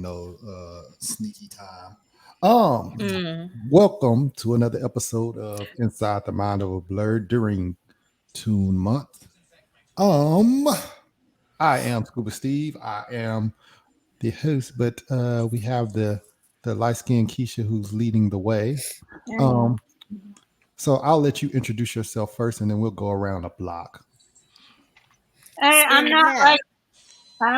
no sneaky time. Welcome to another episode of Inside the Mind of a Blerd during Toon Month. I am Scuba Steve. I am the host, but we have the light skinned Keisha who's leading the way. Um, so I'll let you introduce yourself first, and then we'll go around a block. Hey, I'm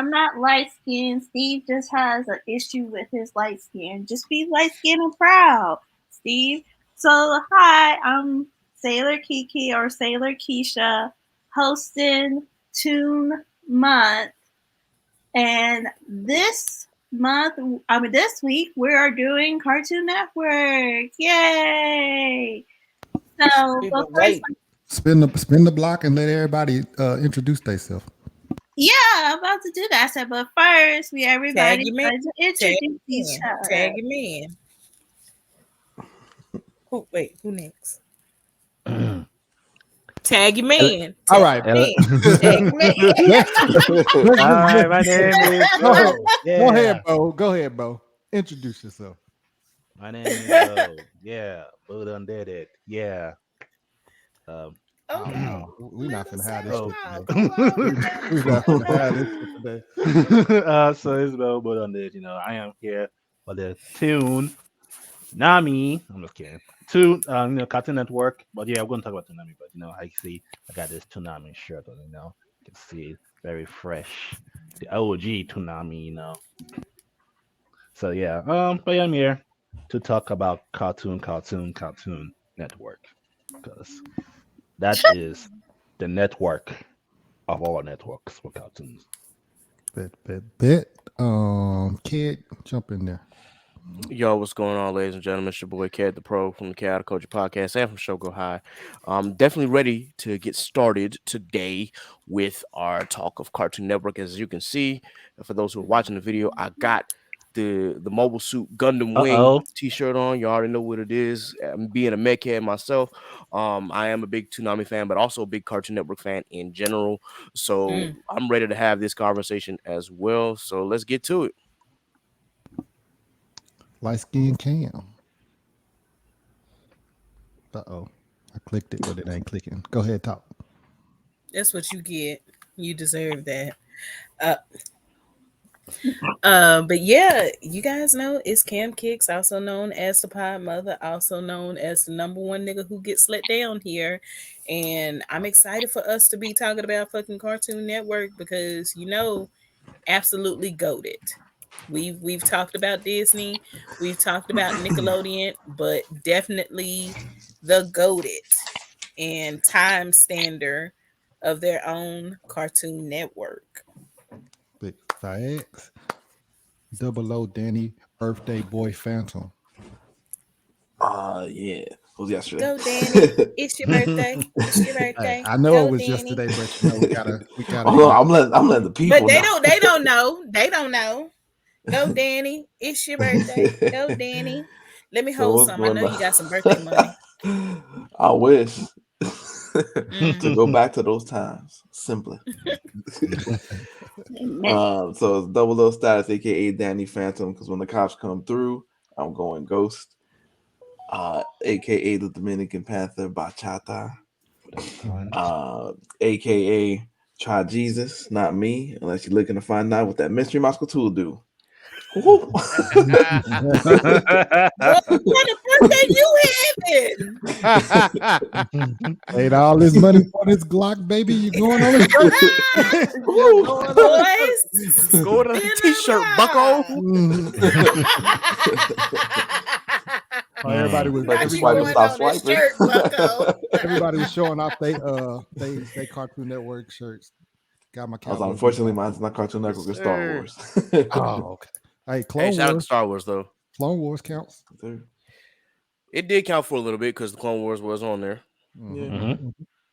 not light skinned. Steve just has an issue with his light skin. Just be light skinned and proud, Steve. So hi, I'm Sailor Kiki or Sailor Keisha, hosting Toon Month, and this week we are doing Cartoon Network. Yay! So, but first, Spin the block and let everybody introduce themselves. yeah, I'm about to do that. So, but first, everybody try to introduce each other. Tag him in. Who next? Tag him in. All right. Tag him in. Hi, my name is Bo. Go ahead, Bo. Go ahead, Bo. Introduce yourself. My name is Bo. Yeah, Bo done did it. Yeah. Okay. We're not gonna have this shit today. We're not gonna have this shit today. So it's Bo done did. I am here for the Toon Nami. I'm just kidding. Toon, Cartoon Network. But yeah, we're gonna talk about Toonami. But I see I got this Toonami shirt on. You can see it very fresh. The OG Toonami. So yeah, but I'm here to talk about Cartoon Network, because that is the network of all networks for cartoons. Kid, jump in there. Yo, what's going on, ladies and gentlemen? It's your boy Ked the Pro from the Chaotic Culture Podcast and from Show Go High. I'm definitely ready to get started today with our talk of Cartoon Network. As you can see, for those who are watching the video, I got the Mobile Suit Gundam Wing t-shirt on. You already know what it is. Being a mech head myself, I am a big Toonami fan, but also a big Cartoon Network fan in general. So I'm ready to have this conversation as well. So let's get to it. Light skin Cam. I clicked it, but it ain't clicking. Go ahead, talk. That's what you get. You deserve that. But yeah, you guys know it's Cam Kicks, also known as the Pod Mother, also known as the number one nigga who gets let down here. And I'm excited for us to be talking about fucking Cartoon Network because absolutely goated. We've talked about Disney, we've talked about Nickelodeon, but definitely the goated and time stander of their own Cartoon Network. Big facts. Double O Danny, birthday boy Phantom. Yeah. It was yesterday. Go Danny. It's your birthday. It's your birthday. I know Go, it was Danny. yesterday, but we gotta. I'm letting the people. But they don't know. They don't know. Go Danny. It's your birthday. Go Danny. Let me hold some. I know you got some birthday money. I wish to go back to those times. Simply. So it's Double O status, aka Danny Phantom, because when the cops come through, I'm going Ghost. AKA the Dominican Panther Bachata. AKA Try Jesus, not me, unless you're looking to find out what that mystery Moscow tool do. What the birthday you having? Paid all this money for this Glock, baby. You going on it? Boys, go to the t-shirt, bucko. Everybody was everybody was showing off they Cartoon Network shirts. Got my unfortunately mine's not Cartoon Network or Star Wars. Oh, okay. Hey, Clone shout out to Wars. Star Wars though. Clone Wars counts. It did count for a little bit because the Clone Wars was on there.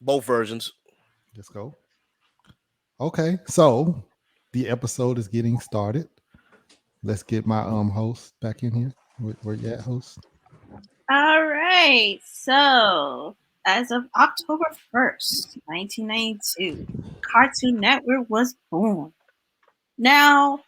Both versions. Let's go. Okay, so the episode is getting started. Let's get my host back in here. Where you at, host? All right. So, as of October 1st, 1992, Cartoon Network was born. Now,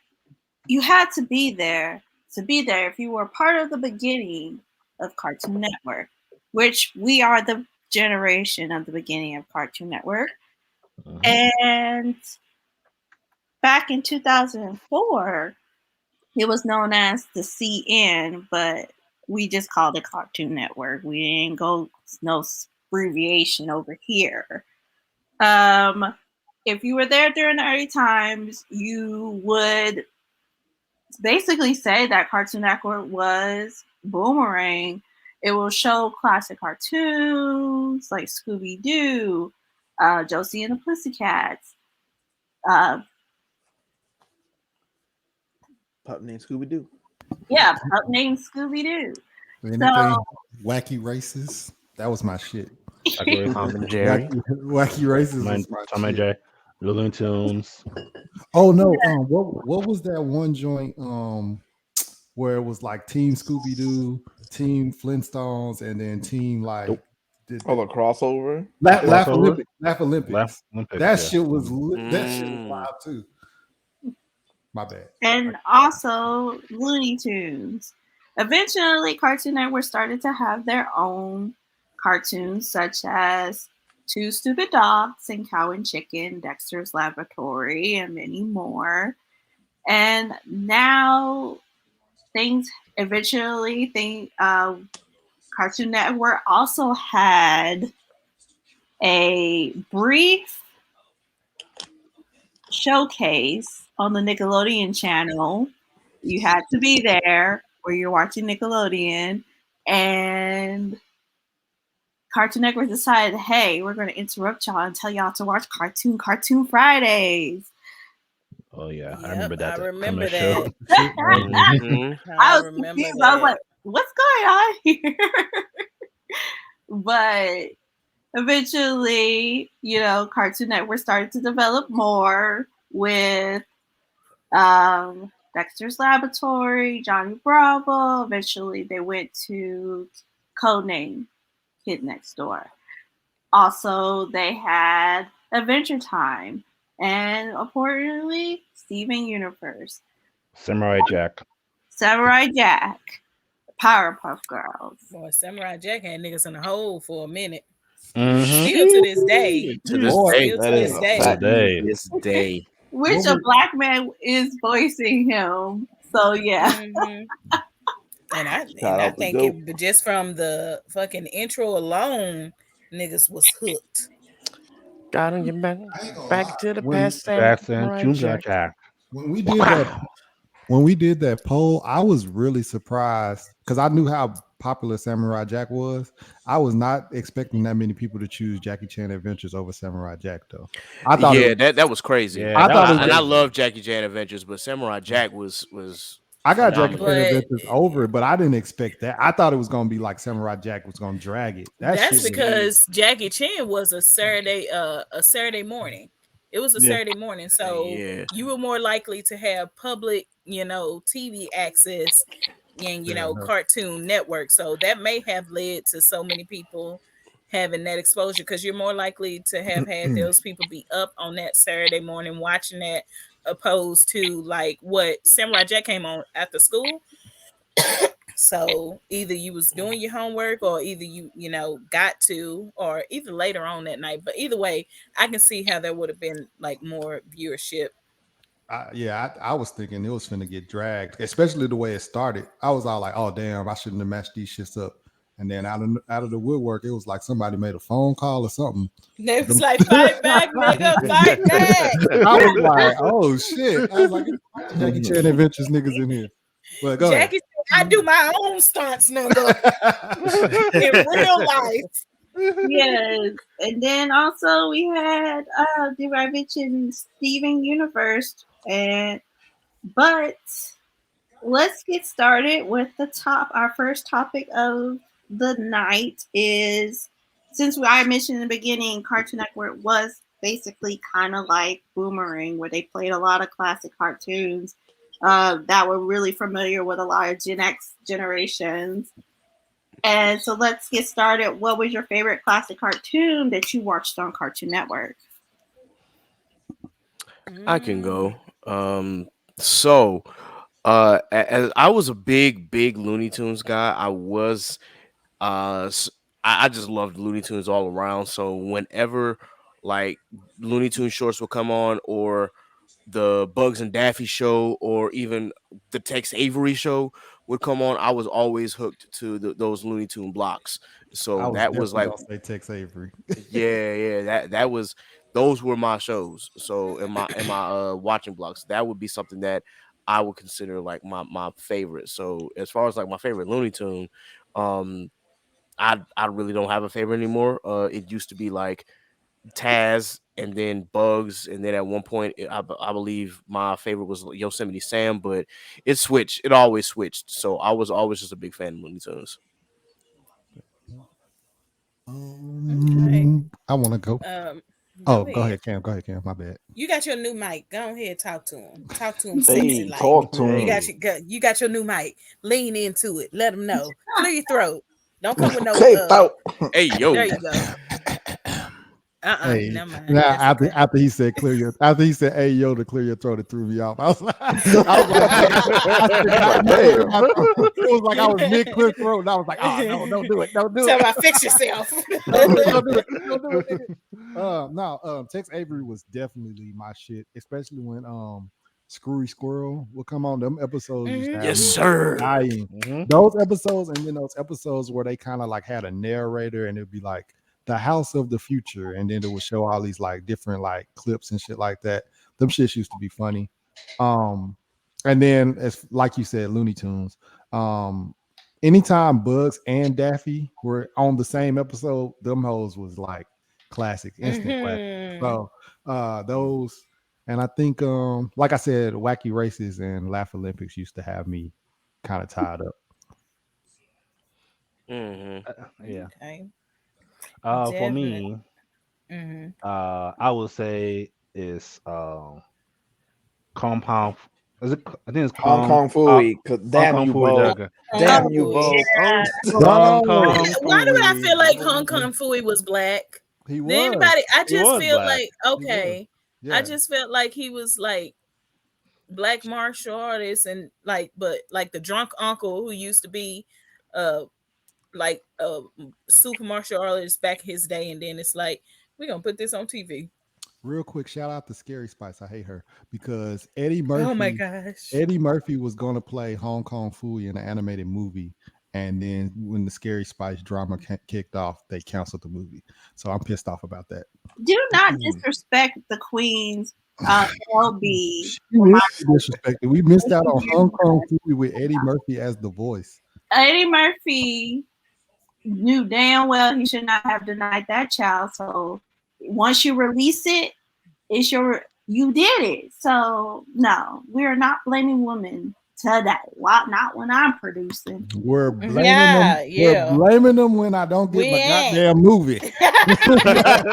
you had to be there if you were part of the beginning of Cartoon Network, which we are the generation of the beginning of Cartoon Network. And back in 2004, it was known as the CN, but we just called it Cartoon Network. We didn't go no abbreviation over here. If you were there during the early times, you would basically say that Cartoon Network was Boomerang. It will show classic cartoons like Scooby Doo, Josie and the Pussycats, Pup named Scooby Doo. yeah, Pup named Scooby Doo. Anything wacky races? That was my shit. Tom and Jerry. Wacky races was my Tom and shit. Jerry. Looney Tunes. Oh no, what was that one joint where it was like Team Scooby Doo, Team Flintstones, and then Team like Oh, the crossover. Laugh Crossover? Olympics. Laugh Olympics. Laugh Olympics, That yeah. shit was that shit was wild too. My bad. And also Looney Tunes. Eventually, Cartoon Network started to have their own cartoons, such as Two Stupid Dogs and Cow and Chicken, Dexter's Laboratory, and many more. And now things Cartoon Network also had a brief showcase on the Nickelodeon channel. You had to be there where you're watching Nickelodeon, and Cartoon Network decided, hey, we're going to interrupt y'all and tell y'all to watch Cartoon Fridays. Oh yeah, Yep, I remember that. I remember show. that. I was remember confused. I was that. like, what's going on here? But eventually, Cartoon Network started to develop more with Dexter's Laboratory, Johnny Bravo. Eventually, they went to Codename Kid Next Door. Also, they had Adventure Time, and importantly, Steven Universe, Samurai Jack. Samurai Jack, Powerpuff Girls. Boy, Samurai Jack had niggas in the hole for a minute. Mm-hmm. Still to this day. To this Boy, day. Still that to is this a day. fact. This day. Which What a was- black man is voicing him. So yeah. Mhm. And I Shout out to think Dope. but just from the fucking intro alone, niggas was hooked. Gotta get back, I ain't gonna back lie. to the When- past. Jackson, Samurai Junior Jack. Jack. When we did that poll, I was really surprised because I knew how popular Samurai Jack was. I was not expecting that many people to choose Jackie Chan Adventures over Samurai Jack, though. I thought Yeah, it was, that was crazy. Yeah, I that thought was it was- and I crazy. love Jackie Chan Adventures, but Samurai Jack was I got Jackie phenomenal. Chan But- Adventures over it, but I didn't expect that. I thought it was gonna be like Samurai Jack was gonna drag it. That's shit was- because Jackie Chan was a Saturday morning. It was a Yeah. Saturday morning, so Yeah. you were more likely to have public, TV access and Cartoon Network. So that may have led to so many people having that exposure because you're more likely to have had those people be up on that Saturday morning watching that, opposed to like what Samurai Jack came on after school. So either you was doing your homework or either you got to, or either later on that night. But either way, I can see how there would have been like more viewership. I was thinking it was finna get dragged, especially the way it started. I was all like, "Oh damn, I shouldn't have matched these shits up." And then out of the woodwork, it was like somebody made a phone call or something. They was like, "Fight back, nigga, fight back." I was like, "Oh shit!" I was like, "Jackie Chan Adventures niggas in here." But go Jackie said, "I do my own stunts, nigga, in real life." Yes. And then also we had did I mention Steven Universe, but let's get started with our first topic of the night is, since I mentioned in the beginning, Cartoon Network was basically kind of like Boomerang, where they played a lot of classic cartoons that were really familiar with a lot of Gen X generations. And so let's get started. What was your favorite classic cartoon that you watched on Cartoon Network? I can go. So As I was a big Looney Tunes guy. I was uh s- I just loved Looney Tunes all around. So whenever like Looney Tunes shorts would come on, or the Bugs and Daffy show, or even the Tex Avery show would come on, I was always hooked to those Looney Tune blocks. I So was that was definitely like, gonna say Tex Avery. yeah, that was, those were my shows. So in my watching blocks, that would be something that I would consider like my favorite. So as far as like my favorite Looney Tune, um, I really don't have a favorite anymore. It used to be like Taz, and then Bugs, and then at one point I believe my favorite was Yosemite Sam, but it switched. It always switched. So I was always just a big fan of Looney Tunes. Okay. I want to go. Um, Oh, go go ahead. ahead, Cam. Go ahead, Cam. My bad. You got your new mic. Go ahead, talk to him. Talk to him sexy Hey, like. talk to You him. got Hey, you got your new mic. Lean into it. Let them know. Clear your throat. Don't come with no Okay, thought. Hey there yo, you go. Hey, Never mind. now That's okay. after he said after he said, "Hey yo," to clear your throat, it threw me off. I was like, I was like, damn, I should not Like, be clearing damn. my throat. It was like I was mid clear throat, and I was like, oh no, don't do it, don't do Tell it, about fix yourself. don't do it, don't do it, don't do it, nigga. No, Tex Avery was definitely my shit, especially when Screwy Squirrel would come on. Them episodes used to have yes Mhm. me sir. dying. Mhm. Those episodes, and then those episodes where they kind of like had a narrator, and it'd be like the house of the future, and then it would show all these like different like clips and shit like that. Them shits used to be funny. Um, and then as like you said, Looney Tunes. Um, anytime Bugs and Daffy were on the same episode, them hoes was like classic, instant classic. Mhm. So those, and I think like I said, Wacky Races and Laugh Olympics used to have me kind of tied up. Hmm. Yeah. Okay. For Definitely. me, Mhm. I would say is compound. Is it? I think it's Hong Kong Fooey. Cause Hong damn Kong you, food. There Bo. you go. Hong Damn Kong Oh you, Fooey. Bo. No, Hong Kong Why do I Fooey. feel like Hong Kong Fooey was black? he Did was. anybody? I He just was feel black. like He was. okay. I Yeah. just felt like he was like black martial artist and like, but like the drunk uncle who used to be, uh, like super martial artist back his day, and then it's like we're gonna put this on TV. Real quick, shout out to Scary Spice. I hate her because Eddie Oh my Murphy. gosh. Eddie Murphy was going to play Hong Kong Fooey in an animated movie, and then when the Scary Spice drama kicked off, they canceled the movie. So I'm pissed off about that. do not disrespect the Queen's LB. She is disrespected. We missed out on Hong Kong Fooey with Eddie Murphy as the voice. Eddie Murphy knew damn well he should not have denied that child. So once you release it, it's you did it. So no, we're not blaming women today. Why not when I'm producing? We're blaming them. Yeah, We're yeah. blaming them when I don't get We my ain't. goddamn movie. I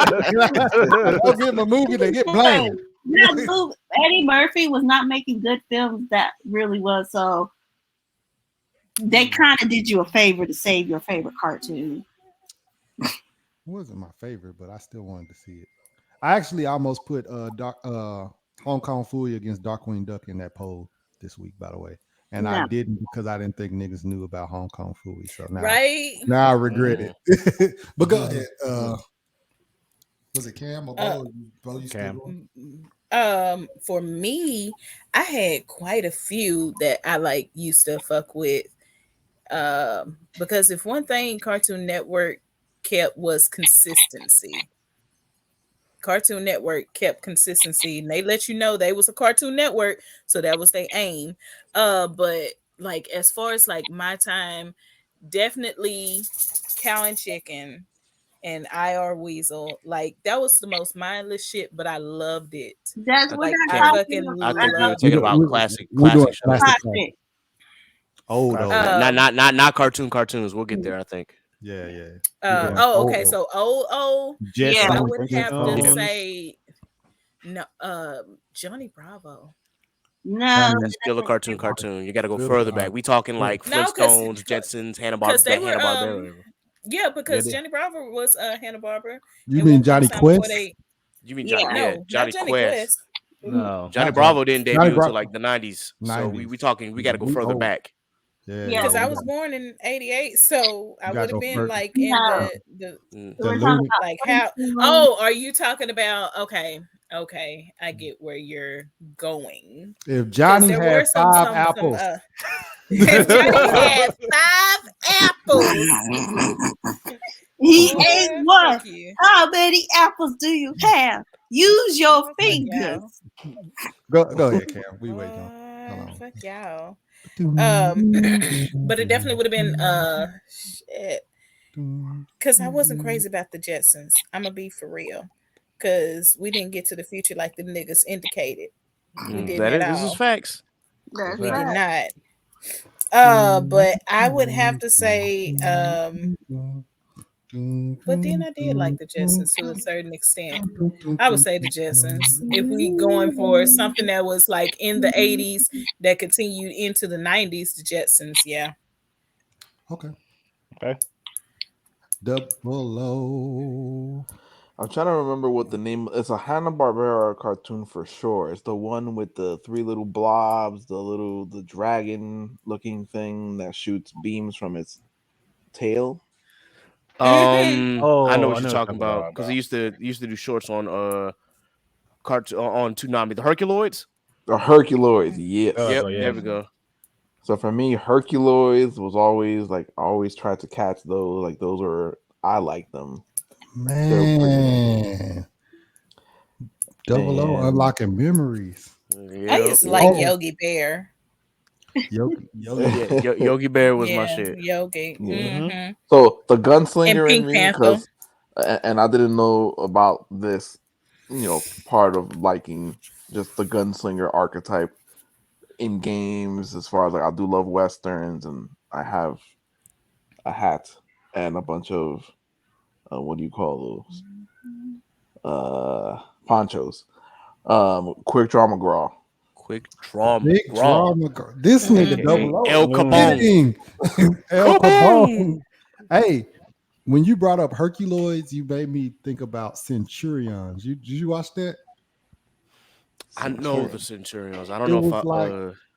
don't get my movie, they get blamed. That movie, Eddie Murphy was not making good films that really was. So they kind of did you a favor to save your favorite cartoon. It wasn't my favorite, but I still wanted to see it. I actually almost put Hong Kong Fooey against Darkwing Duck in that poll this week, by the way. And I No. didn't because I didn't think niggas knew about Hong Kong Fooey. So Right. now I regret Mm. it. But go ahead. Was it Cam or Uh, Bo? Bo, you still Cam. going? For me, I had quite a few that I like used to fuck with. Because if one thing Cartoon Network kept was consistency. Cartoon Network kept consistency, and they let you know they was a Cartoon Network, so that was their aim. But like as far as like my time, definitely Cow and Chicken and IR Weasel. Like that was the most mindless shit, but I loved it. That's I, we're Like not I Cam, fucking talking I think we were loved talking it. about classic We're doing shows. classic. classic. Old, Classic. old. Not cartoons. We'll get there. I think. Yeah, yeah. We're doing Okay, old. so old. Yeah. I Jetsons. would have to Flintstones. say no. Johnny Bravo. No, That's still a cartoon. You got to go Still further back. We talking like No, Flintstones, Jetsons, because they were Hanna Barbera. yeah, Yeah, because Johnny Bravo was Hanna Barbera. You At mean one point in Johnny time before Quest? they You mean Yeah. Johnny? Yeah, no, not Johnny Johnny Quest. Quest. No. Johnny Not Bravo didn't Johnny debut until Bravo. like the 90s. So we 90s. talking, we got to go We further old. back. Yeah, Yeah. yeah. Because I We was got, born in '88, so I we got would to have go been further. like in No. the Mm. The We're talking Looney. about like Looney how. Tunes. Oh, are you talking about? Okay, I get where you're going. If Because Johnny there were had five apples, if Johnny had 5 apples, He ate boy, one. fuck you. How many apples do you have? Use your Boy, fuck fingers. y'all. go ahead, Cam. We waiting on. Boy, Hold fuck y'all. on. But it definitely would have been shit. Because I wasn't crazy about the Jetsons. I'm gonna be for real. Because we didn't get to the future like the niggas indicated. We didn't at This is all. facts. That's We did right. not. But I would have to say, but then I did like the Jetsons to a certain extent. I would say the Jetsons. If we going for something that was like in the 80s that continued into the 90s, the Jetsons, yeah. Okay. Okay. Double O. I'm trying to remember what the name. It's a Hanna-Barbera cartoon for sure. It's the one with the three little blobs, the dragon-looking thing that shoots beams from its tail. I know Oh, what I you're know what talking you're talking about because about. he used to do shorts on on Toonami, the Herculoids. The Herculoids, yes. Yep, Oh, there yes. we go. So for me, Herculoids was always like I always tried to catch those. Like those were I like them. They're pretty. Man. Double O Man. unlocking memories. I Yep. used to like Oh, Yogi Bear. Yogi. Yeah, Yogi Bear was my Yeah, shit. Yogi. Yeah. Mm-hmm. So the And gunslinger in Pink me, Panther. because and I didn't know about this, part of liking just the gunslinger archetype in games. As far as like I do love westerns, and I have a hat and a bunch of what do you call those ponchos. Quick Draw McGraw. Quick Draw Big McGraw, drama. This nigga aka Mm-hmm. Double O El is Mm. Capone. spitting. El Kaboom! Capone. Hey, when you brought up Herculoids, you made me think about Centurions. Did you watch that? I know the Centurion. Centurions. I don't It know if was I like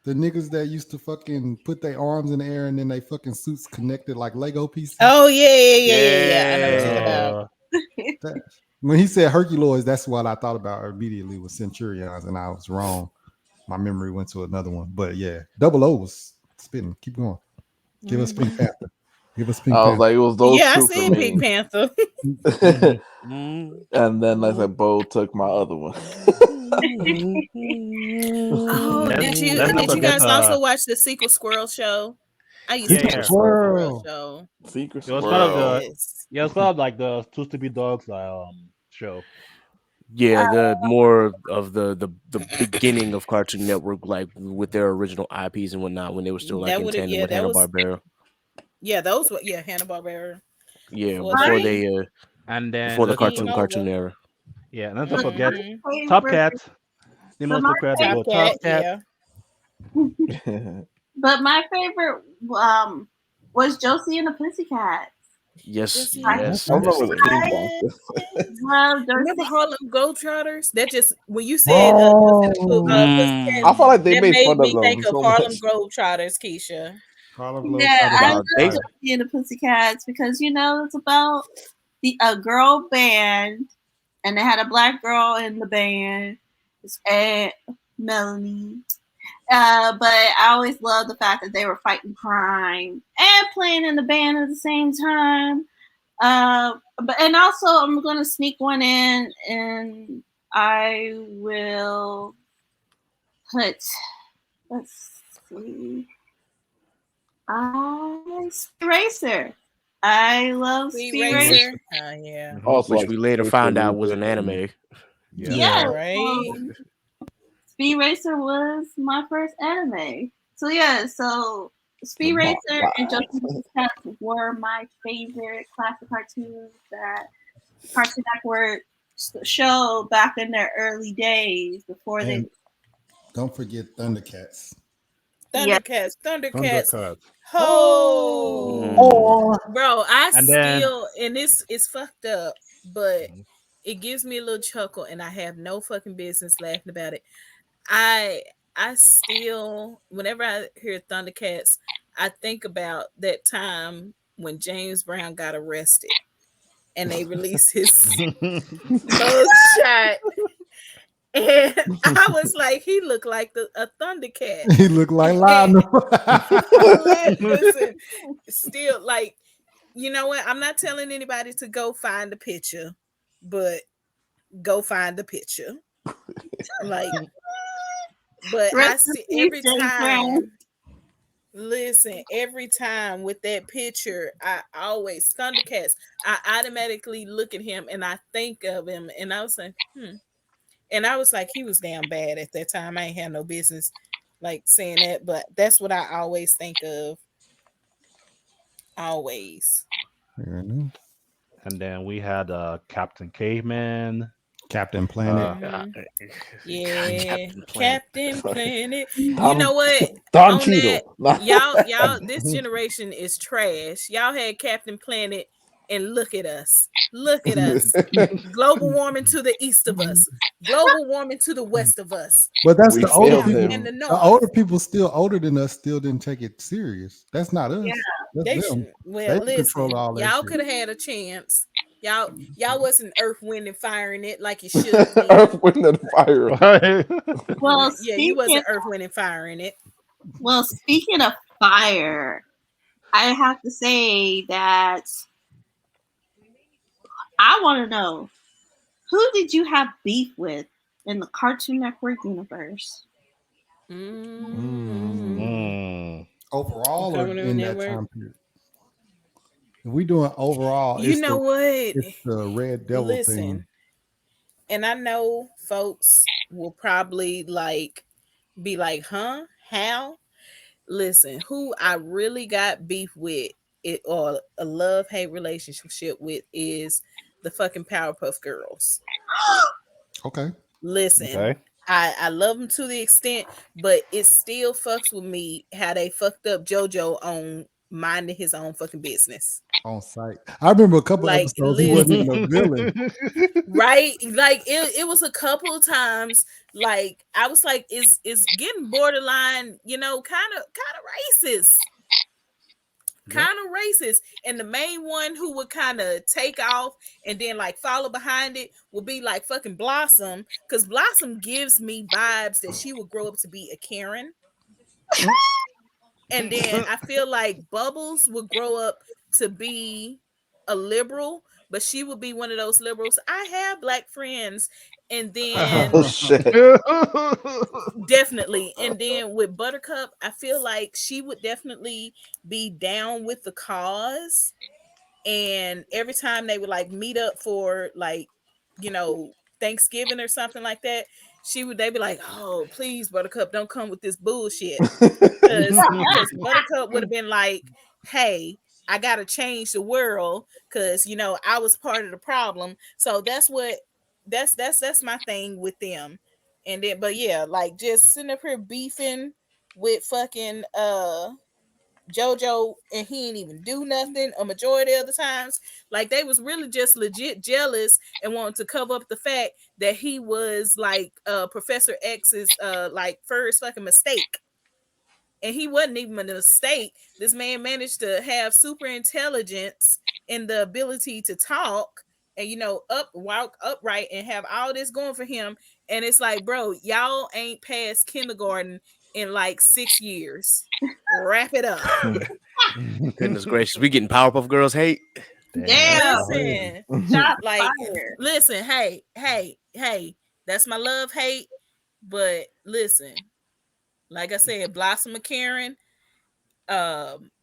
the niggas that used to fucking put their arms in the air and then they fucking suits connected like Lego pieces. Oh yeah. I know what you're talking about. yeah. That- when he said Herculoids, that's what I thought about immediately was Centurions, and I was wrong. My memory went to another one. But yeah, Double O was spitting. Keep going. Give us Pink Mm-hmm. Panther. Give us Pink I was Panther. like, it was those Yeah, I two for seen Pink me. Panther. Mm. And then I said, Bo took my other one. Oh, Let's not did you forget guys also watch the Secret Squirrel show? I used to Secret watch yeah. the Secret Squirrel Squirrel. show. Secret It was part of Squirrel. the Yes. yeah, it's part of like the Two Stupid Dogs show. Yeah, the more of the beginning of Cartoon Network, like with their original IPs and whatnot, when they were still like That in would have tandem with that Hanna was Barbera. those were Hanna-Barbera Yeah, before before they they And then before the let's not came cartoon forget over. era. yeah, let's not forget Mm-hmm. Top Favorite- Cat. The So most my credit favorite, Top go Top Cat, Cat. yeah. but my favorite was Josie and the Pussycats. Yes, Josie I and the yes, I yes. remember the theme Pussycats. song. love Remember Josie. Harlem Globetrotters? That just when you said Josie and the Oh, Pussycats, I felt like they that made made fun of me them think of so Harlem much. Globetrotters, Keisha. Harlem Yeah, Globetrotters I is love They, fire. Josie and the Pussycats because it's about a girl band, and they had a black girl in the band, it's Aunt Melanie. But I always loved the fact that they were fighting crime and playing in the band at the same time. And also I'm gonna sneak one in, and I will put. Let's see. Speed Racer. I love Speed Speed Racer. Racer. Oh yeah. also Which like we later Space found out was Racer an and- anime. Yeah. Yeah, Yeah, right. Speed Racer was my first anime. So yeah, so Speed My Racer God. and Justice Cats were my favorite classic cartoons that Cartoon Network showed back in their early days before they. And don't forget Thundercats. Yeah, Thundercats. Thundercats. Ho, Oh, bro! I And then still, and it's fucked up, but it gives me a little chuckle, and I have no fucking business laughing about it. I I still, whenever I hear Thundercats, I think about that time when James Brown got arrested and they released his mug shot. And I was like, he looked like a Thundercat. He looked like And Lionel. listen, still like, you know what? I'm not telling anybody to go find the picture, but go find the picture. Like, but Rest I in see peace, every James Brown. time. Listen, every time with that picture, I always Thundercats. I automatically look at him and I think of him, and I was like, and I was like, he was damn bad at that time. I ain't had no business like saying that, but that's what I always think of. Always. And then we had Captain Caveman. Captain Planet. Yeah, Captain Planet. Captain Planet. You Don know what? Don On that, Cheadle. y'all, this generation is trash. Y'all had Captain Planet, and look at us. Look at us. Global warming to the east of us. Global warming to the west of us. But that's We the older failed people. And them. the The north. older people still older than us still didn't take it serious. That's not Yeah. us. That's They them. should. Well, They control listen, all that y'all shit. could have had a chance. Y'all wasn't earth, wind, and firing it like you should have been. Earth, Wind, and Fire. Well, Yeah, you speaking wasn't earth, wind, and firing it. well, speaking of fire, I have to say that I want to know who did you have beef with in the Cartoon Network universe? Mm. The Overall or Cartoon in that Network. time period? If we doing overall, You know what? it's the Red Devil thing. Listen, and I know folks will probably like be like, "Huh? How?" Listen, who I really got beef with it or a love hate relationship with is the fucking Powerpuff Girls. Okay. Listen, Okay. I love them to the extent, but it still fucks with me how they fucked up JoJo on minding his own fucking business. On site. I remember a couple Like, episodes he wasn't even listen, a villain. right? Like it was a couple of times. Like I was like, is getting borderline, kind of racist. Yep. Kind of racist. And the main one who would kind of take off and then like follow behind it would be like fucking Blossom. Cause Blossom gives me vibes that she would grow up to be a Karen. And then I feel like Bubbles would grow up to be a liberal, but she would be one of those liberals. I have black friends. And Oh then shit. definitely. And then with Buttercup, I feel like she would definitely be down with the cause. And every time they would like meet up for like, Thanksgiving or something like that, they'd be like, "Oh, please, Buttercup, don't come with this bullshit." Because Buttercup would have been like, "Hey, I gotta change the world because I was part of the problem." So that's my thing with them. And then, but yeah, like just sitting up here beefing with fucking JoJo, and he ain't even do nothing a majority of the times. Like they was really just legit jealous and wanted to cover up the fact that he was like Professor X's like first fucking mistake. And he wasn't even a mistake. This man managed to have super intelligence and the ability to talk and walk upright and have all this going for him. And it's like, bro, y'all ain't past kindergarten in like 6 years. Wrap it up. Goodness gracious, we getting Powerpuff Girls hate. Damn. Listen, Shots like, fired. listen, hey, that's my love hate. But listen, like I said, Blossom McCarran,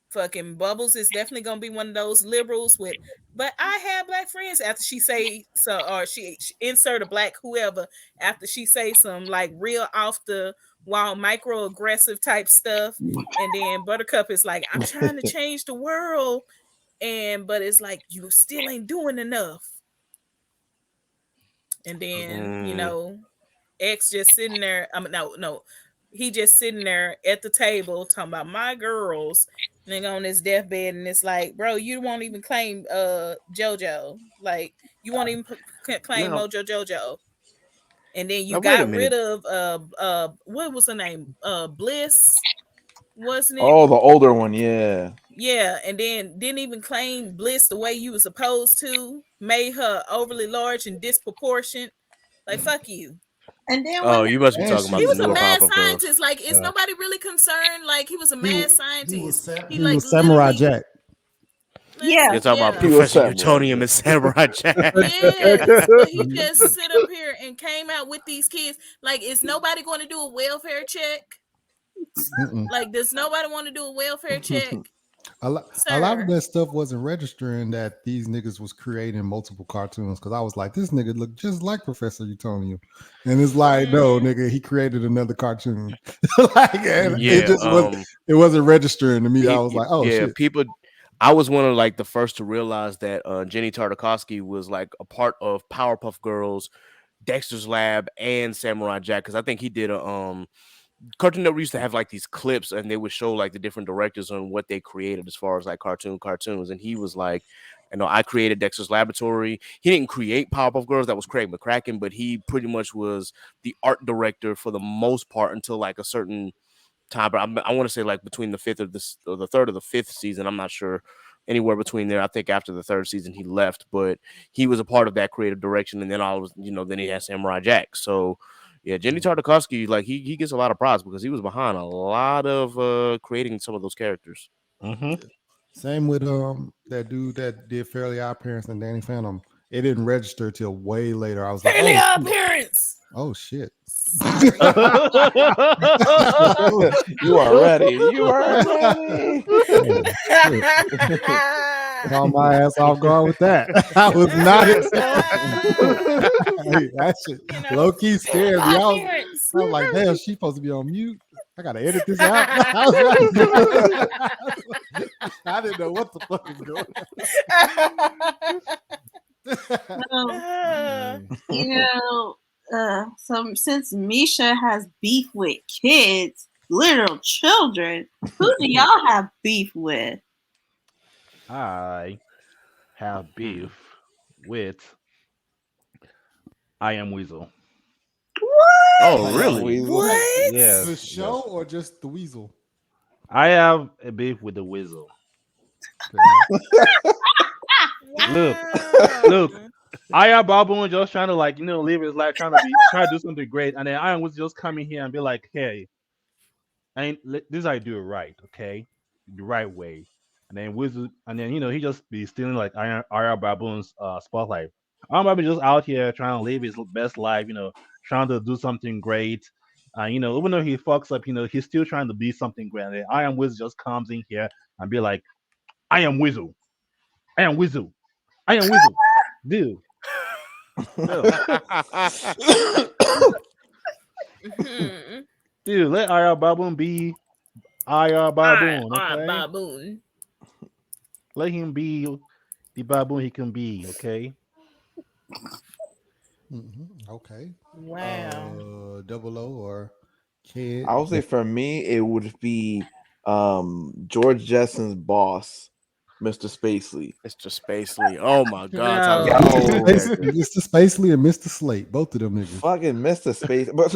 fucking Bubbles is definitely gonna be one of those liberals with. But I have black friends after she say so, or she insert a black whoever after she say some like real off the wall microaggressive type stuff, and then Buttercup is like, "I'm trying to change the world," but it's like you still ain't doing enough. And then X just sitting there. I mean, no, he just sitting there at the table talking about my girls, nigga on his deathbed, and it's like, bro, you won't even claim JoJo, like you won't even claim No, Mojo JoJo, And then you Now wait a got rid minute. of what was her name? Bliss, wasn't it? Oh, the older one, yeah. Yeah, and then didn't even claim Bliss the way you were supposed to. Made her overly large and disproportionate. Like fuck you. And then Oh, when you must be And talking He about the was a newer she mad Powerpuff Girls. scientist. Like, is Yeah. nobody really concerned? Like, he was a he mad was scientist. He he like was Samurai literally, Jack. Yeah. You're listen, talking about yeah, He was Professor Samurai Utonium Jack. and Samurai Jack. yes. But he just sit up here and came out with these kids. Like, is nobody going to do a welfare check? Mm-mm. Like, does nobody want to do a welfare check, A lot of sir? that stuff wasn't registering that these niggas was creating multiple cartoons because I was like, this nigga look just like Professor Utonium, and it's like, no, Mm. nigga, he created another cartoon. Like, and it Yeah, just was, it wasn't registering to me. I was like, oh yeah, shit. people. I was one of like the first to realize that Jenny Tartakovsky was like a part of Powerpuff Girls, Dexter's Lab, and Samurai Jack because I think he did a Cartoon Network used to have like these clips and they would show like the different directors on what they created as far as like cartoons. And he was like, I created Dexter's Laboratory. He didn't create Powerpuff Girls, that was Craig McCracken, but he pretty much was the art director for the most part until like a certain time. But I want to say like between the fifth or the third or the fifth season. I'm not sure. Anywhere between there. I think after the third season he left, but he was a part of that creative direction. And then I was, then he had Samurai Jack. So yeah, Jenny Tartakovsky, like he gets a lot of props because he was behind a lot of creating some of those characters. Mm-hmm. Same with that dude that did Fairly Odd Parents and Danny Phantom. It didn't register till way later. I was like, Fairly oh Odd shit. Parents. Oh shit. You are ready. You are ready. Caught my ass off guard with that. I was not expecting. Hey, that shit low key scared me. I was like, damn, she's supposed to be on mute. I gotta edit this out. I was like, I didn't know what the fuck was going on. So since Misha has beef with kids, literal children, who do y'all have beef with? I have beef with I Am Weasel. What? Oh, I am really? Weasel. What? Yes. The show Yes. or just the weasel? I have a beef with the Weasel. Look, look. I am Baboon just trying to live his life, trying to do something great, and then I was just coming here and be like, hey, this is how you do it right, okay, the right way, and then Wizard, and then he just be stealing like Iron Baboon's spotlight. Iron Baboon just out here trying to live his best life, trying to do something great. Even though he fucks up, he's still trying to be something great. And then Iron Wizard just comes in here and be like, I am Wizard, I am Wizard, I am Wizard, dude. No. Mhm. Dude, let IR Baboon be IR Baboon, okay? Baboon. Let him be the baboon he can be, okay? Okay. Wow. Double O or Kid. I would say for me, it would be George Jetson's boss, Mr. Spacely. Mr. Spacely. Oh my God, No. Tyler, that's a cool character. Mr. Spacely and Mr. Slate, both of them niggas. Fucking Mr. Space. But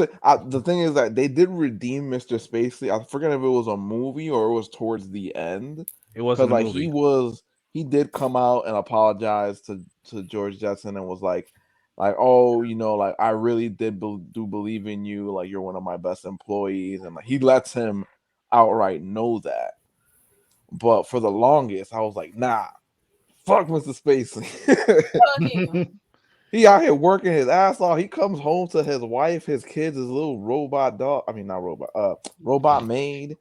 the thing is that they did redeem Mr. Spacely. I forget if it was a movie or it was towards the end. It was Because in a like movie. he did come out and apologize to George Jetson and was like, oh, like I really did do believe in you. Like you're one of my best employees, and like he lets him outright know that. But for the longest, I was like, nah, fuck Mr. Spacely. Fuck him. He out here working his ass off. He comes home to his wife, his kids, his little robot dog. I mean, not robot, robot maid.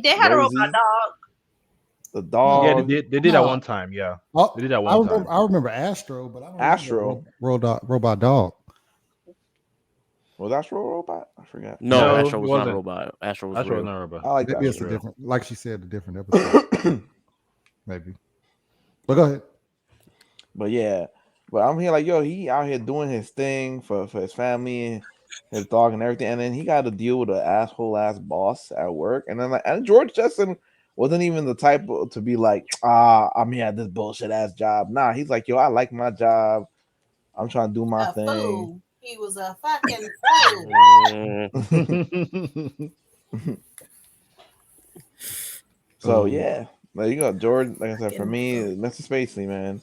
They had a Rosie, robot dog. the Yeah, dog. they did that one time, yeah. Oh, They did that one time. I remember Astro, but I don't Astro. remember robot dog. Was Astro a robot? I forgot. No, No, Astro it was not a wasn't. robot. Astro was That's what I real. remember. I like Maybe it's a that. different, like she said, a different episode. Maybe. But go ahead. But yeah, but I'm here like, yo, he out here doing his thing for his family and his dog and everything, and then he got to deal with an asshole ass boss at work, and then and George Jetson wasn't even the type to be like, I'm here at this bullshit ass job. Nah, he's like, yo, I like my job. I'm trying to do my A thing. fool. He was a fucking fool. Mm. So Um, yeah, there you go, Jordan. Like I said, for me, Mr. Spacey, man,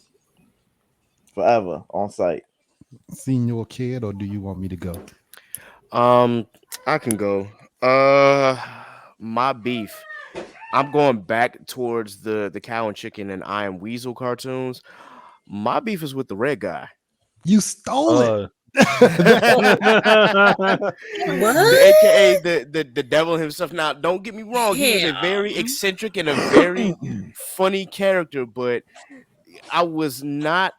forever on site. Senior kid, or do you want me to go? I can go. Uh, my beef. I'm going back towards the cow and chicken and I am Weasel cartoons. My beef is with the red guy. You stole it. The What? AKA the devil himself. Now, don't get me wrong, he was a very Him. eccentric and a very funny character, but I was not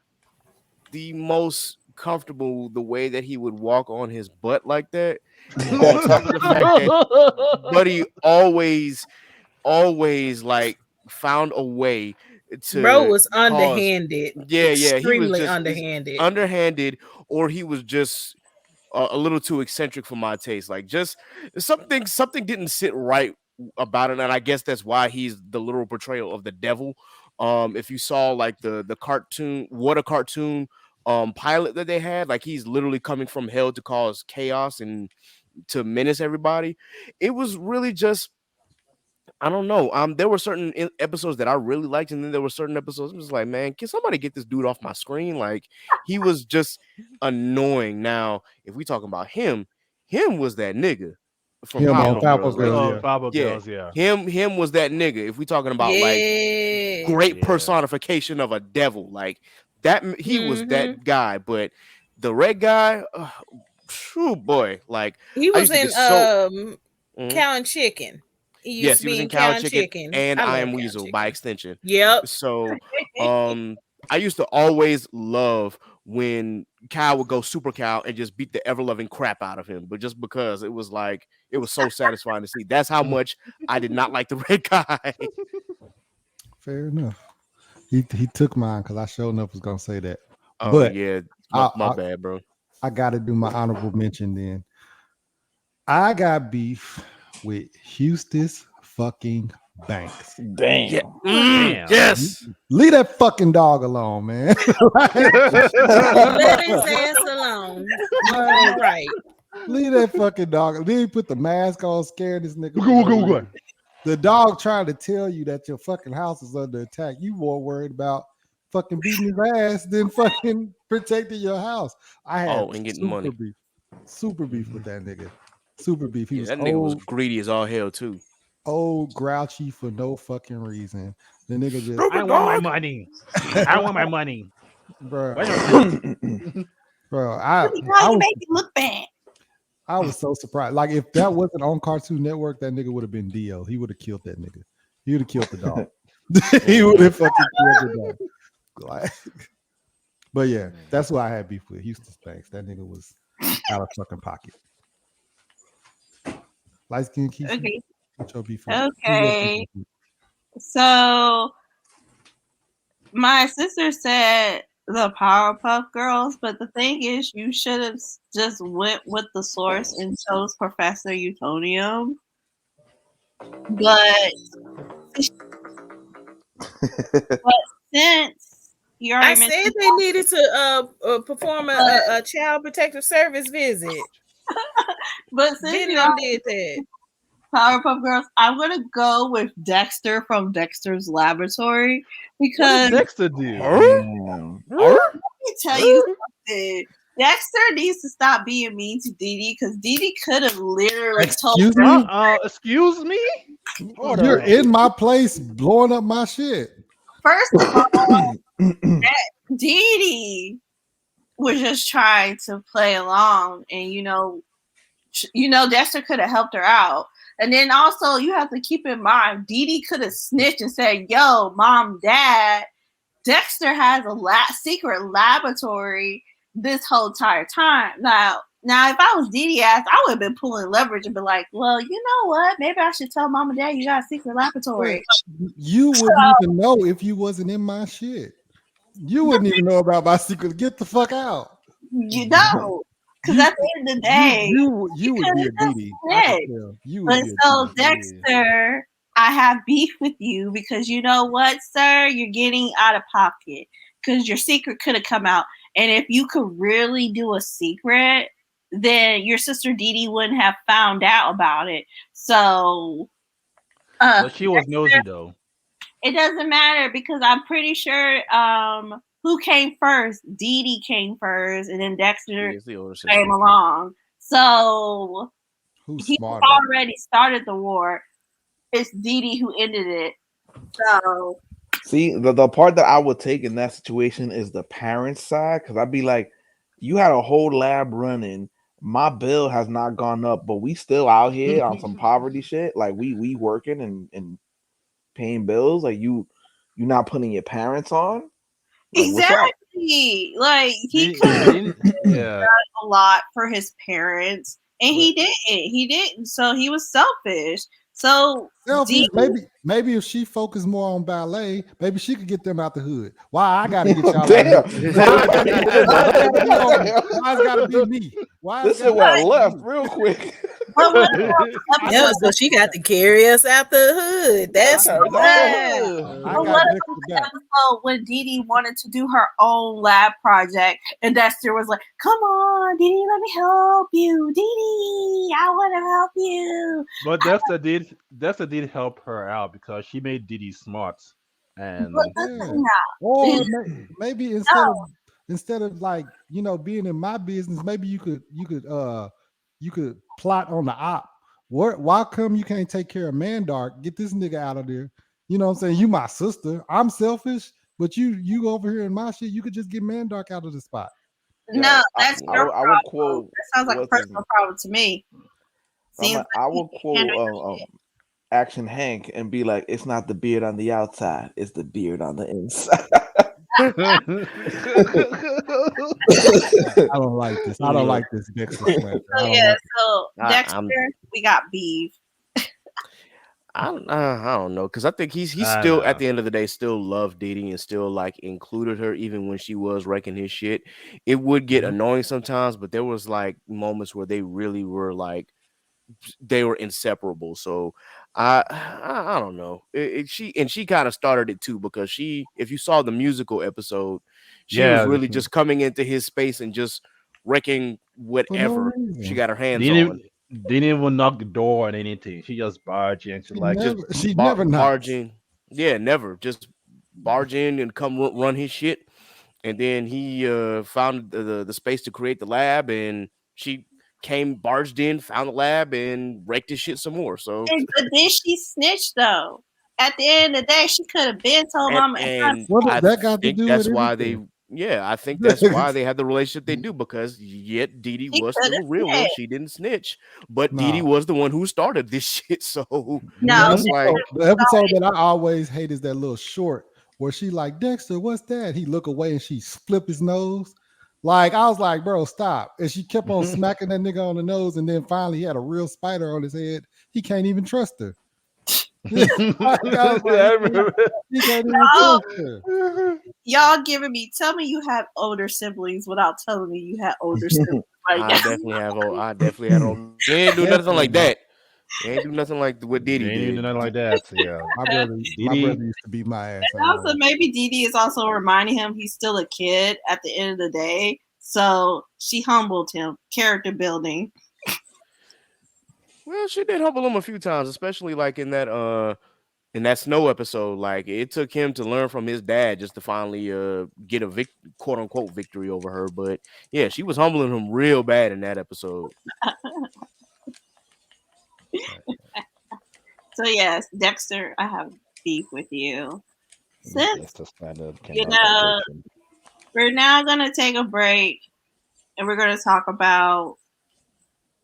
the most comfortable the way that he would walk on his butt like that. On top of the fact that Buddy always like found a way Bro to was cause underhanded. yeah, he was Extremely just underhanded. underhanded, or he was just a little too eccentric for my taste. Like just something didn't sit right about it, and I guess that's why he's the literal portrayal of the devil. If you saw like the cartoon, what a cartoon pilot that they had, like he's literally coming from hell to cause chaos and to menace everybody. It was really just I don't know. There were certain episodes that I really liked, and then there were certain episodes I was like, man, can somebody get this dude off my screen? Like, he was just annoying. Now, if we talking about him was that nigga from Him on Powerpuff Powerpuff Girls. Like, Girls, Oh, yeah. Papa yeah, Girls, yeah. him was that nigga. If we talking about like Yeah. great Yeah. personification of a devil, like that, he was Mhm. that guy. But the red guy, true boy, like He I was used to in get so. Mhm. Cow and Chicken. He used Yes, to he was be in in Cow Cow and and Chicken Chicken. and I I love Am Cow and Weasel by Chicken. extension. Yep. So, I used to always love when Cow would go super cow and just beat the ever loving crap out of him. But just because it was like it was so satisfying to see. That's how much I did not like the red guy. Fair enough. He took mine because I sure enough was gonna say that. Oh But yeah, I my I, bad, bro. I got to do my honorable mention then. I got beef with Houston's fucking Banks. Yeah, Damn. Damn. yes. Leave that fucking dog alone, man. Let his ass alone. You be right. Leave that fucking dog. Then he put the mask on, scaring this nigga. Go. The dog trying to tell you that your fucking house is under attack. You more worried about fucking beating his ass than fucking protecting your house. I had Oh, and getting money. super beef with that nigga. Super beef. He Yeah, was that nigga was greedy as all hell too. old, grouchy for no fucking reason. The nigga just, I want my money. I want my money. bro, Why don't bro. How you make it look bad? I was so surprised. Like if that wasn't on Cartoon Network, that nigga would have been Dio. He would have killed that nigga. He would have killed the dog. He would have fucking killed the dog. Like, but yeah, that's why I had beef with Houston Spanks. That nigga was out of fucking pocket. Light skin Keisha. Okay. What's your beef with? Okay. So my sister said the Powerpuff Girls, but the thing is, you should have just went with the source and chose Professor Utonium. But since you I already said mentioned, they needed to perform a child protective service visit. but since Then you they already did that. Powerpuff Girls, I'm gonna go with Dexter from Dexter's Laboratory What because did Dexter do? Damn. let me tell you something. Dexter needs to stop being mean to Dee Dee because Dee Dee could have literally told Excuse her. me? Excuse me? Hold You're on. in my place blowing up my shit. First of all, Dee Dee was just trying to play along, and Dexter could have helped her out. And then also, you have to keep in mind, Dee Dee could have snitched and said, "Yo, mom, dad, Dexter has a secret laboratory this whole entire time." Now, if I was Dee Dee ass, I would have been pulling leverage and be like, "Well, you know what? Maybe I should tell mom and dad you got a secret laboratory." You wouldn't even know if you wasn't in my shit. You wouldn't even know about my secret. Get the fuck out. You know, because at the end of the day, you would be a Dee Dee. I can tell. You would but be a so Dee Dee. Dexter, I have beef with you because you know what, sir? You're getting out of pocket because your secret could have come out. And if you could really do a secret then your sister Dee Dee wouldn't have found out about it. So But she was nosy though. it doesn't matter because I'm pretty sure who came first? Dee Dee came first, and then Dexter He is the older came sister. along. So Who's he smarter? already started the war. It's Dee Dee who ended it. So See, the part that I would take in that situation is the parents' side, because I'd be like, you had a whole lab running. My bill has not gone up, but we still out here on some poverty shit. Like we working and paying bills. Like you not putting your parents on. Like what's up? exactly, like he Didn't, could have didn't, yeah. a lot for his parents, and But he didn't. He didn't. So he was selfish. So Selfish. Dee Maybe if she focused more on ballet, maybe she could get them out the hood. Why I got to get y'all out Damn. of here? Why it got to be on me? Damn. Why it's got to be me? Why it's This got shit to went be left me? real quick. but what I Yeah, got so she got to carry us out the hood. That's Carries out right. the hood. I But got what Dexter back. episode when Dee Dee wanted to do her own lab project and Dexter was like, "Come on, Dee Dee, let me help you. Dee Dee, I want to help you." but Dexter did help her out because she made Didi smart. But And Yeah. no, Or maybe instead of like being in my business, maybe you could plot on the op. Why come you can't take care of Mandark? Get this nigga out of there. You know what I'm saying? You my sister. I'm selfish, but you over here in my shit. You could just get Mandark out of the spot. no, Yo, that's I your would I would problem. quote That sounds like a what's his personal problem to me. Seems like I you will can't quote handle your shit. Action Hank and be like, it's not the beard on the outside, it's the beard on the inside. I don't like this. I don't like this Dexter slander. I So don't yeah, like so Dexter, I'm we got beef. I don't know because I think he's I still at know. the end of the day still loved Didi and still like included her even when she was wrecking his shit. It would get Mhm. annoying sometimes, but there was like moments where they really were like they were inseparable. So I don't know. She kind of started it too because if you saw the musical episode, she was Yeah, really just coming into his space and just wrecking for no whatever she reason. got her hands didn't on. didn't even knock the door or anything. She just barged in. She's like, Just She never barge knocks. in. Yeah, never. Just barge in and come run his shit. And then he found the space to create the lab, and she came barged in, found the lab, and wrecked his shit some more. So But then she snitched though. At the end of the day, she could have been told mama and and What does I that got to think do with that's why they anything? yeah, I think that's why they had the relationship they do because yet Dee Dee she was could still have a real one. snitched. She didn't snitch, but Dee Dee Nah. was the one who started this shit. So No, The it's she like episode that I always hate is that little short where she like, Dexter, what's that? He look away and she flip his nose. Like I was like, bro, stop. And she kept on smacking that nigga on the nose, and then finally he had a real spider on his head. He can't even trust her. Like, I was like, I remember. he can't even no, trust her. y'all giving me. Tell me you had older siblings without telling me you had older siblings. Right now. I definitely had on. They ain't do nothing like Definitely. that. They ain't do nothing like what They Diddy ain't even do did. nothing like that. So, yeah. My Didi, brother used to beat my ass. I And ain't also, gonna maybe Dee Dee is also reminding him he's still a kid at the end of the day. So she humbled him. Character building. Well, she did humble him a few times, especially like in that snow episode. Like it took him to learn from his dad just to finally get a quote unquote victory over her. But yeah, she was humbling him real bad in that episode. So yes, Dexter, I have beef with you. Since that's the standard you cannot know, joke. we're now gonna take a break and we're gonna talk about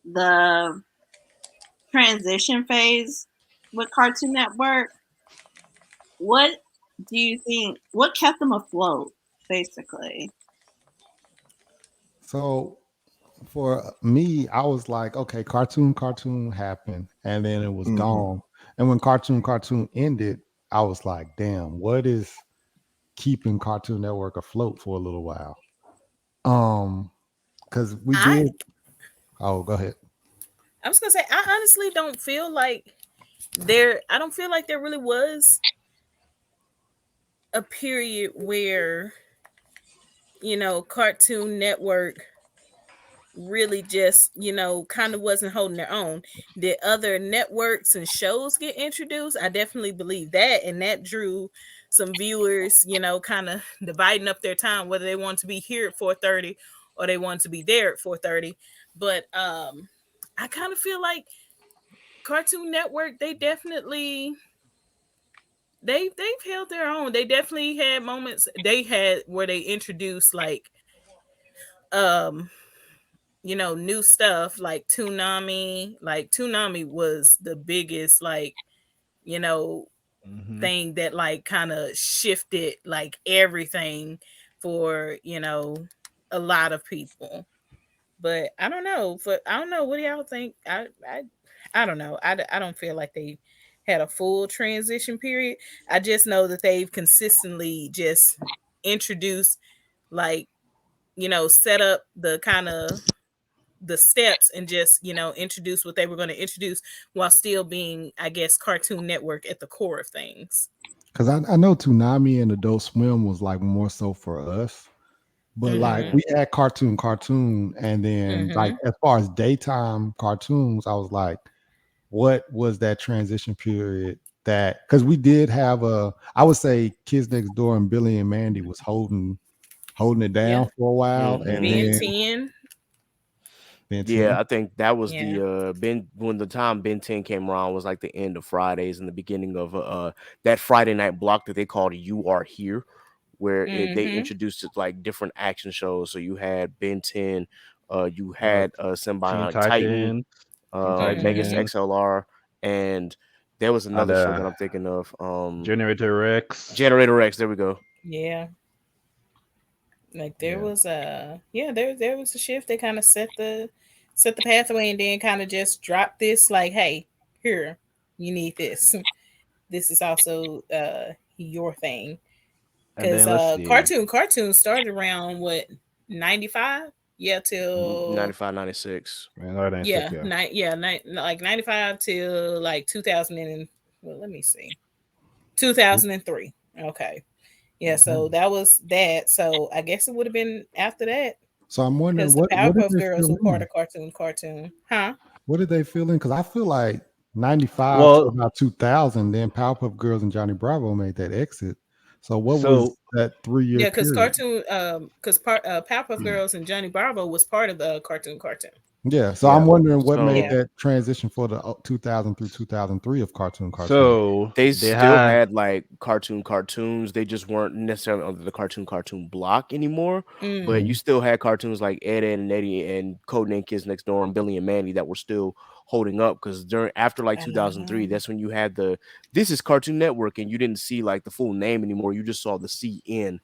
the transition phase with Cartoon Network. What do you think? What kept them afloat, basically? So for me, I was like, okay, cartoon happened, and then it was Mhm. gone. And when cartoon ended, I was like, damn, what is keeping Cartoon Network afloat for a little while? Because we I did. Oh, go ahead. I was gonna say I honestly don't feel like I don't feel like there really was a period where Cartoon Network really just, kind of wasn't holding their own. Did other networks and shows get introduced? I definitely believe that. And that drew some viewers, kind of dividing up their time, whether they want to be here at 4:30 or they want to be there at 4:30. But I kind of feel like Cartoon Network, they've held their own. They definitely had moments they had where they introduced um new stuff like Toonami. Like Toonami was the biggest you know Hmm. thing that kind of shifted everything for a lot of people. But I don't know, what do y'all think? I don't know. I don't feel like they had a full transition period. I just know that they've consistently just introduced, like, set up the kind of the steps and just introduce what they were going to introduce while still being, I guess, Cartoon Network at the core of things. Because I know Toonami and Adult Swim was like more so for us. But like Mhm. we had cartoon, and then like Mhm. as far as daytime cartoons, I was like, what was that transition period? That because we did have I would say Kids Next Door and Billy and Mandy was holding it Yeah. down for a while, and Hmm. Ben then 10. Ben Yeah, 10. I think that was Yeah. the Ben when the time Ben 10 came around was like the end of Fridays and the beginning of that Friday night block that they called You Are Here, where they Mhm. introduced it like different action shows. So you had Ben 10, you Uh, had Teen Symbiotic Titan, Titans, Teen Megas Mhm. Titans, XLR, and there was and another show that I'm thinking of. Generator X. Generator X. There we go. Yeah. Like there Yeah, was there was a shift. They kind of set the pathway and then kind of just dropped this, like, hey, here, you need this. This is also your thing. and Because then let's see. cartoon started around what, 95? Yeah, till 95, 96. Man, I didn't yeah, sick, yeah. like 95 till like 2000 and, well, let me see, 2003. Okay. Yeah, Hmm. so that was that. So I guess it would have been after that, So I'm wondering because the what did Powerpuff they Girls fill were part in? of cartoon. Huh? What did they fill in? Because I feel like 95 to Well, about 2000, then Powerpuff Girls and Johnny Bravo made that exit. So what was so that 3 year Yeah, because period? Powerpuff Girls and Johnny Bravo was part of the cartoon. Yeah, so I'm yeah, wondering what made Yeah. So that transition for the 2000 through 2003 of cartoon. so they they still had had like cartoons. They just weren't necessarily under the cartoon block anymore. But you Mm. Mhm. still had cartoons like Ed, Ed and Eddie and Codename Kids Next Door and Billy and Mandy that were still holding up because during after like 2003, Um, that's when you had the this is Cartoon Network and you didn't see like the full name anymore. You just saw the CN.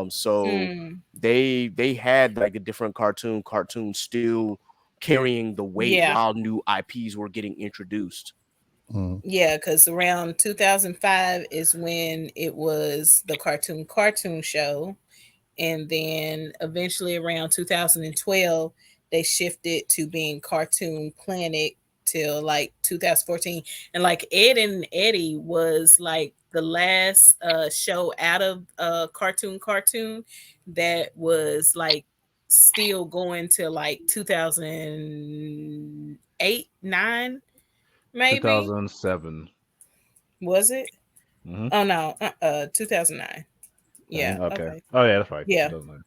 So mm. they had like a different cartoons still carrying the weight Yeah. while new IPs were getting introduced. Mhm. Yeah, because around 2005 is when it was the cartoon show. And then eventually around 2012, they shifted to being Cartoon Planet till like 2014. And like Ed and Eddie was like the last show out of cartoon that was like still going to like 2008, 9, maybe. 2007. Was it? Hmm. Oh no, 2009. Yeah, Okay. okay. Oh yeah, that's right. Yeah. 2009.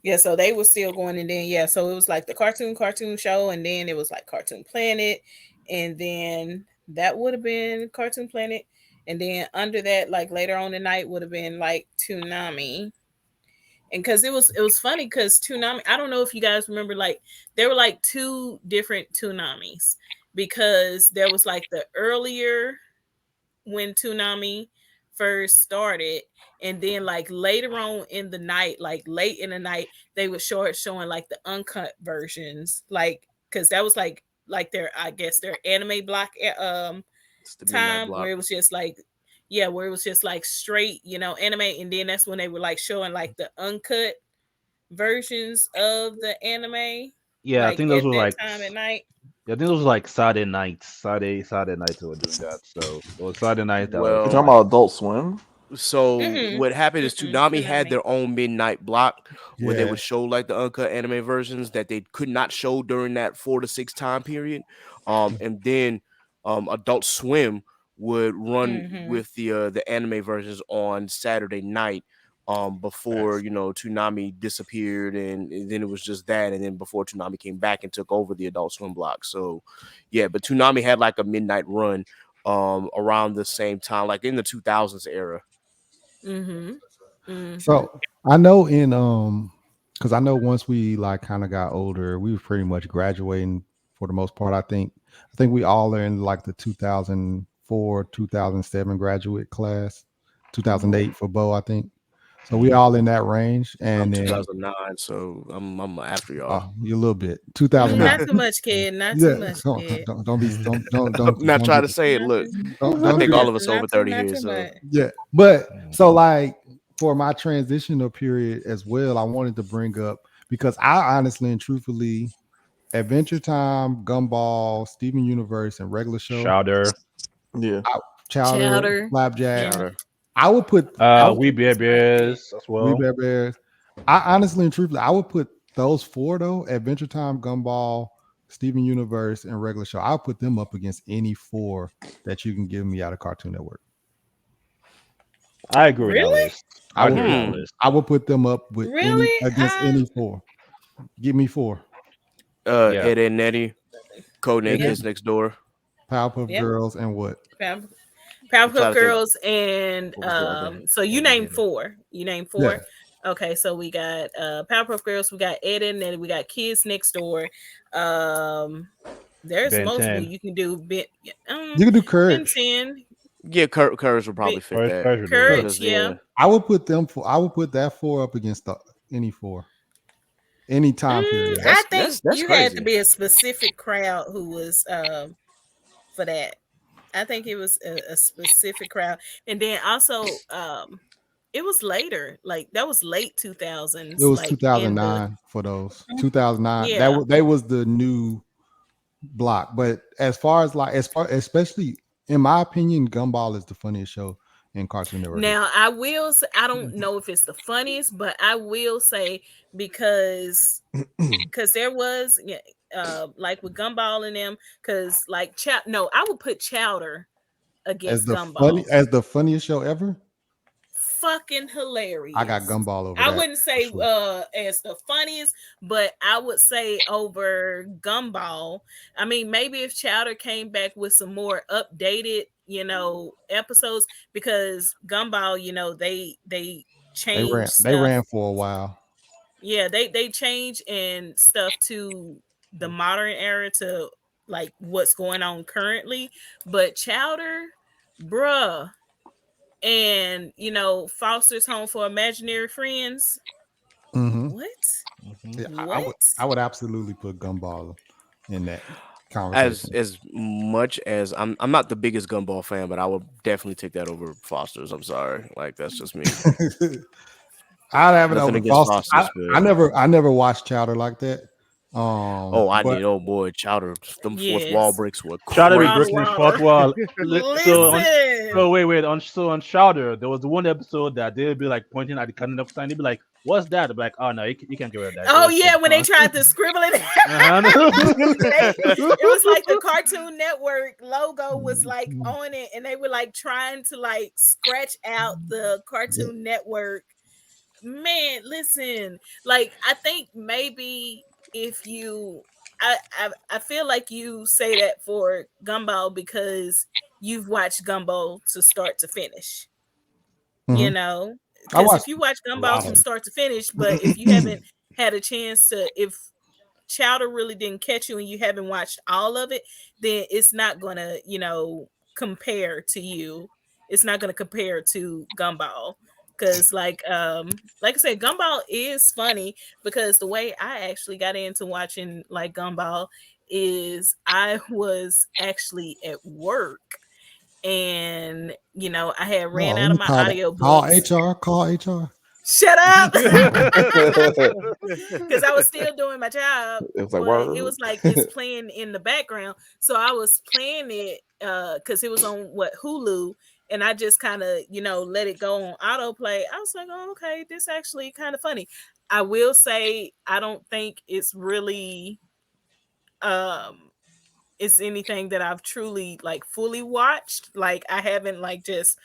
Yeah, so they were still going, and then yeah, so it was like the cartoon show, and then it was like Cartoon Planet, and then that would have been Cartoon Planet, and then under that, like later on the night, would have been like Toonami. And because it was funny because Toonami, I don't know if you guys remember, like there were like two different Toonamis, because there was like the earlier, when Toonami first started, and then like later on in the night, like late in the night, they would showing like the uncut versions, like because that was like their, I guess, their anime block It's the midnight time, where block. it was just like, yeah, where it was just like straight, anime, and then that's when they were like showing like the uncut versions of the anime, Yeah, I like think those at were that like time at night. yeah, I think those were like Saturday nights. Saturday nights they were doing that. So it was Saturday night that You was Well, talking like about Adult Swim? So what happened is Toonami had Toonami. their own midnight block where they Yeah. would show like the uncut anime versions that they could not show during that 4 to 6 time period. And then Adult Swim would run with the anime versions on Saturday night. Before Toonami disappeared, and then it was just that, and then before Toonami came back and took over the Adult Swim block. So yeah, but Toonami had like a midnight run around the same time, like in the 2000s era. So I know because I know once we like kind of got older, we were pretty much graduating for the most part. I think we all are in like the 2004, 2007 graduate class, 2008 for Bo, I think. So we all in that range, I'm and then 2009, so I'm after y'all. you a little bit Not 2009. too much, kid. Not too Yeah, much, don't kid. don't be I'm not don't trying do to say it. Not Look, too, I don't think do all that. of us over 30 not here. too So much. Yeah, but so like for my transitional period as well, I wanted to bring up because I honestly and truthfully, Adventure Time, Gumball, Steven Universe, and regular show, Chowder. Yeah. Chowder, Chowder. Flapjack. Yeah. Chowder. We Put Bear Bears as We well. Bear Bears. I honestly and truthfully, I would put those four though: Adventure Time, Gumball, Steven Universe, and regular show. I'll put them up against any four that you can give me out of Cartoon Network. I agree with that Really? list. I agree with that list. I would put them up with any Really? against any four. Give me four. Yeah. Ed, Ed and Eddie, Code Name And Yep. Kids Next Door. Powerpuff Yep. Girls and what? I'm trying Powerpuff to think Girls and what was the other. so you named four. You named four. Yeah. Okay, so we got Powerpuff Girls, we got Ed and Eddie, we got Kids Next Door. There's Ben multiple 10. you can do. You can do Ben Courage. 10, Yeah, Courage would probably fit that. Courage would be Courage, good. Because, yeah. I would put that four up against any four. Any time period. I think that's you had crazy. to be a specific crowd who was for that. I think it was a specific crowd, and then also it was later, like that was late 2000s. It was like 2009 for those. 2009. Yeah. They was the new block. But as far especially in my opinion, Gumball is the funniest show in Cartoon Network. Now I will say, I don't know if it's the funniest, but I will say because there was like with Gumball and them, because like I would put Chowder against Gumball. As the funniest show ever. Fucking hilarious. I got Gumball over I that, wouldn't say sure. As the funniest, but I would say over Gumball. I mean, maybe if Chowder came back with some more updated, episodes, because Gumball, they changed stuff. They ran for a while. Yeah, they changed and stuff to the modern era, to like what's going on currently. But Chowder, bruh, and Foster's Home for Imaginary Friends. Mm-hmm. What? Yeah, What? I would absolutely put Gumball in that conversation. As much as I'm not the biggest Gumball fan, but I would definitely take that over Foster's. I'm sorry, like that's just me. I'd have it Nothing over against Foster. Foster's, but I never watched Chowder like that. I but- did. Oh boy, Chowder. Them fourth Yes. wall bricks were Chowder be crazy. breaking the Wow. fourth wall. Listen. So wait. On Chowder, there was the one episode that they'd be like pointing at the Cartoon Network sign. They'd be like, "What's that?" They'd be like, "Oh no, you can't get rid of that." Oh It's yeah, so when they fun. tried to scribble it. It was like the Cartoon Network logo was like on it, and they were like trying to like scratch out the Cartoon Network. Man, listen, like I think maybe if you, I feel like you say that for Gumball because you've watched Gumball to start to finish. Mhm. Because if you watch Gumball from Wow. start to finish, but if you haven't had a chance to, if Chowder really didn't catch you and you haven't watched all of it, then it's not gonna, compare to you. It's not gonna compare to Gumball. Because like I said, Gumball is funny because the way I actually got into watching like Gumball is I was actually at work, and I had ran out of my audio books. Call HR. Shut up. Because I was still doing my job. It was like, but word. it was like it's playing in the background. So I was playing it because it was on Hulu, and I just kind of, let it go on autoplay. I was like, oh, okay, this actually kind of funny. I will say I don't think it's really um it's anything that I've truly like fully watched. Like I haven't like just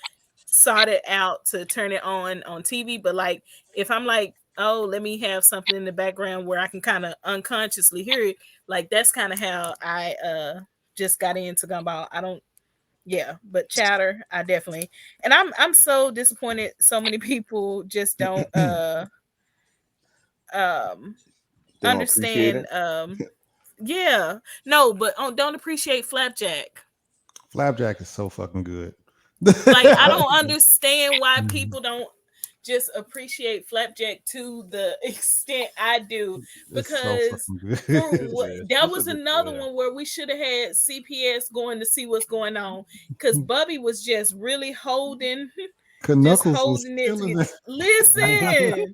sought it out to turn it on TV, but like if I'm like, oh, let me have something in the background where I can kind of unconsciously hear it, like that's kind of how I just got into Gumball. I don't Yeah, but Chatter, I definitely. And I'm so disappointed so many people just don't um They don't appreciate understand it. yeah. No, but don't appreciate Flapjack. Flapjack is so fucking good. Like I don't understand why people don't just appreciate Flapjack to the extent I do, It's so because fucking for good. It's what good. that It's a was good another show. one where we should have had CPS going to see what's going on, because Bubby was just really holding just Knuckles was holding it killing together. it. Listen,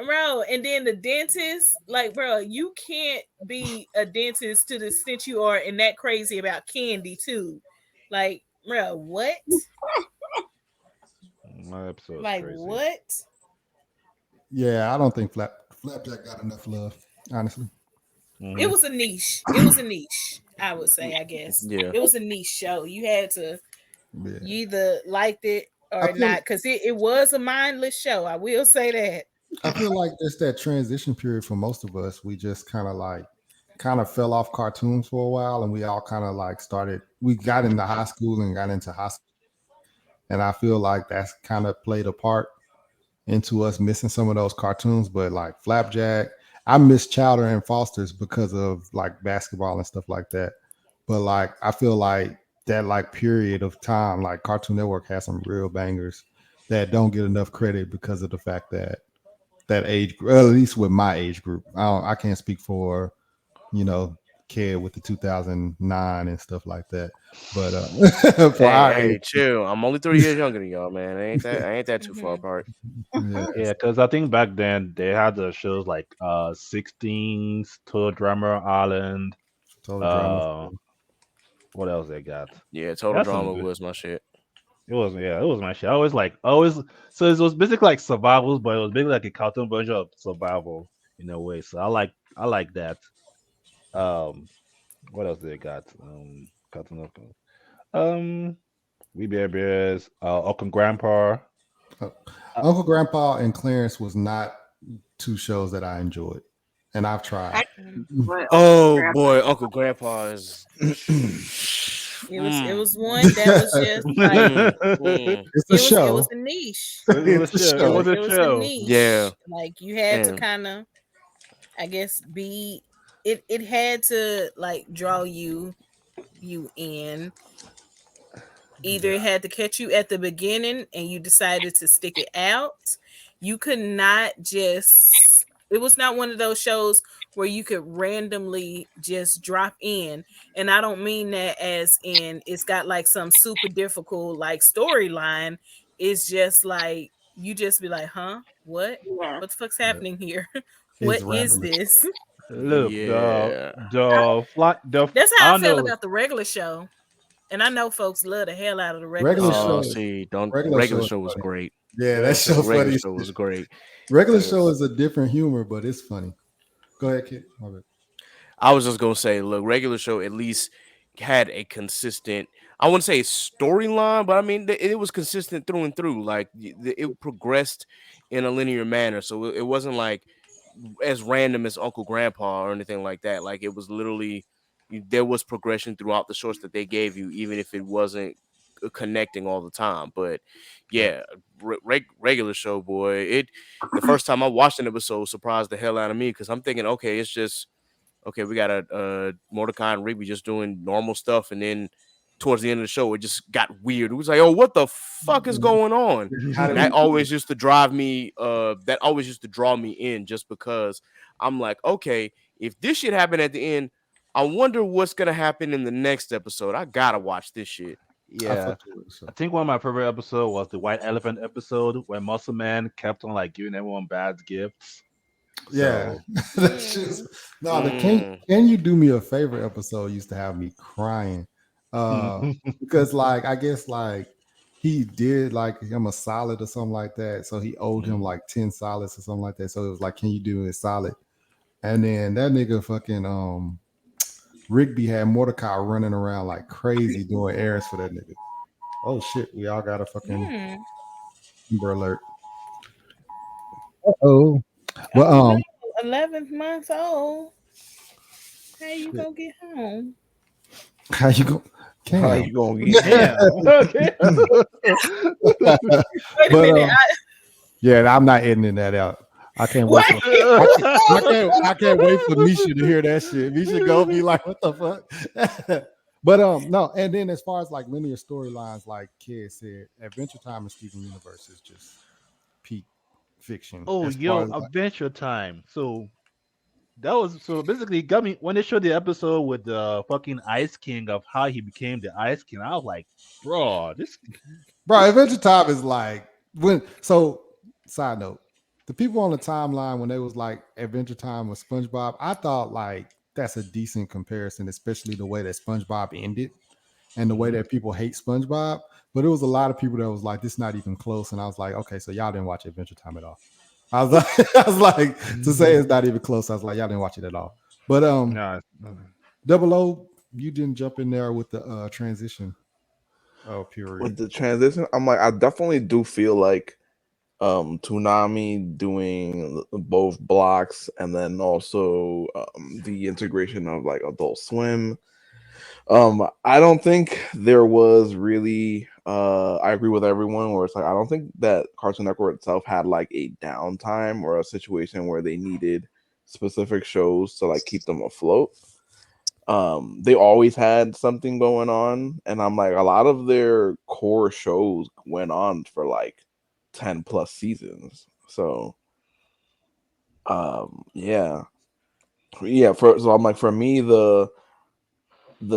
bro, and then the dentist, like, bro, you can't be a dentist to the extent you are and that crazy about candy too. Like, bro, what? My episode was Like crazy. what? Yeah, I don't think Flapjack got enough love, honestly. It Hmm. was a niche. It was a niche, I would say, I guess. Yeah. It was a niche show. You had to, Yeah, you either liked it I or feel not, because it was a mindless show. I will say that. I feel like it's that transition period for most of us. We just kind of fell off cartoons for a while, and we all kind of like started. We got into high school and got into hospital, and I feel like that's kind of played a part into us missing some of those cartoons. But like Flapjack, I miss Chowder and Foster's because of like basketball and stuff like that. But like I feel like that like period of time, like Cartoon Network has some real bangers that don't get enough credit because of the fact that that age group, at least with my age group. I can't speak for, you know, kid with the 2009 and stuff like that. But for Hey, our age hey, chill. I'm only 3 years younger than y'all, man. I ain't that too far Hmm. apart. yeah, Yeah, because I think back then they had the shows like 16s, Tour Drummer Island. total drama. Uh, what else they got? Yeah, Total That's some Drama good. was my shit. It was my shit. I always like always. So it was basically like survivals, but it was basically like a cartoon version of survival in a way. So I like that. Um, what else they got? Cartoon Network. Um, We Bear Bears, Uncle Grandpa. Uh, Uh, Uncle Grandpa and Clarence was not two shows that I enjoyed, and I've I tried. enjoy Uncle Oh Grandpa. boy, Uncle Grandpa is. It mm, was one that was just like mm. It's a it was show. a niche. It was It's a a show. It was show. a It was a show. Yeah, niche. Like you had to and kind of, I guess, be it had to like draw you in. Either Yeah. it had to catch you at the beginning and you decided to stick it out. You could not just, it was not one of those shows where you could randomly just drop in. And I don't mean that as in it's got like some super difficult like storyline. It's just like you just be like, huh? What? Yeah. What the fuck's Yeah. happening here? It's What is random. this? Look, yeah. That's I how I don't feel know. about the regular show. And I know folks love the hell out of the regular Regular show. Oh, show. see, don't Regular regular show is show was funny. great. Yeah, Regular that show show was Regular funny. show was great. Regular Uh, show is a different humor, but it's funny. Go ahead, kid. My bad. I was just gonna say, look, regular show at least had a consistent. I wouldn't say storyline, but I mean it was consistent through and through. Like it progressed in a linear manner, so it wasn't like as random as Uncle Grandpa or anything like that. Like it was literally there was progression throughout the shorts that they gave you, even if it wasn't connecting all the time. But Yeah. yeah, regular show, boy. The first time I watched an episode surprised the hell out of me because I'm thinking, okay, it's just okay, we got a Mordecai and Rigby just doing normal stuff, and then towards the end of the show, it just got weird. It was like, oh, what the fuck is going on? How And did we that do always used to drive me. That always used to draw me in, just because I'm like, okay, if this shit happened at the end, I wonder what's gonna happen in the next episode. I gotta watch this shit. I Yeah. fucked with the show. I think one of my favorite episodes was the White Elephant episode where Muscle Man kept on like giving everyone bad gifts. Yeah, So that's just Mm. no. The Mm. can you do me a favor episode used to have me crying. uh, because like I guess like he did like him a solid or something like that, so he owed him like 10 solids or something like that. So it was like, can you do a solid? And then that nigga fucking Rigby had Mordecai running around like crazy doing errands for that nigga. Oh shit, we all got a fucking Hmm. Amber Alert. Oh, well, Oh no, 11th month old. How you shit. gonna get home? How you go, How Cam? you gonna get home? Damn. Okay. Wait a But minute. yeah, I'm not editing that out. I can't wait What? for I can't wait for Misha to hear that shit. Misha go be like, what the fuck? But no, and then as far as like linear storylines, like Kid said, Adventure Time and Steven Universe is just peak fiction. Oh, As far yo, as like, Adventure Time. So that was so basically it got me when they showed the episode with the fucking Ice King of how he became the Ice King. I was like, bro, bro, Adventure Time is like when so side note, the people on the timeline when they was like Adventure Time with SpongeBob, I thought like that's a decent comparison, especially the way that SpongeBob ended and the way Mhm. that people hate SpongeBob. But it was a lot of people that was like, this not even close. And I was like, okay, so y'all didn't watch Adventure Time at all. I was like, I was like, to say it's not even close, I was like, y'all didn't watch it at all. But No, Double O, you didn't jump in there with the transition period. With the transition, I'm like, I definitely do feel like Toonami doing both blocks and then also the integration of like Adult Swim. I don't think there was really I agree with everyone where it's like I don't think that Cartoon Network itself had like a downtime or a situation where they needed specific shows to like keep them afloat. They always had something going on, and I'm like a lot of their core shows went on for like 10 plus seasons. So yeah. Yeah, so I'm like for me the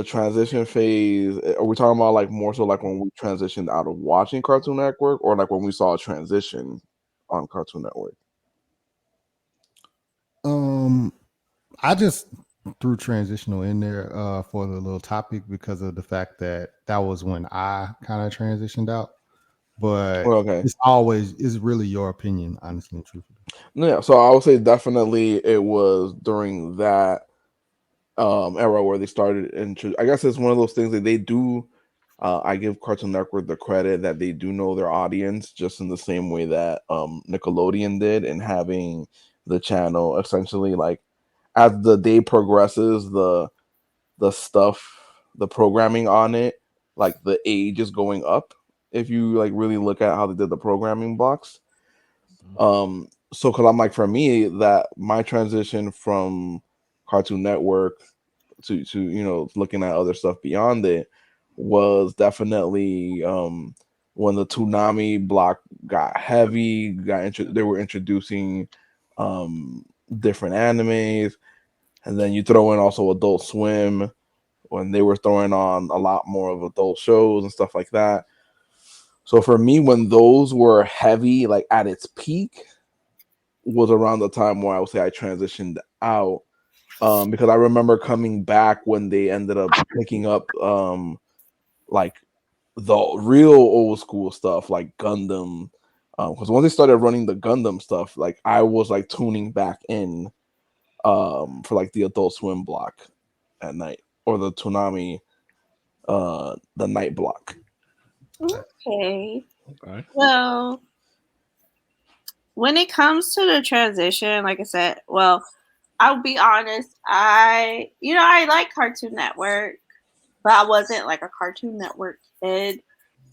transition phase, are we talking about like more so like when we transitioned out of watching Cartoon Network or like when we saw a transition on Cartoon Network? Um, I just threw transitional in there for the little topic because of the fact that that was when I kind of transitioned out. But Well, okay. it's really your opinion, honestly and truthfully. No, yeah, so I would say definitely it was during that era where they started I guess it's one of those things that they do. I give Cartoon Network the credit that they do know their audience, just in the same way that Nickelodeon did, in having the channel essentially like as the day progresses, the stuff, the programming on it, like the age is going up. If you like really look at how they did the programming blocks, so because I'm like for me that my transition from Cartoon Network to looking at other stuff beyond it was definitely when the Toonami block got heavy, they were introducing um different animes, and then you throw in also Adult Swim when they were throwing on a lot more of adult shows and stuff like that. So for me, when those were heavy, like at its peak, was around the time where I would say I transitioned out. Because I remember coming back when they ended up picking up like the real old school stuff like Gundam. Because once they started running the Gundam stuff, like I was like tuning back in for like the Adult Swim block at night or the Toonami the night block. Okay. okay. Well, when it comes to the transition, like I said, well, I'll be honest. I like Cartoon Network, but I wasn't like a Cartoon Network kid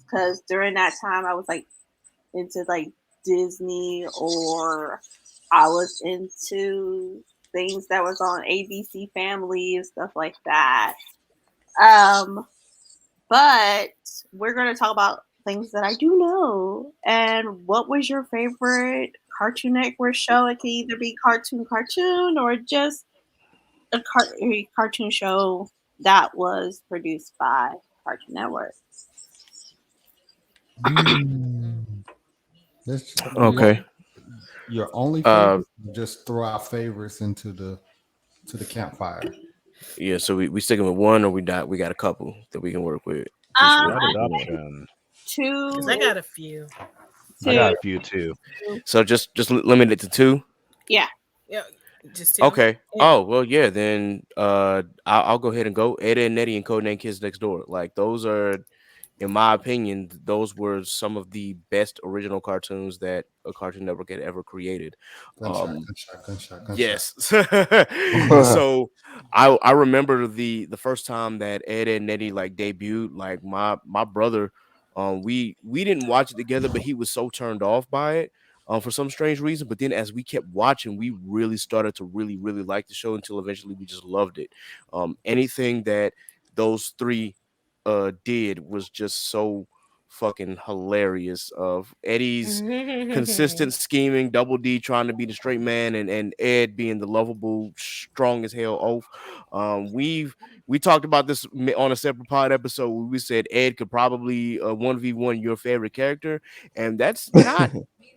because during that time I was like into like Disney or I was into things that was on ABC Family and stuff like that. Um, but we're going to talk about things that I do know. And what was your favorite Cartoon Network show? It can either be cartoon or just a cartoon show that was produced by Cartoon Network. Mm. That's Okay. your only Uh, favorite. Just throw out favorites into the campfire. Yeah, so we sticking with one, or we got a couple that we can work with this week. That I think adoption. Because two I is got a few. I two. got a few too. So just limit it to two. Yeah. Yeah, just two. Okay. Yeah. Oh well, yeah. Then I'll go ahead and go. Ed and Nettie and Codename Kids Next Door. Like those are, in my opinion, those were some of the best original cartoons that a Cartoon Network had ever created. Gunshot, Um, gunshot, gunshot, gunshot. yes. So I remember the first time that Ed and Nettie like debuted. Like my brother, we didn't watch it together, but he was so turned off by it. For some strange reason, but then as we kept watching, we really started to really like the show until eventually we just loved it. Anything that those three did was just so fucking hilarious. Of Eddie's consistent scheming, Double D trying to be the straight man, and Ed being the lovable, strong as hell oaf. We talked about this on a separate pod episode where we said Ed could probably 1v1 your favorite character, and that's not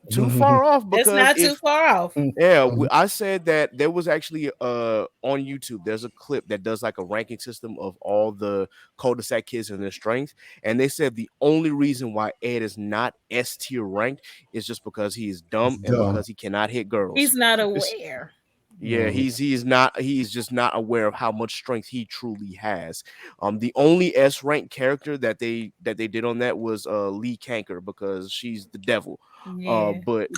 too far off That's because not too if far off. yeah, I said that there was actually on YouTube. There's a clip that does like a ranking system of all the cul-de-sac kids and their strength, and they said the only reason why Ed is not S tier ranked is just because he is It's dumb and dumb. because he cannot hit girls. He's not It's, aware. Yeah, he's just not aware of how much strength he truly has. The only S rank character that they did on that was Lee Kanker because she's the devil. Yeah. But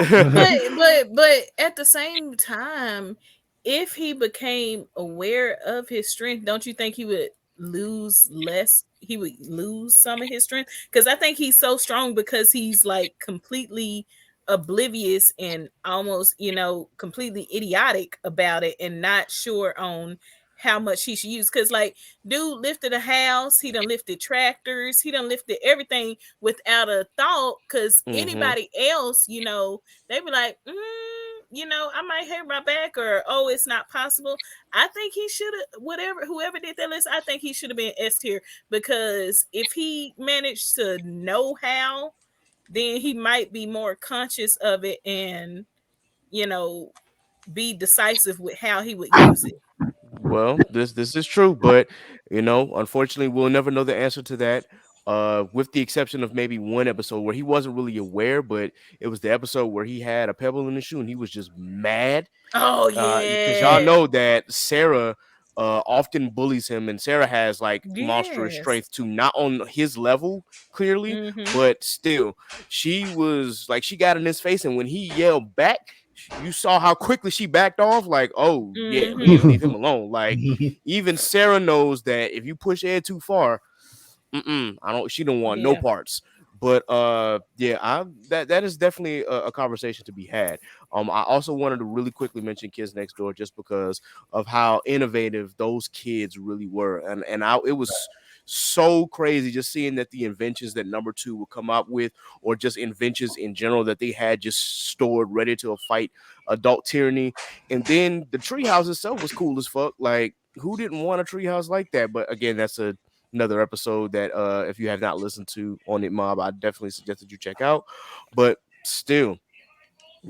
But at the same time, if he became aware of his strength, don't you think he would lose less? He would lose some of his strength because I think he's so strong because he's like completely oblivious and almost completely idiotic about it and not sure on how much he should use because like dude lifted a house, he done lifted tractors, he done lifted everything without a thought because mhm. anybody else they be like, I might hurt my back or oh, it's not possible. I think he should have, whatever, whoever did that list, I think he should have been S tier because if he managed to know how, then he might be more conscious of it and, you know, be decisive with how he would use it. Well, this is true, but unfortunately, we'll never know the answer to that. With the exception of maybe one episode where he wasn't really aware, but it was the episode where he had a pebble in his shoe and he was just mad Oh, because y'all yeah. know that Sarah often bullies him, and Sarah has like monstrous Yes. strength too, not on his level clearly, Mm-hmm. but still, she was like she got in his face, and when he yelled back, you saw how quickly she backed off. Like, oh yeah, Mm-hmm. leave him alone. Like even Sarah knows that if you push Ed too far, I don't. She don't want no Yeah. parts. But yeah, that is definitely a conversation to be had. I also wanted to really quickly mention Kids Next Door just because of how innovative those kids really were, and it was so crazy just seeing that the inventions that number two would come up with, or just inventions in general that they had just stored ready to fight adult tyranny, and then the treehouse itself was cool as fuck. Like, who didn't want a treehouse like that? But again, that's another episode that if you have not listened to on it mob, I definitely suggest that you check out. But still,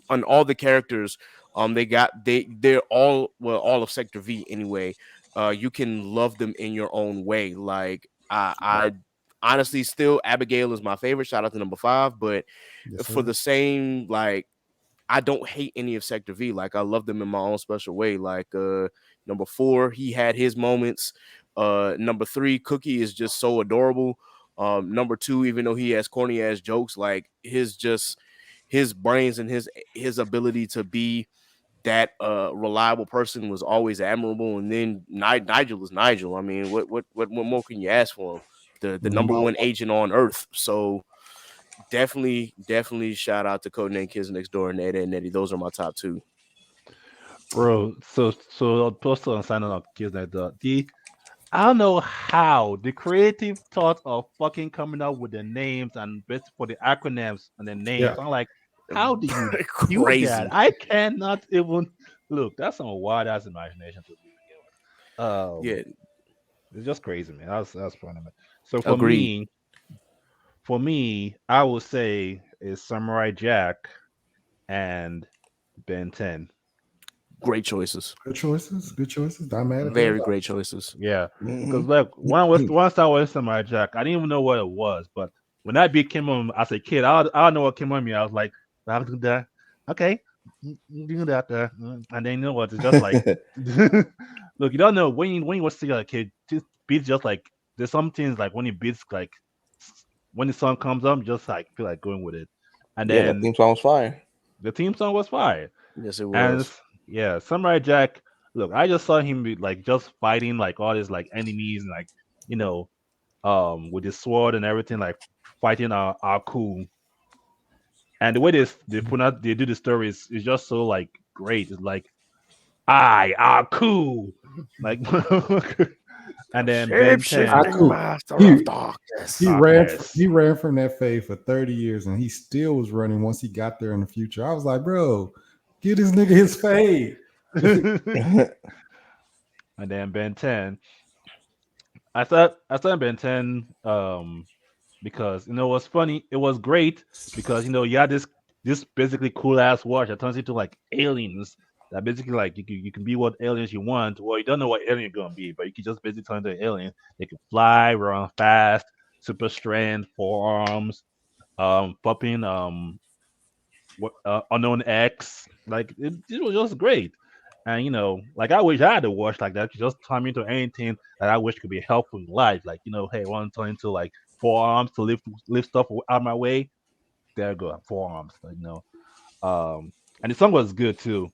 on all the characters, they're all, well, all of Sector V anyway. You can love them in your own way. Like I honestly still, Abigail is my favorite. Shout out to number 5. But yes, for sir. the same, like, I don't hate any of Sector V. Like, I love them in my own special way. Like number 4, he had his moments. Number 3, Cookie is just so adorable. Number 2, even though he has corny ass jokes, like his brains and his ability to be that reliable person was always admirable. And then Nigel is Nigel. I mean, what more can you ask for him? The number Number one agent on Earth. So definitely shout out to Codename Kids Next Door and Ed and Eddie. Those are my top 2. Bro, so also on signing up kids like the I don't know how the creative thought of fucking coming up with the names and best for the acronyms and the yeah. names. I'm like, how do you do that? Crazy. I cannot even look. That's some wild ass imagination to begin with. Yeah, It's just crazy, man. That's funny, man. So agreed. for me, I would say is Samurai Jack and Ben 10. Great choices. Good choices. Good choices. Not mad at those. Very great choices. Yeah, Mhm. because like once I was Samurai Jack, I didn't even know what it was. But when that beat came on as a kid, I don't know what came on me. I was like, I'll do that. Okay, do that there. And then you know what? It's just like, look, you don't know when you was a kid. Just beats just like there's some things like when it beats like when the song comes up, just like feel like going with it. And Yeah, that then theme song was fire. the theme song was fire. Yes, it And was. yeah, Samurai Jack. Look, I just saw him be, like just fighting like all his like enemies and like you know with his sword and everything like fighting our cool. And the way they put out they do the story is just so like great. It's like I are cool, like and then Ben Shape 10 shifting Aku, master he of darkness. darkness. he ran from that fade for 30 years and he still was running once he got there in the future. I was like, bro, give this nigga his fade. And then Ben 10. I thought Ben 10 because you know what's funny? It was great because you know you had this basically cool ass watch that turns into like aliens that basically like you can be what aliens you want. Well, you don't know what alien you're gonna be, but you can just basically turn into an alien. They can fly, run fast, super strength, forearms, popping what unknown X. Like it was just great. And you know, like I wish I had a watch like that. Just turn me into anything that I wish could be helpful in life. Like you know, hey, I want to turn into like forearms to lift stuff out of my way. There you go, forearms. Like, you know, and the song was good too.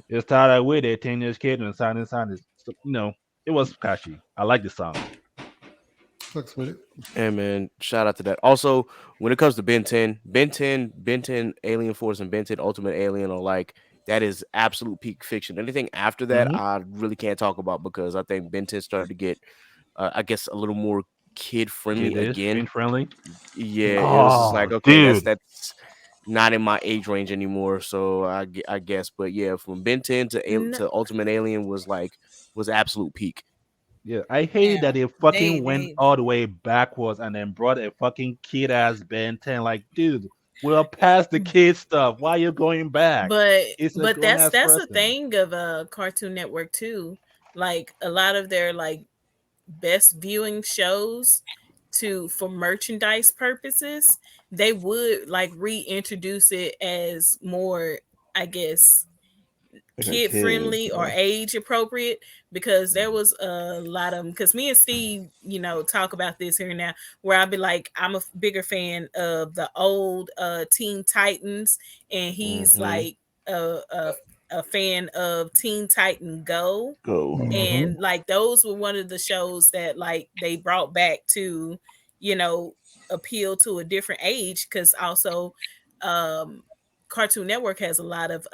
It started with a 10 years kid and inside is you know, it was catchy. I like the song. Fucks with it. And man, shout out to that. Also, when it comes to Ben 10, Alien Force, and Ben 10 Ultimate Alien are like that is absolute peak fiction. Anything after that, Mm-hmm. I really can't talk about because I think Ben 10 started to get, I guess, a little more kid friendly Kid-ish, again. kid friendly. Yeah, it was just Oh, like okay, dude. that's not in my age range anymore. So I guess, but yeah, from Ben 10 No, to Ultimate Alien was absolute peak. Yeah, I hated yeah, that they they fucking went they all the way backwards and then brought a fucking kid ass Ben 10. Like, dude, we're past the kid stuff. Why you going back? but It's a but grown ass that's a person. thing of Cartoon Network too. Like a lot of their like best viewing shows to for merchandise purposes, they would like reintroduce it as more, I guess, Like a kid kid, friendly or yeah. age appropriate, because there was a lot of them, because me and Steve, talk about this here and now, where I'd be like, I'm a bigger fan of the old Teen Titans, and he's Hmm. like a fan of Teen Titan Go. Go. Mm-hmm. And like those were one of the shows that like they brought back to, you know appeal to a different age, because also um Cartoon Network has a lot of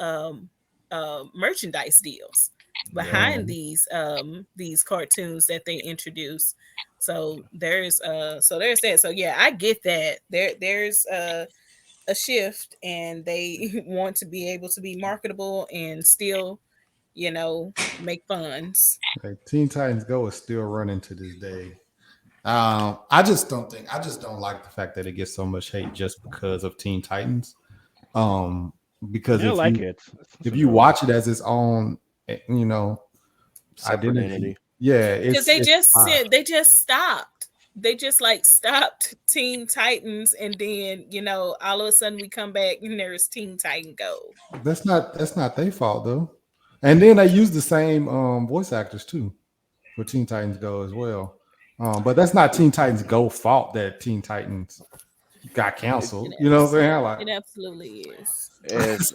merchandise deals Yeah. behind these cartoons that they introduce. So there's that. So yeah, I get that there's a shift, and they want to be able to be marketable and still make funds. Like, Teen Titans Go is still running to this day. I just don't like the fact that it gets so much hate just because of Teen Titans. Um, because Yeah, I like it. It's if you enjoyable. watch it as its own, Separate identity, entity. yeah, Because it's fine. they just stopped. They just like stopped Teen Titans, and then all of a sudden we come back and there's Teen Titan Go. That's not their fault though. And then they use the same voice actors too for Teen Titans Go as well. But that's not Teen Titans Go fault that Teen Titans got It, canceled. You know what I'm saying? Like, It absolutely is. it's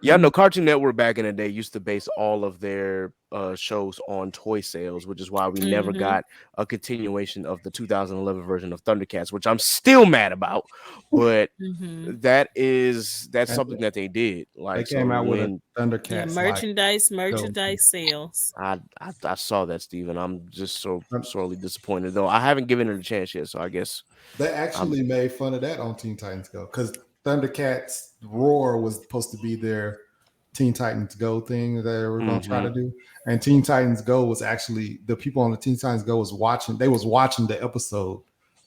y'all know Cartoon Network back in the day used to base all of their shows on toy sales, which is why we never Hmm. got a continuation of the 2011 version of Thundercats, which I'm still mad about. But Hmm. that's and something that they did. they Like so came out with a when Yeah, Thundercats like show. merchandise sales. I saw that, Steven, I'm just so sorely disappointed though. I haven't given it a chance yet, so I guess They I'm actually made fun of that on Teen Titans Go because Thundercats Roar was supposed to be their Teen Titans Go thing that they were going to try hmm to do, and Teen Titans Go was actually the people on the Teen Titans Go was watching. They was watching the episode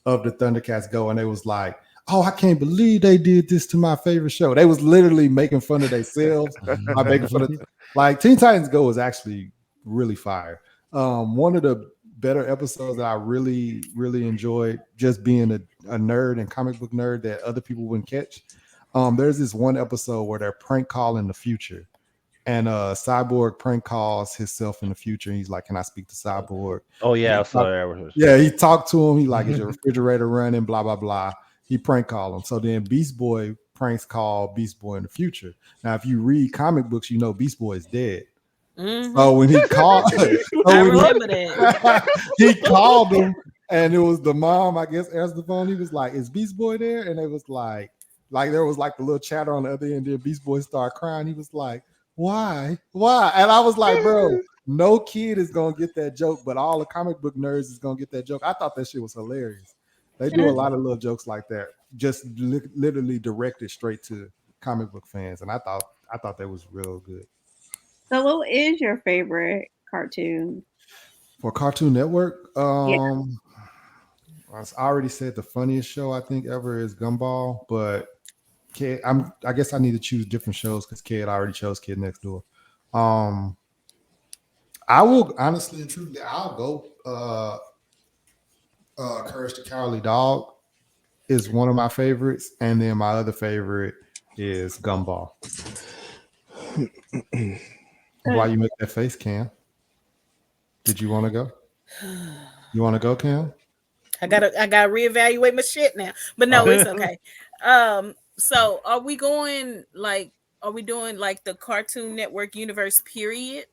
of the Thundercats Go, and they was like, oh, I can't believe they did this to my favorite show. They was literally making fun of themselves by making fun of like Teen Titans Go is actually really fire. One of the better episodes that I really, really enjoyed just being a nerd and comic book nerd that other people wouldn't catch. There's this one episode where they're prank calling the future. And Cyborg prank calls himself in the future. And he's like, "Can I speak to Cyborg?" Oh And yeah, I he saw talk- that. yeah, he talked to him. He like, "Is your refrigerator running?" Blah blah blah. He prank call him. So then Beast Boy pranks call Beast Boy in the future. Now, if you read comic books, you know Beast Boy is dead. So when he called, I so when remember that. he called him, and it was the mom, I guess, answered the phone. He was like, "Is Beast Boy there?" And it was like there was like the little chatter on the other end. Then Beast Boy started crying. He was like, "Why? Why?" And I was like, "Bro, no kid is gonna get that joke, but all the comic book nerds is gonna get that joke." I thought that shit was hilarious. They do a lot of little jokes like that, just literally directed straight to comic book fans, and I thought that was real good. So, what is your favorite cartoon? For Cartoon Network, Yeah. I already said the funniest show I think ever is Gumball, but I guess I need to choose different shows because Kid already chose Kid Next Door. Um, I will honestly and truthfully, I'll go. Courage the Cowardly Dog is one of my favorites, and then my other favorite is Gumball. Why you make that face, Cam? Did you want to go? You want to go, Cam? I gotta reevaluate my shit now. But no, it's okay. So are we doing like the Cartoon Network universe period?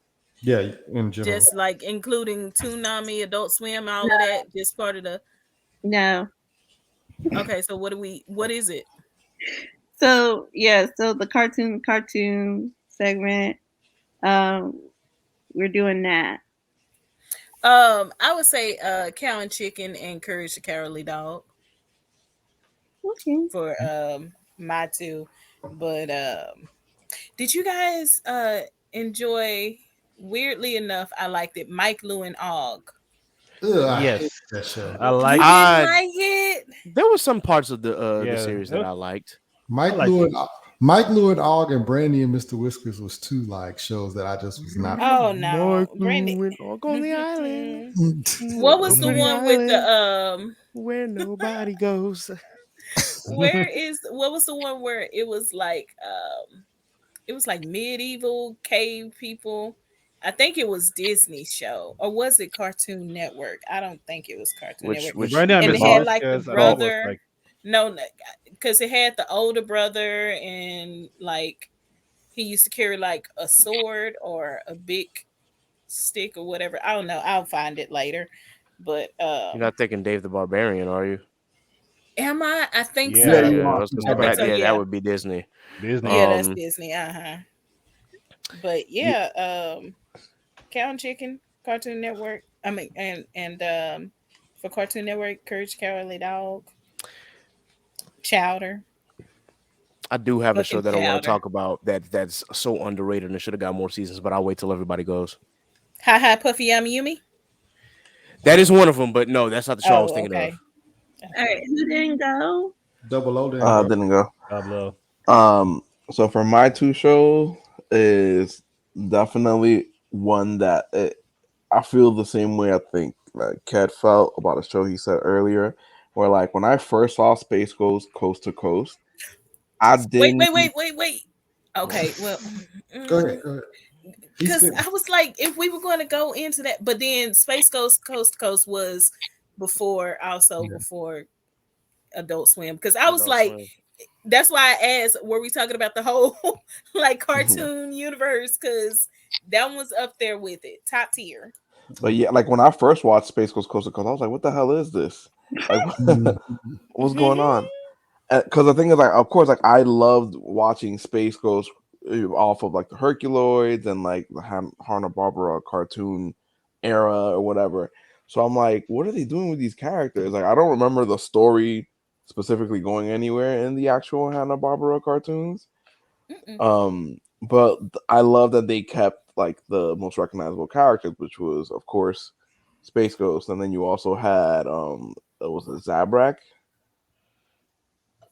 Yeah, in general. Just like including Toonami, Adult Swim, all of that, just part of the No. okay, so what is it? So so the cartoon segment, we're doing that. I would say Cow and Chicken and Courage the Cowardly Dog Okay. for my two. But did you guys enjoy, weirdly enough, I liked it, Mike, Lou, and Og. Ugh, I Yes, hate that show. I You like. didn't like it? There were some parts of the Yeah, series that I liked. Mike like Lou it. and Mike Lou and Og and Brandy and Mr. Whiskers was two like shows that I just was not. Oh no, Mark Brandy. Lou and Og on the island. What was Welcome the to the one with the island where nobody goes. what was the one where it was like medieval cave people? I think it was Disney show, or was it Cartoon Network? I don't think it was Cartoon Network. Well, Brandy and And Mr. it had like the Whiskers, I think was brother. like No, because it had the older brother, and like he used to carry like a sword or a big stick or whatever. I don't know. I'll find it later. But You're not thinking Dave the Barbarian, are you? am I? I think Yeah, Yeah, so. you I are. was gonna I say think that. so. Yeah, Yeah, that would be Disney. Disney. yeah, that's Um, Disney. But yeah, Cow and Chicken, Cartoon Network. I mean, and for Cartoon Network, Courage the Cowardly Dog, Chowder, I do have a show fucking that I want to Chowder. talk about that's so underrated and it should have got more seasons, but I'll wait till everybody goes. Hi Hi Puffy Yummy Yumi. That is one of them, but no, that's not the show I was Oh, thinking of. okay. All right. Who didn't go? Double O didn't go. Didn't go. Pablo. So for my two shows is definitely one that I feel the same way I think like Kat felt about a show he said earlier, where like when I first saw Space Ghost Coast to Coast, I Wait, didn't. wait. Okay, well, Go ahead. Go ahead. He's because finished. I was like, if we were going to go into that, but then Space Ghost Coast to Coast was before Adult Swim, because I was Adult like, Swim. that's why I asked, were we talking about the whole like cartoon universe? Because that one was up there with it, top tier. But yeah, like when I first watched Space Ghost Coast to Coast, I was like, "What the hell is this? Like, what's going on?" Because the thing is, like, of course, like I loved watching Space Ghost off of like the Herculoids and like the Hanna Barbera cartoon era or whatever. So I'm like, what are they doing with these characters? Like, I don't remember the story specifically going anywhere in the actual Hanna Barbera cartoons. But I love that they kept like the most recognizable characters, which was, of course, Space Ghost, and then you also had was it Zabrak?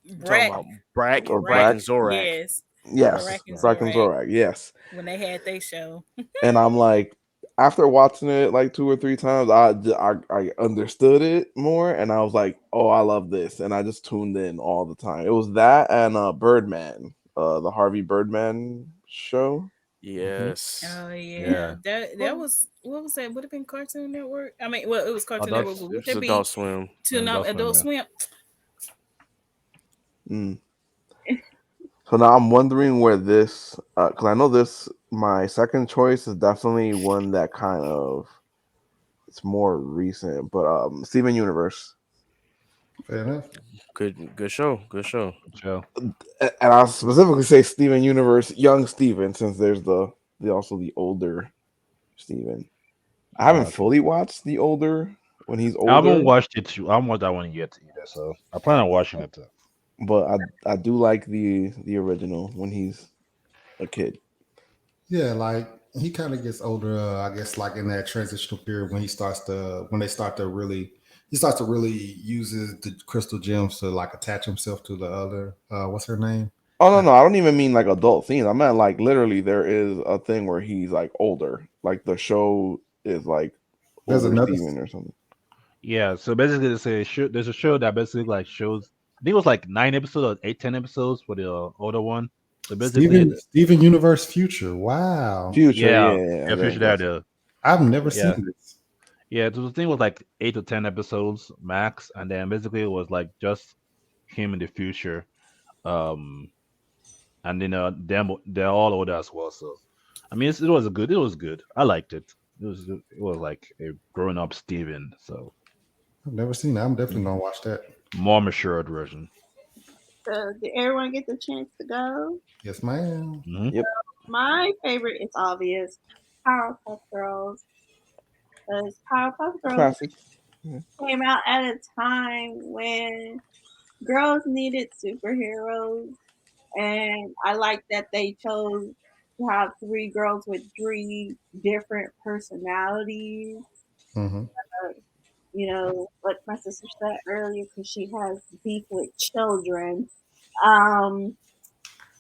You talking Brack. about Brack, Or Brack Brack. and Zorak. Yes. Yes, Brack and Brack and Zorak. Zorak. Yes, When they had their show. and I'm like, after watching it like 2 or 3 times, I understood it more, and I was like, oh, I love this, and I just tuned in all the time. It was that and Birdman, the Harvey Birdman show. Yes. Oh yeah. Yeah. That was what was that? Would have been Cartoon Network? I mean, well, it was Cartoon Network, Adults but would It's that be Adult Swim. to and Adult Swim, Adult yeah. Swim? Mm. So now I'm wondering where this, because I know this, my second choice is definitely one that kind of it's more recent, but Steven Universe. Fair enough. Good show. Good show. Joe. And I'll specifically say Steven Universe, young Steven, since there's the also the older Steven. I haven't Okay. fully watched the older when he's I haven't older, watched it too. I haven't watched that one yet either, so I plan on watching it too. but I do like the original when he's a kid. Yeah, like he kind of gets older. I guess like in that transitional period when when they start to really he starts to really uses the crystal gems to like attach himself to the other. What's her name? Oh no, no, I don't even mean like adult themes. I meant like literally there is a thing where he's like older. Like the show is like There's older another. Steven or something. Yeah, so basically, there's a show that basically like shows. I think it was like 9 episodes or 8, 10 episodes for the older one. So basically, Steven Universe Future. Wow, Future, yeah, yeah, yeah, Future Dad, that's it. I've never yeah, seen this. yeah. So the thing was like 8 to 10 episodes max, and then basically it was like just him in the future. Um, and then they're all older as well. So, I mean, it was good. It was good. I liked it. It was like a grown up Steven. So I've never seen it. I'm definitely gonna watch that. more matured version. So, did everyone get the chance to go? Yes, ma'am. Hmm. Yep. My favorite is obvious, Powerpuff Girls. Because Powerpuff Girls Classic. Yeah. came out at a time when girls needed superheroes, and I like that they chose to have three girls with three different personalities. Hmm. You know, like my sister said earlier, because she has beef with children. Um,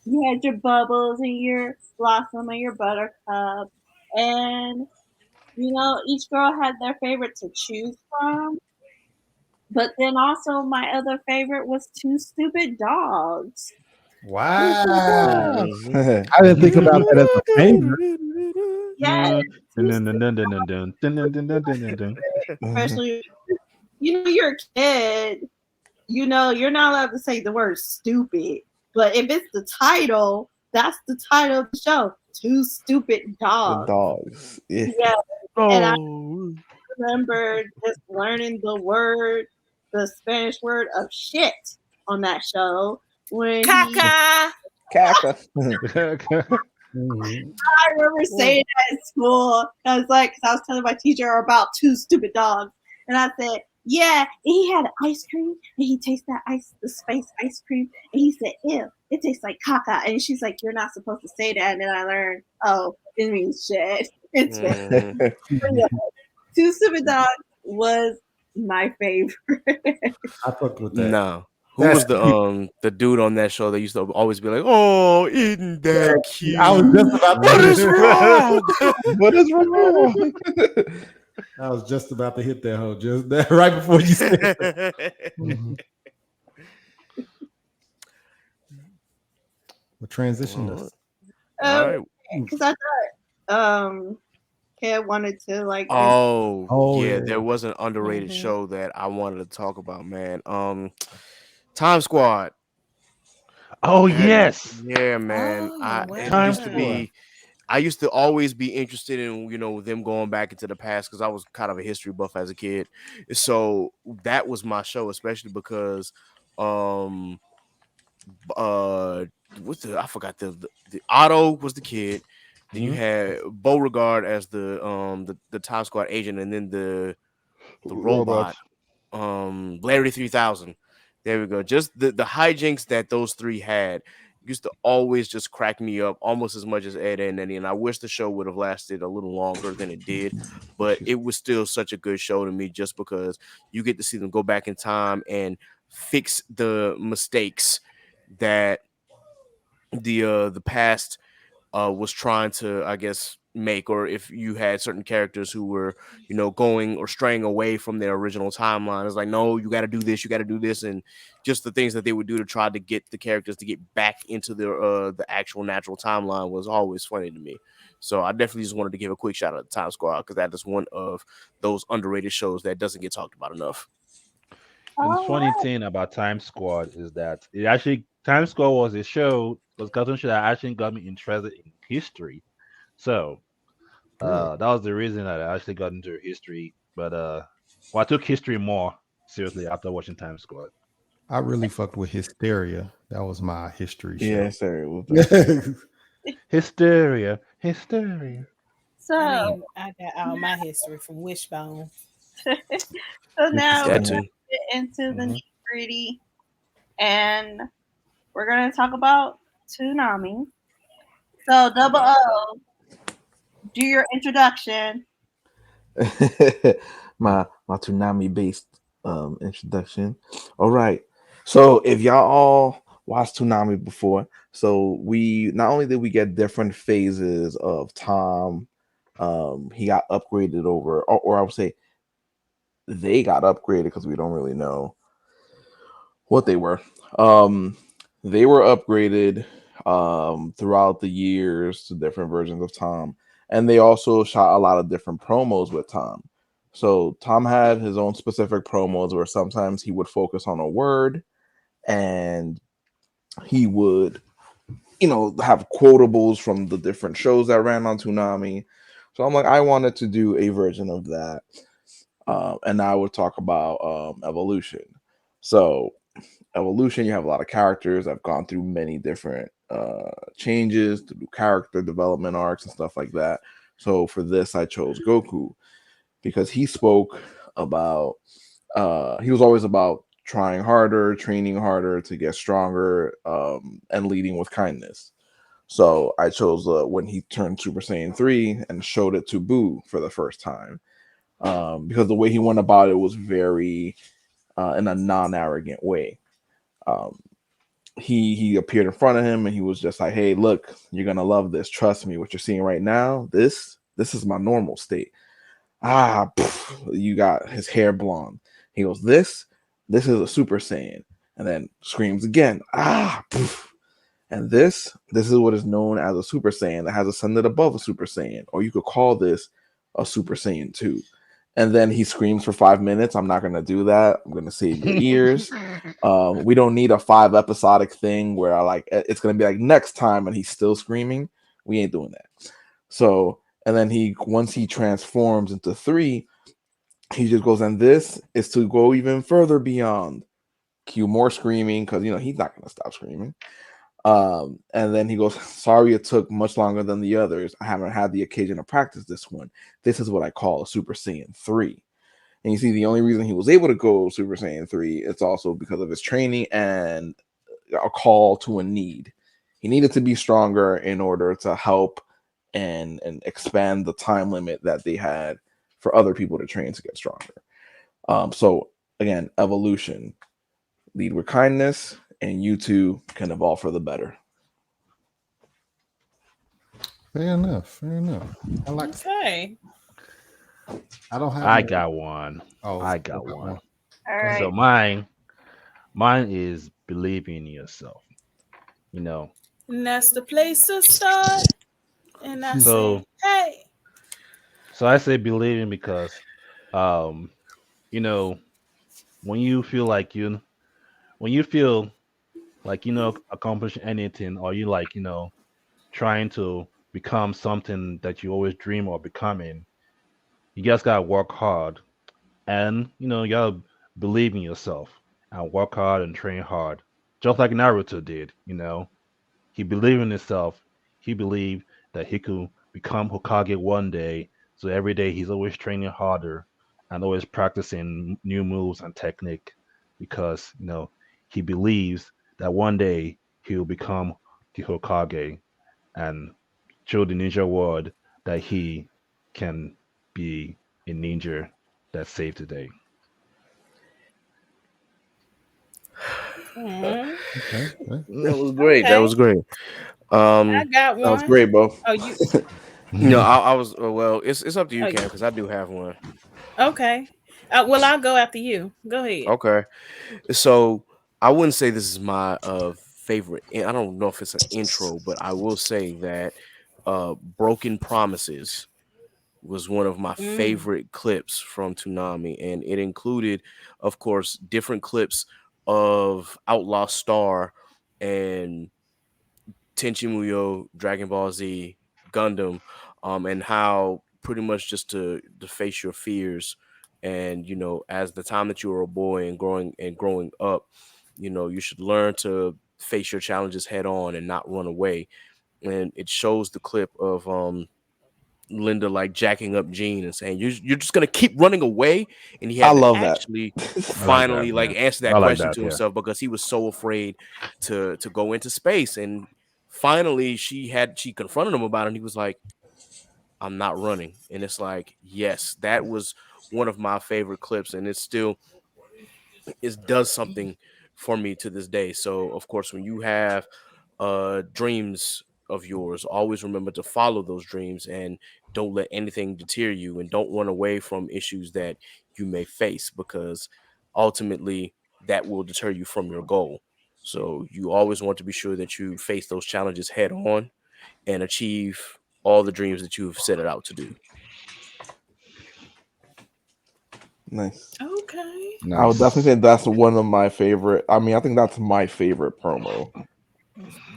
you had your Bubbles and your Blossom and your Buttercup, and each girl had their favorite to choose from. But then also my other favorite was Two Stupid Dogs. Wow, Mhm. I didn't think about that as a favorite. Yes, Two Dun, Stupid, dun, dun, dun, dun, dun, dun, dun, dun, dun, dun, dun, dun. especially you're a kid. You're not allowed to say the word stupid. But if it's the title, that's the title of the show. Two Stupid The Dogs. dogs. Yeah. Yeah. And I Oh. remember just learning the Spanish word of shit on that show when Caca. Caca. Mhm. I remember saying that at school. I was like, because I was telling my teacher about Two Stupid Dogs, and I said, yeah, and he had ice cream, and he tasted the space ice cream, and he said, ew, it tastes like caca, and she's like, you're not supposed to say that, and then I learned, oh, it means shit. It's Mhm. yeah. Two Stupid Dogs was my favorite. I fucked with that. No. Who That's was cute. the dude on that show that used to always be like, "Oh, isn't that I was cute? just about What is to. wrong?" What is wrong? I was just about to hit that hoe just that right before you said that. Mhm. What transitioned All us? right. Because I thought Kev wanted to like Oh, Oh yeah, yeah. there was an underrated Mhm. show that I wanted to talk about, man. Time Squad. Oh That, yes, yeah, man. Oh It Time used to wow. Squad. be. I used to always be interested in them going back into the past because I was kind of a history buff as a kid. So that was my show, especially because um uh I forgot the Otto was the kid. Then you Mhm. had Beauregard as the Time Squad agent, and then the robot Robots. Larry 3000. There we go. Just the hijinks that those three had used to always just crack me up almost as much as Ed and Eddie. And I wish the show would have lasted a little longer than it did, but it was still such a good show to me just because you get to see them go back in time and fix the mistakes that the past was trying to, I guess, make, or if you had certain characters who were, going or straying away from their original timeline. It's like, no, you got to do this, you got to do this, and just the things that they would do to try to get the characters to get back into the actual natural timeline was always funny to me. So I definitely just wanted to give a quick shout out to Time Squad because that is one of those underrated shows that doesn't get talked about enough. And the All funny right. thing about Time Squad is that it actually Time Squad was a cartoon show that actually got me interested in history. So Really? that was the reason that I actually got into history. But well, I took history more seriously after watching Time Squad. I really fucked with Hysteria. That was my history Yeah, show. sorry, it was back. Hysteria, hysteria. I So, mean, I got all my history from Wishbone. so now we're That Hysteria. gonna too. get into the Hmm. nitty gritty, and we're gonna talk about tsunami. So, Double O, do your introduction. My Toonami based introduction. All right. So if y'all all watched Toonami before, so we not only did we get different phases of Tom, he got upgraded over, or I would say they got upgraded because we don't really know what they were. Um, they were upgraded throughout the years to different versions of Tom, and they also shot a lot of different promos with Tom. So Tom had his own specific promos where sometimes he would focus on a word, and he would, have quotables from the different shows that ran on Toonami. So I'm like, I wanted to do a version of that, and I would talk about evolution. So evolution, you have a lot of characters. I've gone through many different changes to do character development arcs and stuff like that. So for this, I chose Goku because he spoke about. He was always about trying harder, training harder to get stronger, and leading with kindness. So I chose when he turned Super Saiyan 3 and showed it to Boo for the first time. Because the way he went about it was very in a non-arrogant way. Um, he appeared in front of him and he was just like, "Hey, look, you're gonna love this. Trust me. What you're seeing right now, this is my normal state." You got his hair blonde. He goes, this is a Super Saiyan," and then screams again. Poof. And this is what is known as a Super Saiyan that has ascended above a Super Saiyan, or you could call this a Super Saiyan 2. And then he screams for 5 minutes. I'm not gonna do that. I'm gonna save your ears. We don't need a 5 episodic thing where it's gonna be like next time and he's still screaming. We ain't doing that. So and then once he transforms into 3, he just goes, and this is to go even further beyond. Cue more screaming because he's not gonna stop screaming. And then he goes, "Sorry, it took much longer than the others. I haven't had the occasion to practice this one. This is what I call a Super Saiyan 3." And you see, the only reason he was able to go Super Saiyan 3, it's also because of his training and a call to a need. He needed to be stronger in order to help and expand the time limit that they had for other people to train to get stronger. So again, evolution, lead with kindness, and you two can evolve for the better. Fair enough. Fair enough. I like. Okay. I don't have I no. got one. Oh, I I got got one. one. All Go right. ahead. So mine is believing in yourself. You know. And that's the place to start. And I say, So hey. so I say believing because um, you know, when you feel like when you feel like accomplish anything, or you trying to become something that you always dream of becoming, you just gotta work hard, and you gotta believe in yourself and work hard and train hard, just like Naruto did. He believed in himself. He believed that he could become Hokage one day. So every day he's always training harder and always practicing new moves and technique because he believes that one day he'll become the Hokage and show the ninja world that he can be a ninja that saved the day. Mm, Okay. Okay. That was great. That okay, was great. I got That was one. great, bro. Oh, you? No, I was well. It's up to you, Oh, Cam, because I do have one. okay. Well, I'll go after you. Go ahead. Okay, so I wouldn't say this is my favorite. I don't know if it's an intro, but I will say that "Broken Promises" was one of my Mm. favorite clips from Toonami, and it included, of course, different clips of Outlaw Star and Tenchimuyo, Dragon Ball Z, Gundam, and how pretty much just to face your fears, and as the time that you were a boy and growing up, you should learn to face your challenges head on and not run away. And it shows the clip of Linda like jacking up Gene and saying you're just gonna keep running away, and he I had to love that. actually I like that. finally like Yeah, answer I that like question that. to Yeah. himself because he was so afraid to go into space. And finally she confronted him about it, and he was like, I'm not running. And it's like, yes, that was one of my favorite clips, and it does something for me to this day. So of course, when you have dreams of yours, always remember to follow those dreams and don't let anything deter you, and don't run away from issues that you may face, because ultimately that will deter you from your goal. So you always want to be sure that you face those challenges head on and achieve all the dreams that you've set it out to do. Nice. Okay. I would Nice. definitely say that's one of my favorite. I mean, I think that's my favorite promo.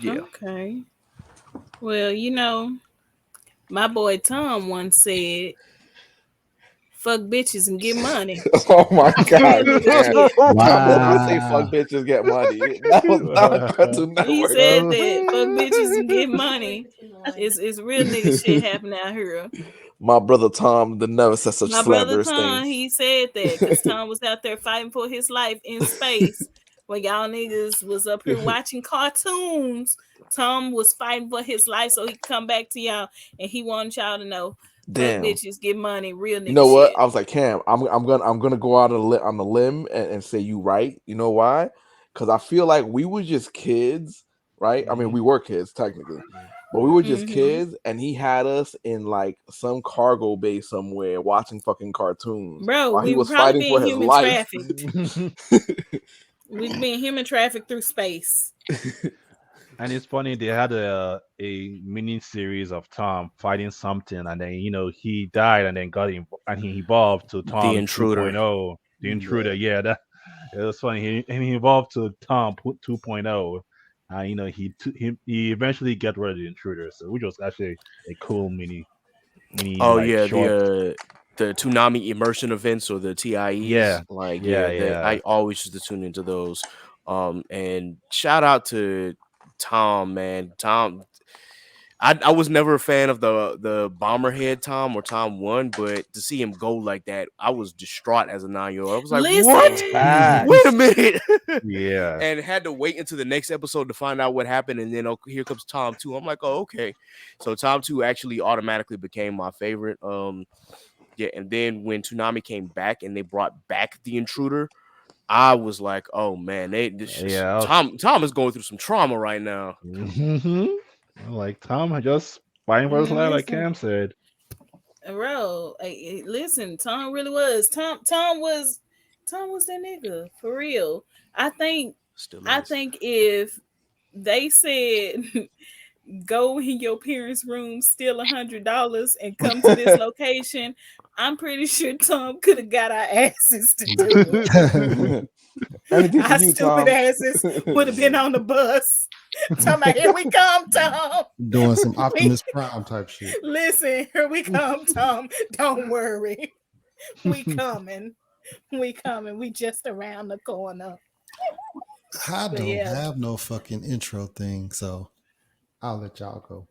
Yeah. Okay. Well, my boy Tom once said, "Fuck bitches and get money." Oh my Real god, nigga Cam. shit. Tom did not say Wow. fuck bitches get money. That was not a Cartoon He Network. said that fuck bitches and get money. It's real nigga shit happening out here. My brother Tom did never said such My brother slanderous Tom, things. he said that because Tom was out there fighting for his life in space. When y'all niggas was up here watching cartoons, Tom was fighting for his life so he could come back to y'all, and he wanted y'all to know, fuck Damn. bitches, get money, real You nigga know what? shit. I was like, Cam, I'm gonna go out on the limb and say you right. You know why? Because I feel like we were just kids, right? I mean, Mhm. we were kids technically, Yeah. but we were just Mm-hmm. kids, and he had us in like some cargo bay somewhere watching fucking cartoons Bro, while he we were was probably fighting for being his human life. trafficked. We was being human trafficked through space. And it's funny they had a mini series of Tom fighting something, and then he died, and then and he evolved to The Tom Intruder. 2.0, the intruder. Yeah, that it was funny. He evolved to Tom 2.0. He eventually got rid of the intruder, so which was actually a cool mini Oh like yeah, short. the Toonami immersion events, or the TIEs. Yeah, Like, yeah, yeah, yeah. I always used to tune into those. And shout out to Tom, man. Tom, I was never a fan of the Bomberhead Tom or Tom One, but to see him go like that, I was distraught as a 9-year old. I was like, "What? Listen, Wait a minute!" Yeah. And had to wait until the next episode to find out what happened. And then, oh, here comes Tom Two. I'm like, "Oh, okay." So Tom Two actually automatically became my favorite. Yeah, and then when Toonami came back and they brought back the Intruder, I was like, "Oh man, Yeah, Tom is going through some trauma right now." hmm like Tom had just fighting for his life, like listen, Cam said. bro. Listen, Tom really was. Tom was that nigga for real. I think. Still I is. think if they said go in your parents' room, steal $100, and come to this location, I'm pretty sure Tom could have got our asses to do it. Anything for Our you, stupid Tom. asses would have been on the bus. Talking about, here we come, Tom. Doing some We, Optimus Prime type shit. listen, here we come, Tom. Don't worry. We coming. We coming. We just around the corner. I But don't yeah, have no fucking intro thing, so I'll let y'all go.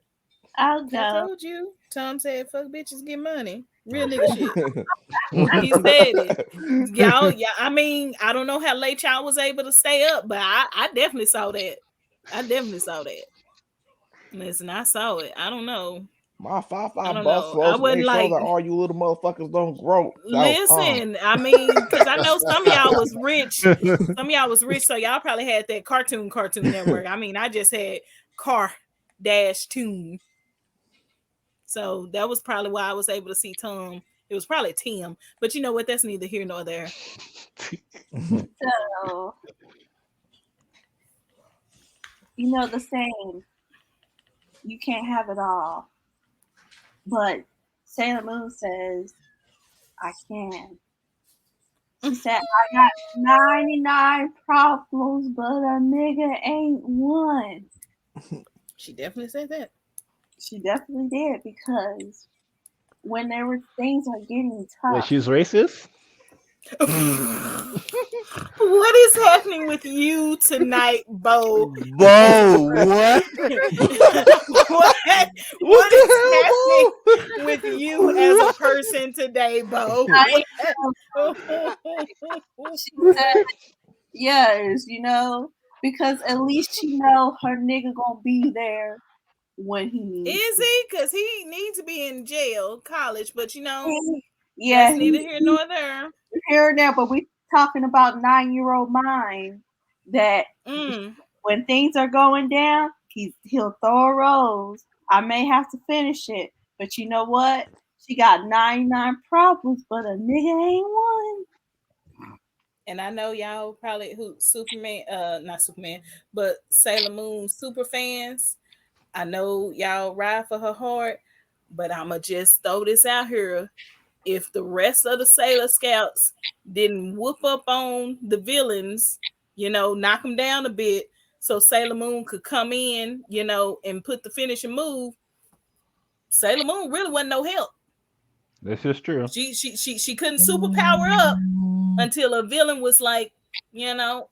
I'll I go. told you. Tom said, fuck bitches, get money. Real Oh nigga boy. shit. He said it. Y'all, yeah, I mean, I don't know how late y'all was able to stay up, but I definitely saw that. I definitely saw that. Listen, I saw it. I don't know. My I 5-5 don't know. I buffaloes wouldn't make sure like. that all you little motherfuckers don't grow. That was calm. Listen, I mean, because I know some of y'all was rich. Some of y'all was rich, so y'all probably had that Cartoon Network. I mean, I just had Car Dash Toon. So that was probably why I was able to see Tom. It was probably Tim, but you know what? That's neither here nor there. So, you know the saying, you can't have it all. But Sailor Moon says, I can. She said, I got 99 problems, but a nigga ain't one. She definitely said that. She definitely did, because when there were things are getting Wait, tough, she's racist? What is happening with you tonight, Bo? Bo, what? what What what is the happening hell, Bo? with you as a person today, Bo? I she said, yes, because at least she know her nigga gonna be there when he needs Is he? Because he needs to be in jail, college, but to. that's Yeah, neither here nor there. here and there, but we talking about 9-year-old mind that Mm. when things are going down, he'll throw a rose. I may have to finish it, but you know what? She got 99 problems, but a nigga ain't one. And I know y'all probably who Superman, not Superman, but Sailor Moon super fans. I know y'all ride for her heart, but I'ma just throw this out here. If the rest of the Sailor Scouts didn't whoop up on the villains, knock them down a bit, so Sailor Moon could come in, and put the finishing move, Sailor Moon really wasn't no help. This is true. She couldn't super power up until a villain was like,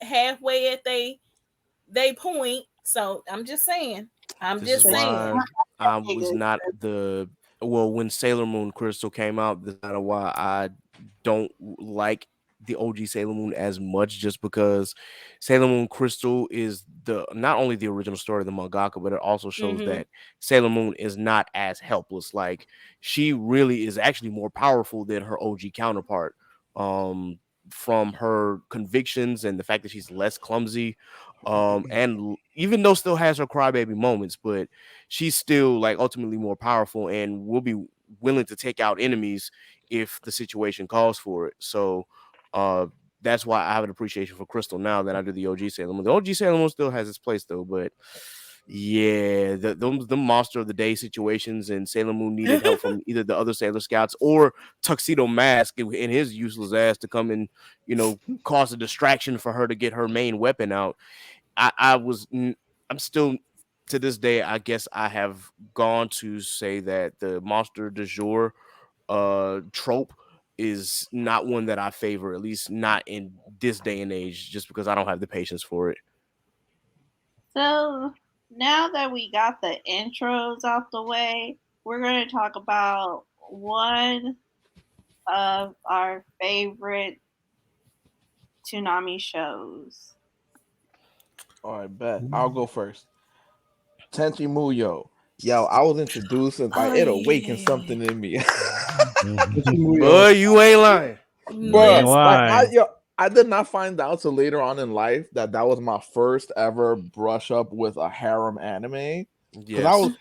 halfway at they point. So I'm just saying. I'm This is just saying. why I was not when Sailor Moon Crystal came out. This is not why I don't like the OG Sailor Moon as much, just because Sailor Moon Crystal is the not only the original story of the mangaka, but it also shows Mhm. that Sailor Moon is not as helpless. Like, she really is actually more powerful than her OG counterpart. From her convictions and the fact that she's less clumsy, and even though still has her crybaby moments, but she's still like ultimately more powerful and will be willing to take out enemies if the situation calls for it. So uh that's why I have an appreciation for Crystal now that I do the OG Sailor Moon. The OG Sailor Moon still has its place though, but yeah, the monster of the day situations, and Sailor Moon needed help from either the other Sailor Scouts or Tuxedo Mask and his useless ass to come and cause a distraction for her to get her main weapon out. I'm still to this day, I guess I have gone to say that the monster du jour trope is not one that I favor, at least not in this day and age, just because I don't have the patience for it. So now that we got the intros out the way, we're going to talk about one of our favorite Toonami shows. All right, bet. I'll go first. Tenchi Muyo. Yo, I was introduced and like Oh it awakened yeah. something in me. Muyo. But you ain't lying. You ain't But like lying. I did not find out till later on in life that that was my first ever brush up with a harem anime. Cause I Yes. was,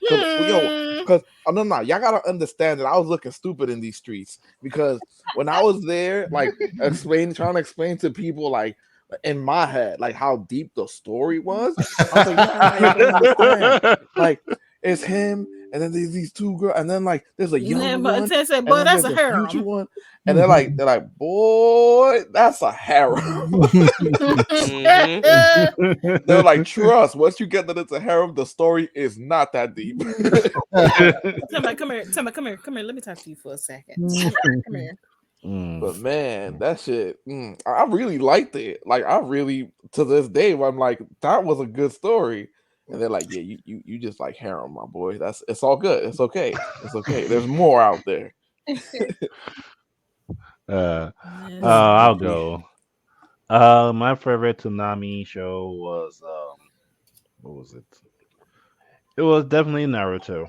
cause no, y'all gotta understand that I was looking stupid in these streets, because when I was there, like trying to explain to people, like in my head, like how deep the story was, I was like, nah, y'all don't understand. Like, it's him, and then there's these two girls, and then like there's a Yeah, young but one, Ten said, and boy, then that's there's a a future harem. one, and they're like, boy, that's a harem. Mhm. They're like, trust, once you get that it's a harem, the story is not that deep. Come here. Let me talk to you for a second. Come here. But man, that shit, I really liked it. Like, I really, to this day, I'm like, that was a good story. And they're like, yeah, you just like harem, my boy. It's all good. It's okay. It's okay. There's more out there. I'll go. My favorite Toonami show was what was it? It was definitely Naruto.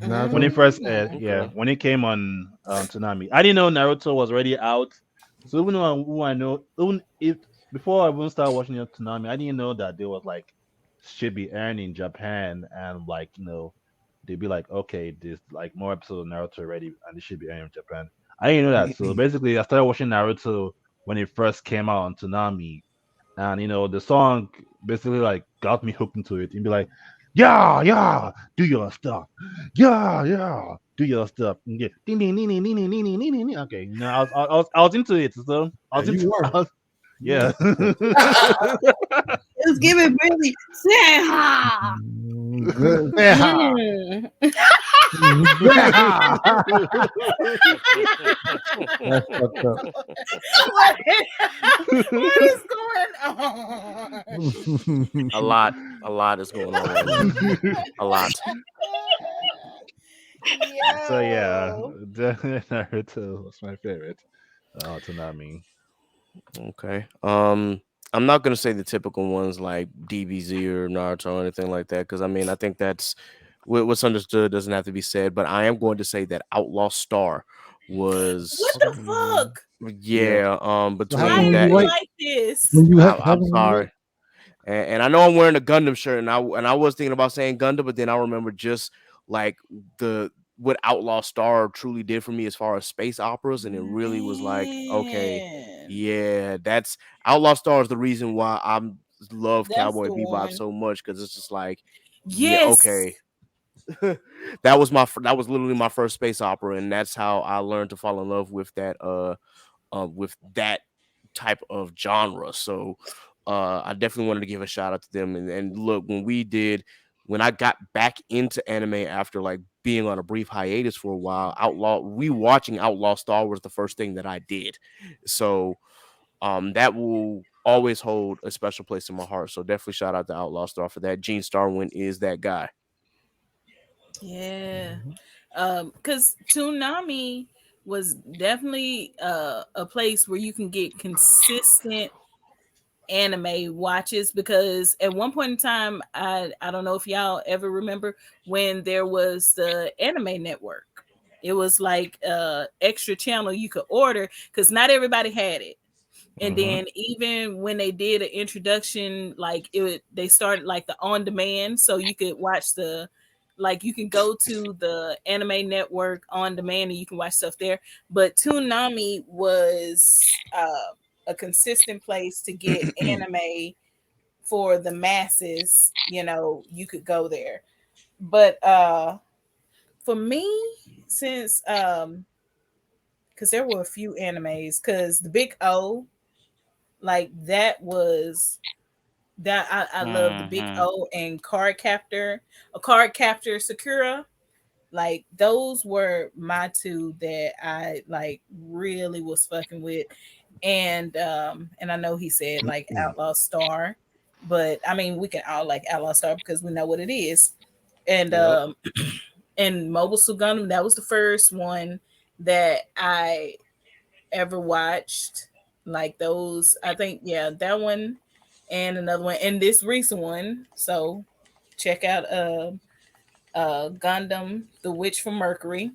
when it Naruto. first aired. Yeah, Okay. when it came on Tsunami, I didn't know Naruto was already out. So even though who I know, even if before I even started watching Tsunami, I didn't know that there was like should be airing in Japan and like they'd be like, okay, there's like more episodes of Naruto already and it should be airing in Japan. I didn't know that. So basically, I started watching Naruto when it first came out on Tsunami, and the song basically like got me hooked into it and be like, yeah, yeah, do your stuff, yeah, yeah, do your stuff, and yeah, ding ding ding ding ding ding ding ding ding ding. Okay, I was into it, so I Yeah, was you into were. You yeah. were. It was giving really say ha. Yeah. Mm. Yeah. That's fucked up. what, what is going on? A lot is going on right now. A lot. So yeah, Yo. Naruto was my favorite. Tsunami. Okay. I'm not gonna say the typical ones like DBZ or Naruto or anything like that because I mean I think that's what's understood doesn't have to be said. But I am going to say that Outlaw Star What was the Mm, fuck? yeah. yeah. So how come Why Between are when you that, you wait? like this? When you I'm haven't you wait? sorry. And I know I'm wearing a Gundam shirt, and I was thinking about saying Gundam, but then I remember just like the what Outlaw Star truly did for me as far as space operas, and it really was like, okay, Man. yeah, that's Outlaw Star is the reason why I love That's Cowboy the Bebop one. so much because it's just like, yeah, Yes. okay, that was literally my first space opera, and that's how I learned to fall in love with that type of genre. So I definitely wanted to give a shout out to them. And look, when I got back into anime after like being on a brief hiatus for a while, rewatching Outlaw Star was the first thing that I did. So that will always hold a special place in my heart. So definitely shout out to Outlaw Star for that. Gene Starwin is that guy. Yeah. Because Toonami was definitely a place where you can get consistent anime watches because at one point in time I don't know if y'all ever remember when there was the anime network. It was like extra channel you could order because not everybody had it. And Mm-hmm. then even when they did an introduction, like they started like the on demand, so you could watch like you can go to the anime network on demand and you can watch stuff there. But Toonami was a consistent place to get anime for the masses. You could go there. But for me, since because there were a few animes, because the Big O, like I love the Big Mm-hmm. O and Card Captor Sakura. Like those were my two that I like really was fucking with. And I know he said like Outlaw Star, but I mean we can all like Outlaw Star because we know what it is. And Yep. and Mobile Suit Gundam, that was the first one that I ever watched. Like those, I think, yeah, that one and another one, and this recent one. So check out Gundam, The Witch from Mercury.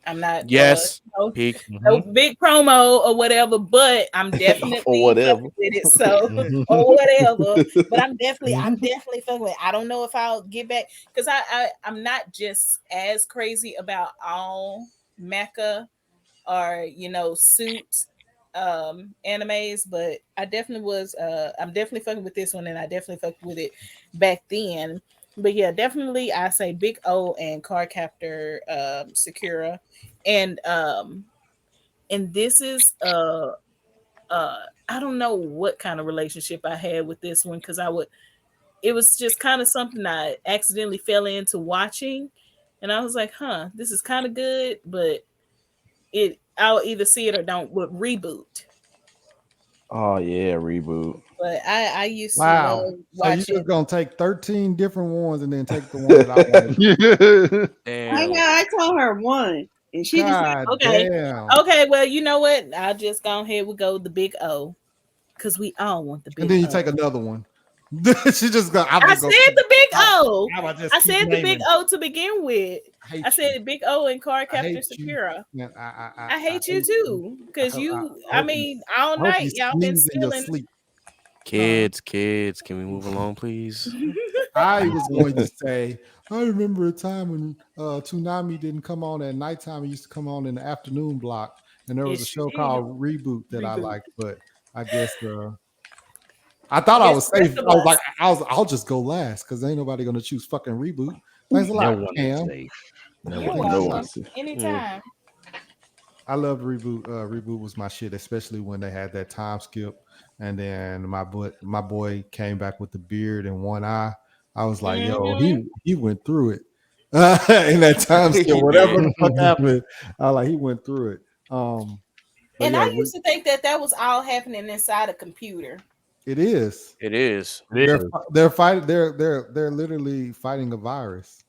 I'm not Yes. Peak. no Hmm. big promo or whatever, but I'm or definitely whatever. fucking with it. So or whatever. But I'm definitely fucking with it. I don't know if I'll get back because I'm not just as crazy about all mecha or suit animes, but I'm definitely fucking with this one and I definitely fucked with it back then. But yeah, definitely I say Big O and Card Captor Sakura. And um and this is I don't know what kind of relationship I had with this one because it was just kind of something I accidentally fell into watching, and I was like, huh, this is kind of good, but I'll either see it or don't. But Reboot. Oh yeah, reboot. But I used to Wow. love So you watching. just gonna take 13 different ones and then take the one that I like. I know. Damn. I told her one, and she just God Okay, damn. okay. Well, you know what? I'll just go ahead. We go the Big O because we all want the And Big then you O. take another one. she just go, I'm I just gonna said keep the Big I, O. I just I keep said the Big naming. O to begin with. hate I you. said Big O and Card I hate Captor you. Sakura. Man, I hate you hate you. too, because I hope you. all I hope you night y'all been sneeze in your stealing. sleep. Kids, can we move along, please? I was going to say, I remember a time when Toonami didn't come on at nighttime. It used to come on in the afternoon block, and there It was a sure show did. called Reboot that I Reboot. liked. But I guess I thought I Guess was the rest safe. of I was like, us. I'll just go last because ain't nobody gonna choose fucking Reboot. Thanks a No lot, one is Cam. safe. No You're one Thank is No you. one welcome. see. Anytime. I loved Reboot. Reboot was my shit, especially when they had that time skip, and then my boy came back with the beard and one eye. I was like, yo, Hmm. he went through it in that time skip. He Whatever did. the fuck happened, I like he went through it. But And yeah, I used to think that was all happening inside a computer. it is. It is. It is. They're fighting. They're literally fighting a virus.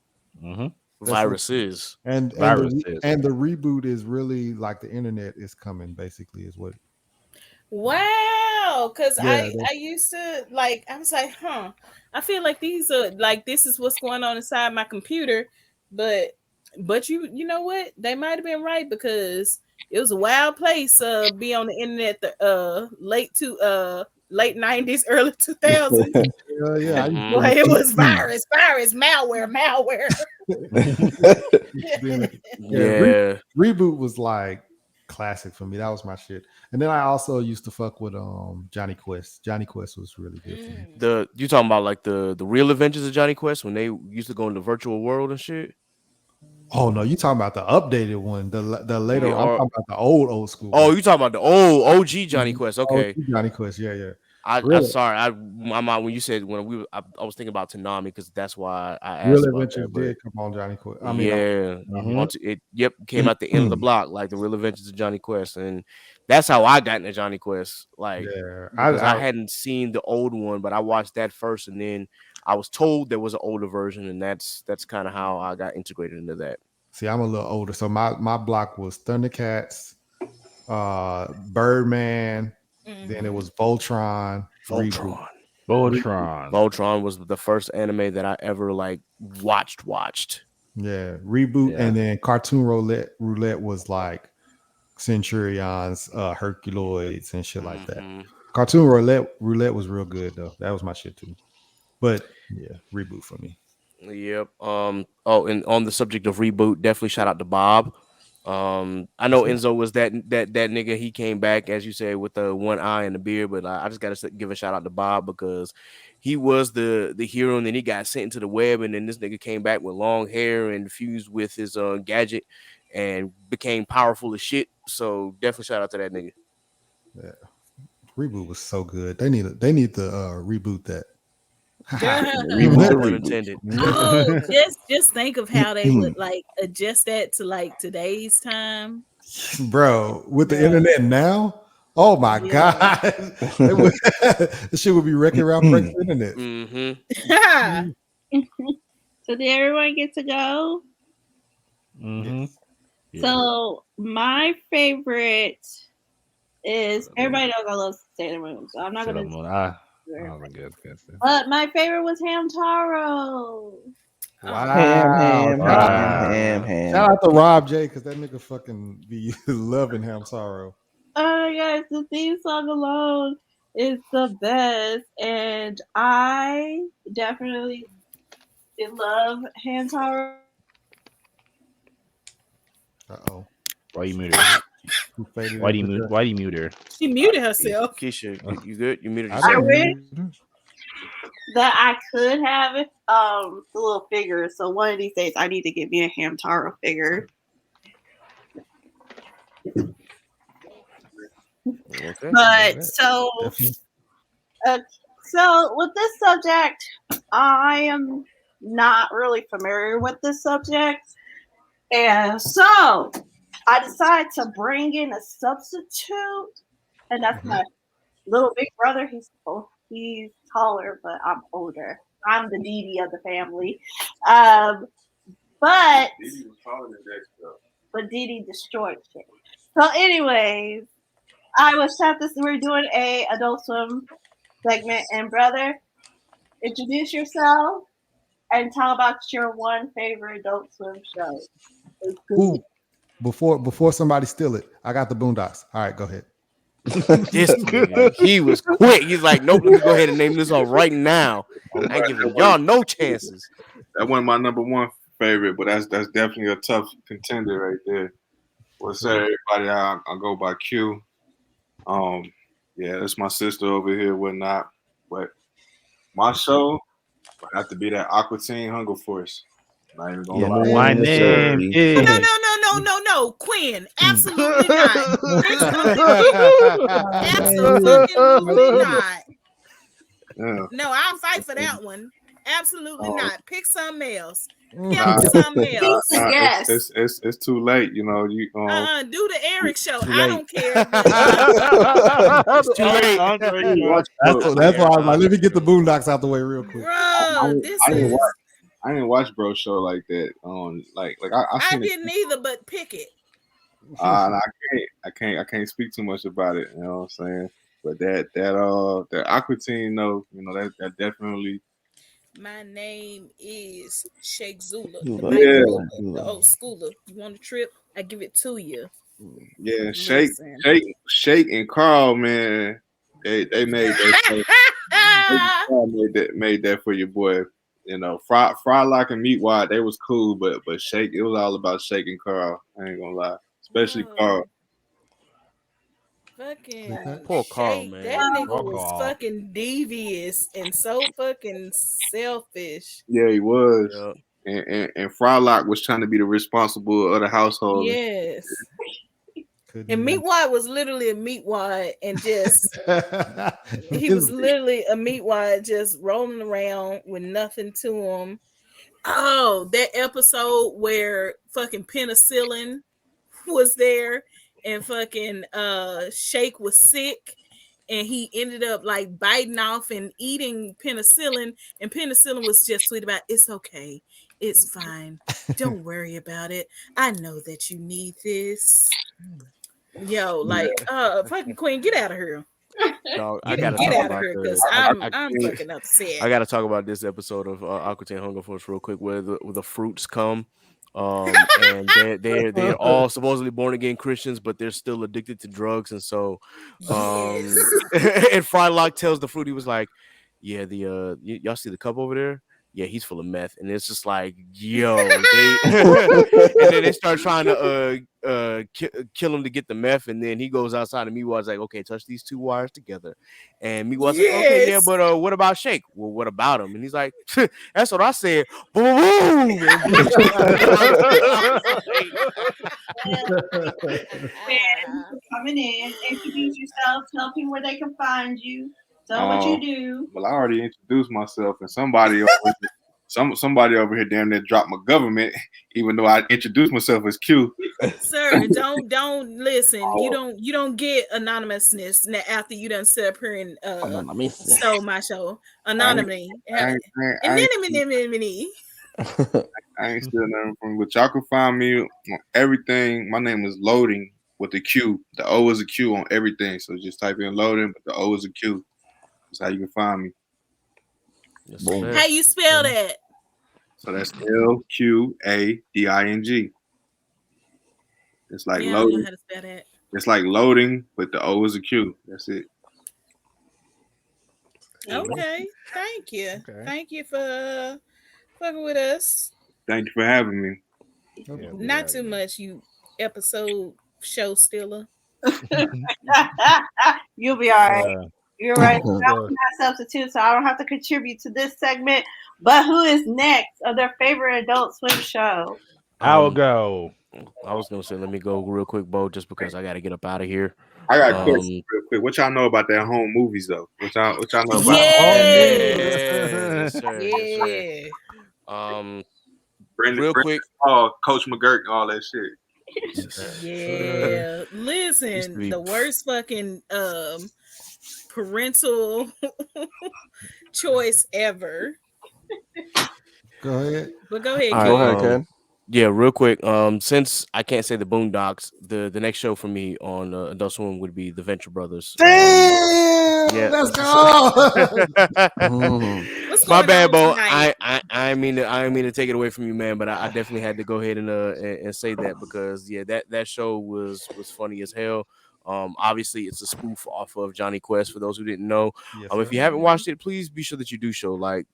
Mm-hmm. That's what. Viruses. Viruses. And the reboot is really like the internet is coming. Basically, is what. Wow, because Yeah, I used to like I was like, I feel like these are like this is what's going on inside my computer, but you know what? They might have been right because it was a wild place be on the internet the late 90s, early 2000s. yeah. I used to Hmm. Boy, be, it was virus, malware. yeah, Yeah. reboot was like classic for me. That was my shit. And then I also used to fuck with Johnny Quest. Johnny Quest was really good for me. You talking about like the real adventures of Johnny Quest when they used to go in the virtual world and shit? Oh no, you talking about the updated one, the later. Yeah, I'm or talking about the old school oh, one. you talking about the old OG Johnny Quest? Oh, Okay. Johnny Quest, yeah. I Really, sorry, my mind when you said when I was thinking about Tanami because that's why I Real asked about Adventures that. But did come on Johnny Quest. I mean, yeah, Tommy. onto it. Yep, came out the end of the block like the Real Adventures of Johnny Quest, and that's how I got into Johnny Quest. Like Yeah, because I hadn't seen the old one, but I watched that first, and then I was told there was an older version, and that's kind of how I got integrated into that. see. I'm a little older, so my block was Thundercats, Birdman. Then it Mhm. was Voltron, Reboot. Voltron. Voltron. Voltron was the first anime that I ever like watched. Yeah, Reboot, Yeah. and then Cartoon Roulette was like Centurions, Herculoids, and shit like that. Hmm. Cartoon Roulette was real good though. That was my shit too. But yeah, Reboot for me. Yep. Oh, and on the subject of reboot, definitely shout out to Bob. I know Enzo was that nigga. He came back, as you said, with the one eye and the beard. But I just gotta give a shout out to Bob because he was the hero, and then he got sent into the web, and then this nigga came back with long hair and fused with his gadget and became powerful as shit. So definitely shout out to that nigga. Yeah, Reboot was so good. They need to reboot that. Reboot the Pun reboot. intended. Oh, just think of how they would like adjust that to like today's time. Bro, with the Bruh. internet now, oh my Yeah. god, this shit would be wrecking Ralph Breaks the internet. Mm-hmm. So did everyone get to go? Mm-hmm. Yes. Yeah. So my favorite is everybody knows I love Sailor Moon, so I'm not Sailor gonna. Moon. I was good. But my favorite was Hamtaro. Wow. Ham. Shout out to Rob J because that nigga fucking be loving Ham Sorrow. Oh my gosh, the theme song alone is the best, and I definitely love Hamtaro. Uh-oh. Why you muted her? Who faded Why in do you with mute? that? Why do you mute her? She muted herself. Keisha, you good? You muted I yourself. I wish didn't. that I could have the little figure. So one of these days, I need to get me a Hamtaro figure. Okay. But so Definitely. so with this subject, I am not really familiar with this subject, and so I decided to bring in a substitute, and that's my little big brother. He's taller, but I'm older. I'm the Dee of the family. But Dee destroyed shit. So, anyways, I was shot this. We're doing a Adult Swim segment, and brother, introduce yourself. and tell about your one favorite Adult Swim show. It's good. Ooh, before somebody steal it, I got the Boondocks. All right, go ahead. This nigga, he was quick. He's like, nope, let me go ahead and name this off right now. I ain't giving y'all no chances. That wasn't my number one favorite, but that's definitely a tough contender right there. What's up, everybody? I go by Q. Yeah, that's my sister over here, whatnot. But my show would have to be that Aqua Teen Hunger Force. Not even gonna lie. My name is. No, Quinn. Absolutely not. Absolutely not. Yeah. No, I'll fight for that one. Absolutely not. Pick something else. Pick something else. Yes. It's too late, you know. You do the Eric show. Too I late. don't care. It's too late. That's why I was like, let me get the Boondocks out the way real quick. Bro, this is. I didn't watch bro show like that. I I seen didn't either, but pick it. and I can't speak too much about it. You know what I'm saying? But that Aqua Teen, no, you know that definitely. My name is Sheikh Zula, Yeah. the old schooler. You want a trip? I give it to you. Yeah, Listen. Shake and Carl, man, they made that. Made that for your boy. You know, Frylock and Meatwad, they was cool, but Shake, it was all about Shake and Carl. I ain't gonna lie, especially Carl. Fucking Poor Carl, Shake, man. that nigga Poor was Carl. fucking devious and so fucking selfish. Yeah, he was. Yeah. And Frylock was trying to be the responsible of the household. Yes. And Meatwad was literally a meatwad and just he was literally a meatwad just rolling around with nothing to him. Oh, that episode where fucking penicillin was there and fucking Shake was sick and he ended up like biting off and eating penicillin, and penicillin was just sweet about it's okay, it's fine, don't worry about it, I know that you need this. Yo, like fucking Queen, get out of here. Dog, I Get gotta out talk of about here because the. I'm fucking upset. I gotta talk about this episode of Aqua Teen Hunger Force real quick, where the fruits come, and they're all supposedly born again Christians, but they're still addicted to drugs, and so, Yes. and Frylock tells the fruit, he was like, "Yeah, y'all see the cup over there? Yeah, he's full of meth," and it's just like, yo, they, and then they start trying to kill him to get the meth, and then he goes outside, and Meatwad's like, "Okay, touch these two wires together," and Meatwad's like, "Okay, yeah, but what about Shake? Well, what about him?" And he's like, "That's what I said." Boom! Coming in, introduce yourself, tell people where they can find you, tell what you do. Well, I already introduced myself, and somebody over here damn near dropped my government, even though I introduced myself as Q. Sir, don't listen. You don't get anonymousness now after you done sit up here and stole my show. Anonymity. I ain't still nothing from you, but y'all can find me on everything. My name is Loading with the Q. The O is a Q on everything. So just type in Loading, but the O is a Q. That's how you can find me. How you spell that? So that's LQADING. It's like Yeah, I loading. don't know how to spell that. It's like loading, but the O is a Q. That's it. Okay. Thank you. Okay. Thank you for fucking with us. Thank you for having me. Yeah, Not too much, you episode show stealer. You'll be all right. You're right. I'm not substitute, so I don't have to contribute to this segment. But who is next of their favorite Adult Swim show? I'll go. I was gonna say, let me go real quick, Bo, just because I gotta get up out of here. I got a question real quick. What y'all know about their home movies though? What y'all know about? Yes, sir. Yeah. Brandon, real quick, Coach McGurk, and all that shit. Yeah. Listen, the worst fucking parental choice ever. Go ahead. But go ahead, All Go Ken. ahead, Ken. yeah, real quick. Since I can't say the Boondocks, the next show for me on Adult Swim would be the Venture Brothers. Damn, yeah. let's go. What's My going bad, on Bo. tonight? I I didn't mean to take it away from you, man. But I definitely had to go ahead and say that because yeah, that show was funny as hell. Obviously it's a spoof off of Johnny Quest for those who didn't know. Yes, If sir. you haven't watched it, please be sure that you do show like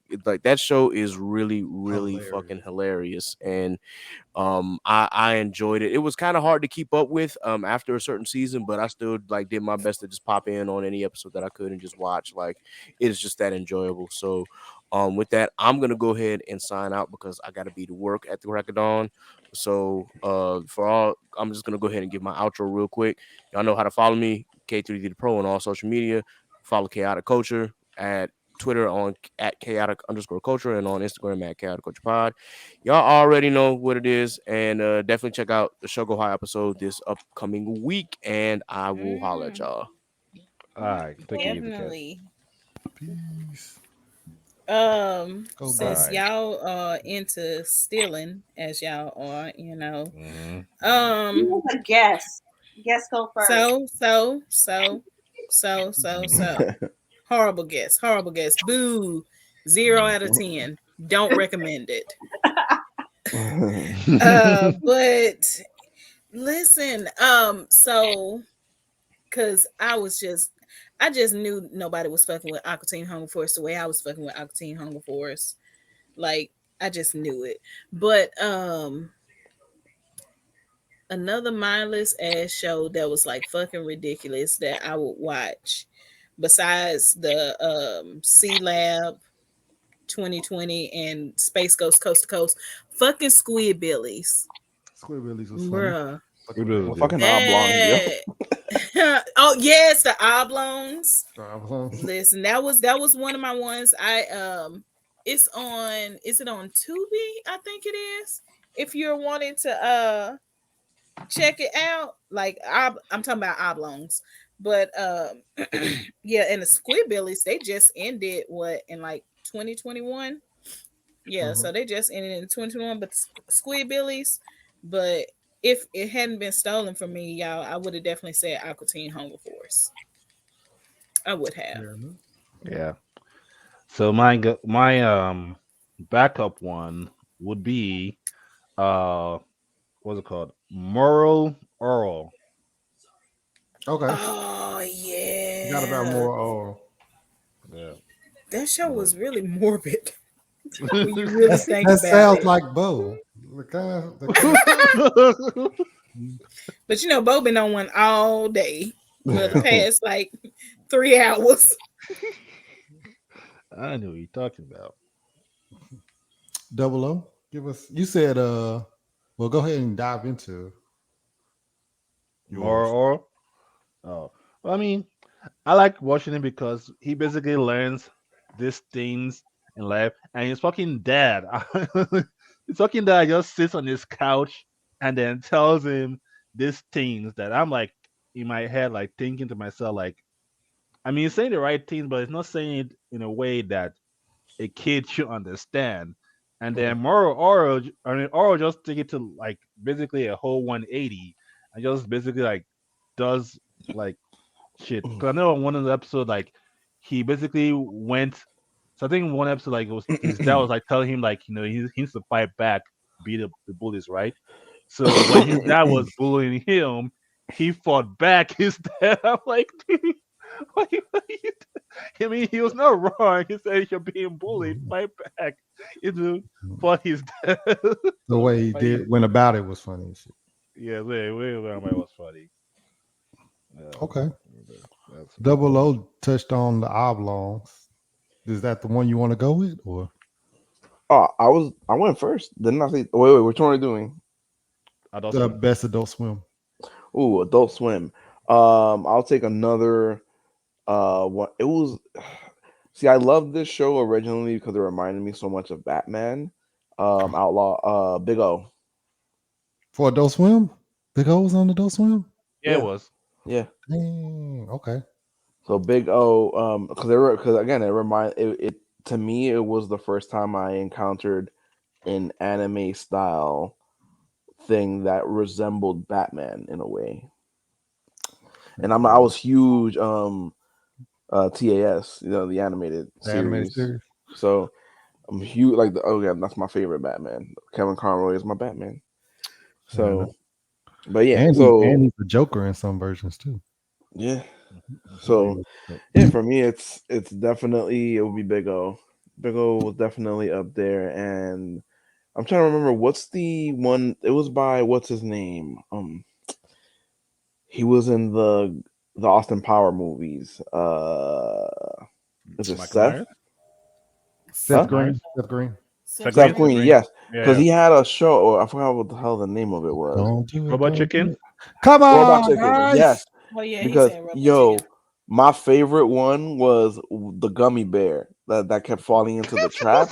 that show is really fucking Hilarious. hilarious and I enjoyed it. It was kind of hard to keep up with after a certain season, but I still like did my best to just pop in on any episode that I could and just watch. Like it is just that enjoyable. So with that, I'm gonna go ahead and sign out because I gotta be to work at the crack of dawn. So for all, I'm just gonna go ahead and give my outro real quick. Y'all know how to follow me, K3D the Pro on all social media. Follow Chaotic Culture at Twitter on at chaotic_culture and on Instagram at chaotic culture pod. Y'all already know what it is, and definitely check out the Show Go High episode this upcoming week, and I will holler at Mm, y'all. All right, take it easy, kid. definitely. Peace. Go All Since Birds. right. y'all are into stealing as y'all are, You have a guess. Guess go first. so. Horrible guess. Horrible guess. Boo. 0 out of 10. Don't recommend it. But listen, so because I just knew nobody was fucking with Aqua Teen Hunger Force the way I was fucking with Aqua Teen Hunger Force. Like I just knew it. But another mindless ass show that was like fucking ridiculous that I would watch besides the C Lab 2020 and Space Ghost Coast to Coast, fucking Squidbillies. Squidbillies was funny. Bruh. Fucking Squidbillies with Well, was good. fucking oblongs, yo. That oh yes, the oblongs. that. I was on. Listen, that was one of my ones. It's on, is it on Tubi? I think it is. If you're wanting to check it out, like I'm talking about oblongs. But yeah, and the Squidbillies, they just ended what in like 2021. Yeah, Mhm. so they just ended in 2021. But Squidbillies, but if it hadn't been stolen from me, y'all, I would have definitely said Aqua Teen Hunger Force. I would have. Fair enough. Yeah. So my backup one would be what's it called? Moral Oral. Okay. Oh Got about yeah, more. Yeah. that show But- was really morbid when you really think That about sounds it. like Bo. But you know, Bo been on one all day. Well, the past like 3 hours. I know what you're talking about. Double O. Give us. You said. Well, go ahead and dive into Moral yours. Oral. Oh, well, I mean, I like watching him because he basically learns these things in life, and his fucking dad, his fucking dad just sits on his couch and then tells him these things that I'm like in my head, like thinking to myself, like, I mean, he's saying the right things, but it's not saying it in a way that a kid should understand. And then Oral just take it to like basically a whole 180 and just basically like does like shit. Because I know on one of the episodes, like he basically went. So I think in one episode, like it was his dad was like telling him like he needs to fight back, beat the bullies, right? So when his dad was bullying him, he fought back his dad. I'm like, dude, what you I mean, he was not wrong. He said you're being bullied, fight back. It's fought his dad. The So way he fight did went about it was funny as shit. yeah, way was funny. Okay. That's about Double it. O touched on the oblongs. Is that the one you want to go with, or Oh, I went first. Didn't I say? Wait, which one are we doing? Adult the Swim. best Adult Swim? Ooh, Adult Swim. I'll take another. What it was. See, I loved this show originally because it reminded me so much of Batman. Outlaw. Big O. For Adult Swim? Big O was on Adult Swim? Yeah, it Yeah, was. yeah. Dang, okay. So Big O. Because again, it to me it was the first time I encountered an anime style thing that resembled Batman in a way. And I was huge TAS, the animated The animated series. series. So I'm huge. Like that's my favorite Batman. Kevin Conroy is my Batman. Yeah, So, but yeah, and so he's the Joker in some versions too. yeah, Really so dope. yeah, for me, it's definitely it would be Big O. Big O was definitely up there, and I'm trying to remember what's the one. It was by what's his name? He was in the Austin Power movies. Is it Michael Seth? Myers. Seth Huh? Michael Myers. Green. Seth Green. Seth Seth Green. Seth Green. Green, Green. yes, because Yeah. he had a show. Or I forgot what the hell the name of it was. Don't do it. Robot Don't do Chicken. it. Come Robot on, Chicken, guys. yes. Oh yeah, he Because said Robot Chicken. yo, my favorite one was the gummy bear that kept falling into the trap.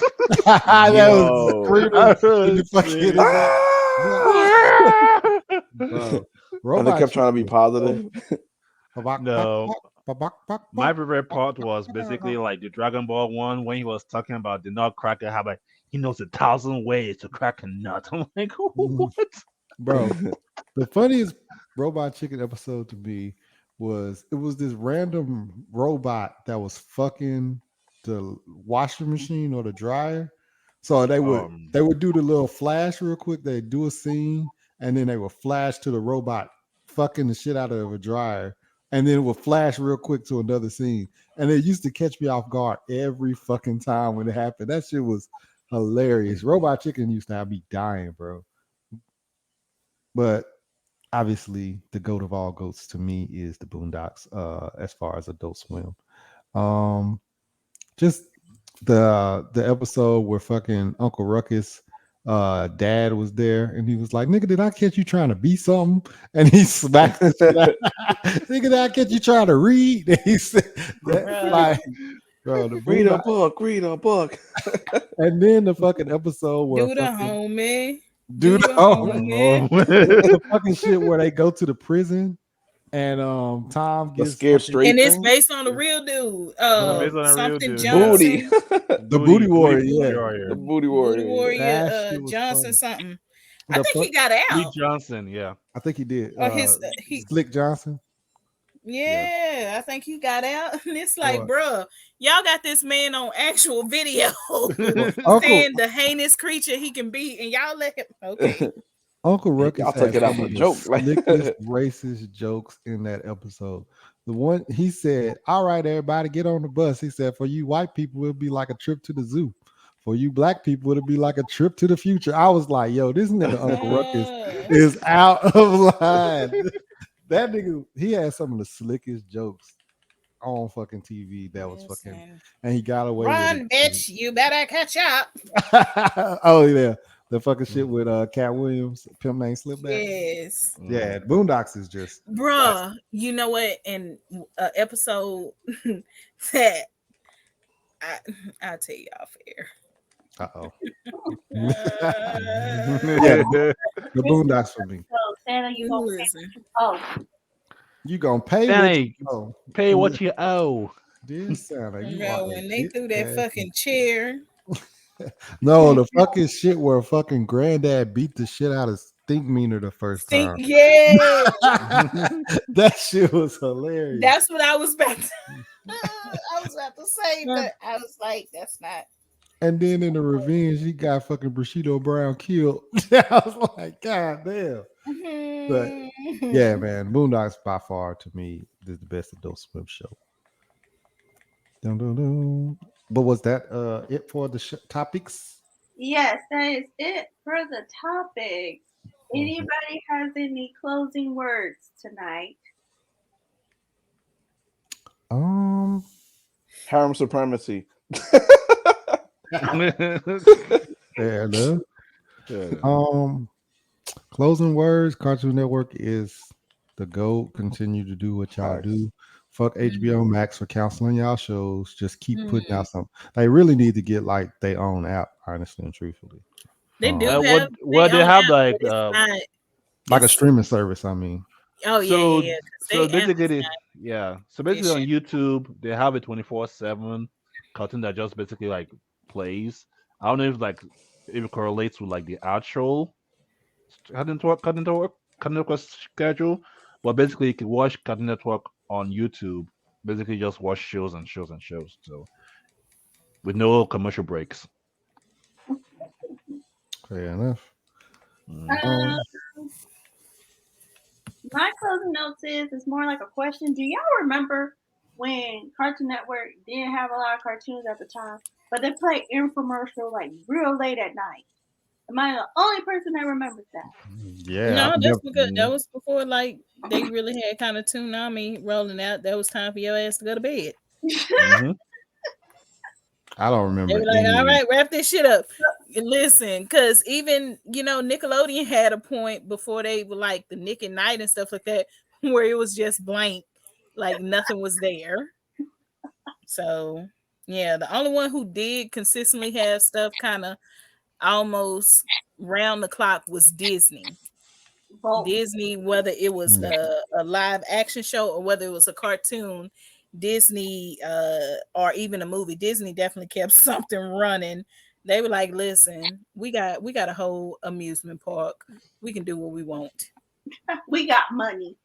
That was Yo, screaming in the fucking See? bro. and they Robot kept trying to Chicken be was so positive. No, bak, bak, my bak, favorite bak, part was basically like the Dragon Ball one when he was talking about the nutcracker, how like he knows 1,000 ways to crack a nut. I'm like, bak. what? Bro, the funniest Robot Chicken episode to me was it was this random robot that was fucking the washing machine or the dryer. So Um, they would do the little flash real quick. They'd do a scene and then they would flash to the robot fucking the shit out of a dryer. And then it would flash real quick to another scene. And it used to catch me off guard every fucking time when it happened. That shit was hilarious. Robot Chicken used to have me dying, bro. But obviously the goat of all goats to me is the Boondocks as far as Adult Swim. Um just the episode where fucking Uncle Ruckus dad was there and he was like, nigga, did I catch you trying to be something? And he smacked the shit out. Nigga, did I catch you trying to read? And he said that Bruh. like bro, the Read a Boondocks. book. Read a book. And then the fucking episode where Do the fucking homie. do Do the the oh, homie. the fucking shit where they go to the prison and Tom The gets scared fucking straight And it's thing. based on the real dude. based on a real Something dude, yeah. Booty. Johnson. the booty Booty warrior, yeah. The Destroyer. booty Booty warrior. Yeah. Warrior, That shit was Johnson funny. something. I The think fuck, he got Lee out. Johnson, yeah. I think he did. Or his he Slick Johnson. Yeah. yeah, I think he got out. And it's like, Or, bruh, y'all got this man on actual video or Uncle saying the heinous creature he can be, and y'all let him okay. Uncle Ruckus Y'all took had it as some a of the joke. Like, slickest racist jokes in that episode. The one he said, "All right, everybody, get on the bus." He said, "For you white people, it'll be like a trip to the zoo. For you black people, it'll be like a trip to the future." I was like, "Yo, this nigga Uncle Ruckus Uh, is out of line." That nigga, he had some of the slickest jokes on fucking TV. That was fucking, listen. and he got away with Run, it. bitch, you better catch up. Oh yeah, the fucking shit with Cat Williams, pimp named Slipback. Yes. Yeah, Boondocks is just Bruh, you know what? In episode that I'll tell you off air. oh. Yeah, Uh, the Boondocks for me. So Santa, you gonna pay listen. what you owe. You gonna pay what Danny, you owe. pay what you owe. Dear Santa, you Bro, are a when they bitch threw that ass fucking nigga. chair. No, the fucking shit where fucking granddad beat the shit out of Stink Meaner the first Think, time. yeah, That shit was hilarious. that's what I was about to I was about to say, but I was like, that's not. And then in the revenge, he got fucking Bushido Brown killed. I was like, God damn. But yeah, man, Boondocks by far to me is the best Adult Swim show. Dun, dun, dun. But was that it for the topics? Yes, that is it for the topics. Anybody has any closing words tonight? harem supremacy. Fair enough. Yeah. Closing words. Cartoon Network is the GOAT. Continue to do what y'all Facts. do. Fuck HBO Max for canceling y'all shows. Just keep putting out Mm. something. They really need to get like their own app, honestly and truthfully. They do Um, have what their they own have app, like but it's not. like a It's, streaming service, I mean. oh yeah, so yeah, because so they app basically is they, not yeah. So basically on efficient. YouTube they have a 24/7 cartoon that just basically like plays. I don't know if it correlates with like the actual Cartoon Network schedule, but basically you can watch Cartoon Network on YouTube. Basically just watch shows and shows and shows. So with no commercial breaks. Fair enough. Mhm. Um, my closing notes is it's more like a question. Do y'all remember when Cartoon Network didn't have a lot of cartoons at the time, but they played infomercial like real late at night? Am I the only person that remembers that? Yeah, No, I've that's never. because that was before like they really had kind of Toonami rolling out. That was time for your ass to go to bed. Mhm. I don't They remember were like, "All any. right, wrap this shit up." Listen, because even Nickelodeon had a point before they were like the Nick and Night and stuff like that, where it was just blank, like nothing was there. So yeah, the only one who did consistently have stuff kind of almost round the clock was Disney. Both. Disney, whether it was Yeah. a live action show or whether it was a cartoon, Disney or even a movie, Disney definitely kept something running. They were like, "Listen, we got a whole amusement park. We can do what we want. We got money.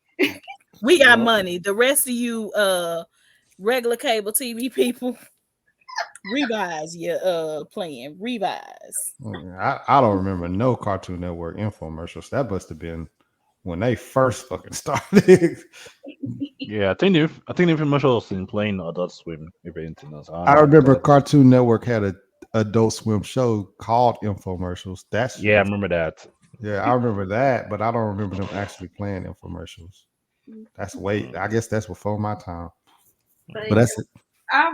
We got Yep. money. The rest of you regular cable TV people, revise your plan. Revise." I don't remember no Cartoon Network infomercials. That must have been when they first fucking started. Yeah, I think the information was in plain Adult Swim, if anything else. I don't I know remember because Cartoon Network had a Adult Swim show called infomercials. That shit yeah, I was remember that. yeah, I remember that, but I don't remember them actually playing infomercials. That's way. Mm. I guess that's before my time. But But yeah, that's it.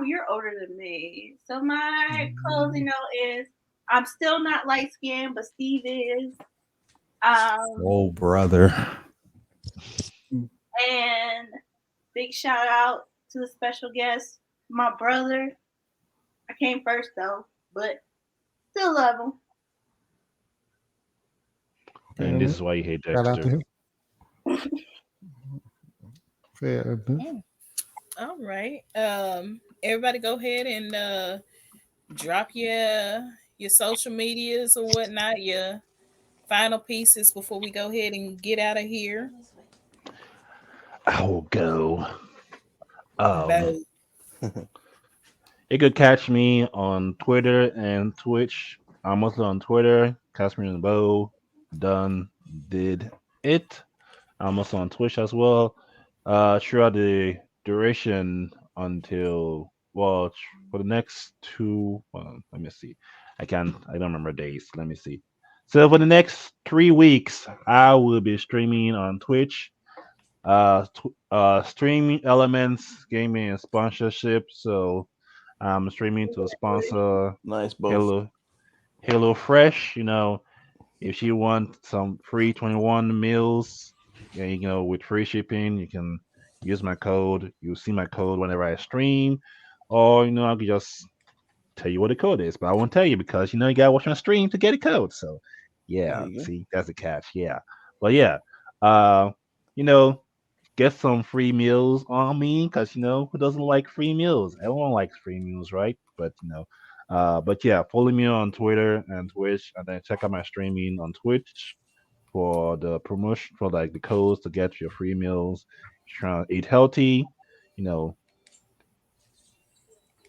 you're older than me. So my closing note is I'm still not light skinned, but Steve is. Oh brother. And big shout out to the special guest, my brother. I came first though, but still love him. And this Fair is why you hate Shout out to Dexter. him. Fair enough. Mm. All right. Everybody go ahead and drop your social medias or whatnot, your final pieces before we go ahead and get out of here. I will go. Um, Bo. you could catch me on Twitter and Twitch. I'm mostly on Twitter. Catch me in the bow. Done. Did it. I'm also on Twitch as well. Throughout the duration until for the next two. Well, let me see. I don't remember days. Let me see. So for the next 3 weeks, I will be streaming on Twitch. Streaming elements, gaming, and sponsorship. So I'm streaming to sponsor Nice both. Halo Fresh. If you want some free 21 meals, yeah, with free shipping, you can use my code. You'll see my code whenever I stream, or I could just tell you what the code is, but I won't tell you because you gotta watch my stream to get a code. So, There yeah, you go. see, that's the catch. Yeah, but yeah, uh, you know, get some free meals on me because who doesn't like free meals? Everyone likes free meals, right? But yeah, follow me on Twitter and Twitch, and then check out my streaming on Twitch for the promotion for like the codes to get your free meals. If you're trying to eat healthy, you know,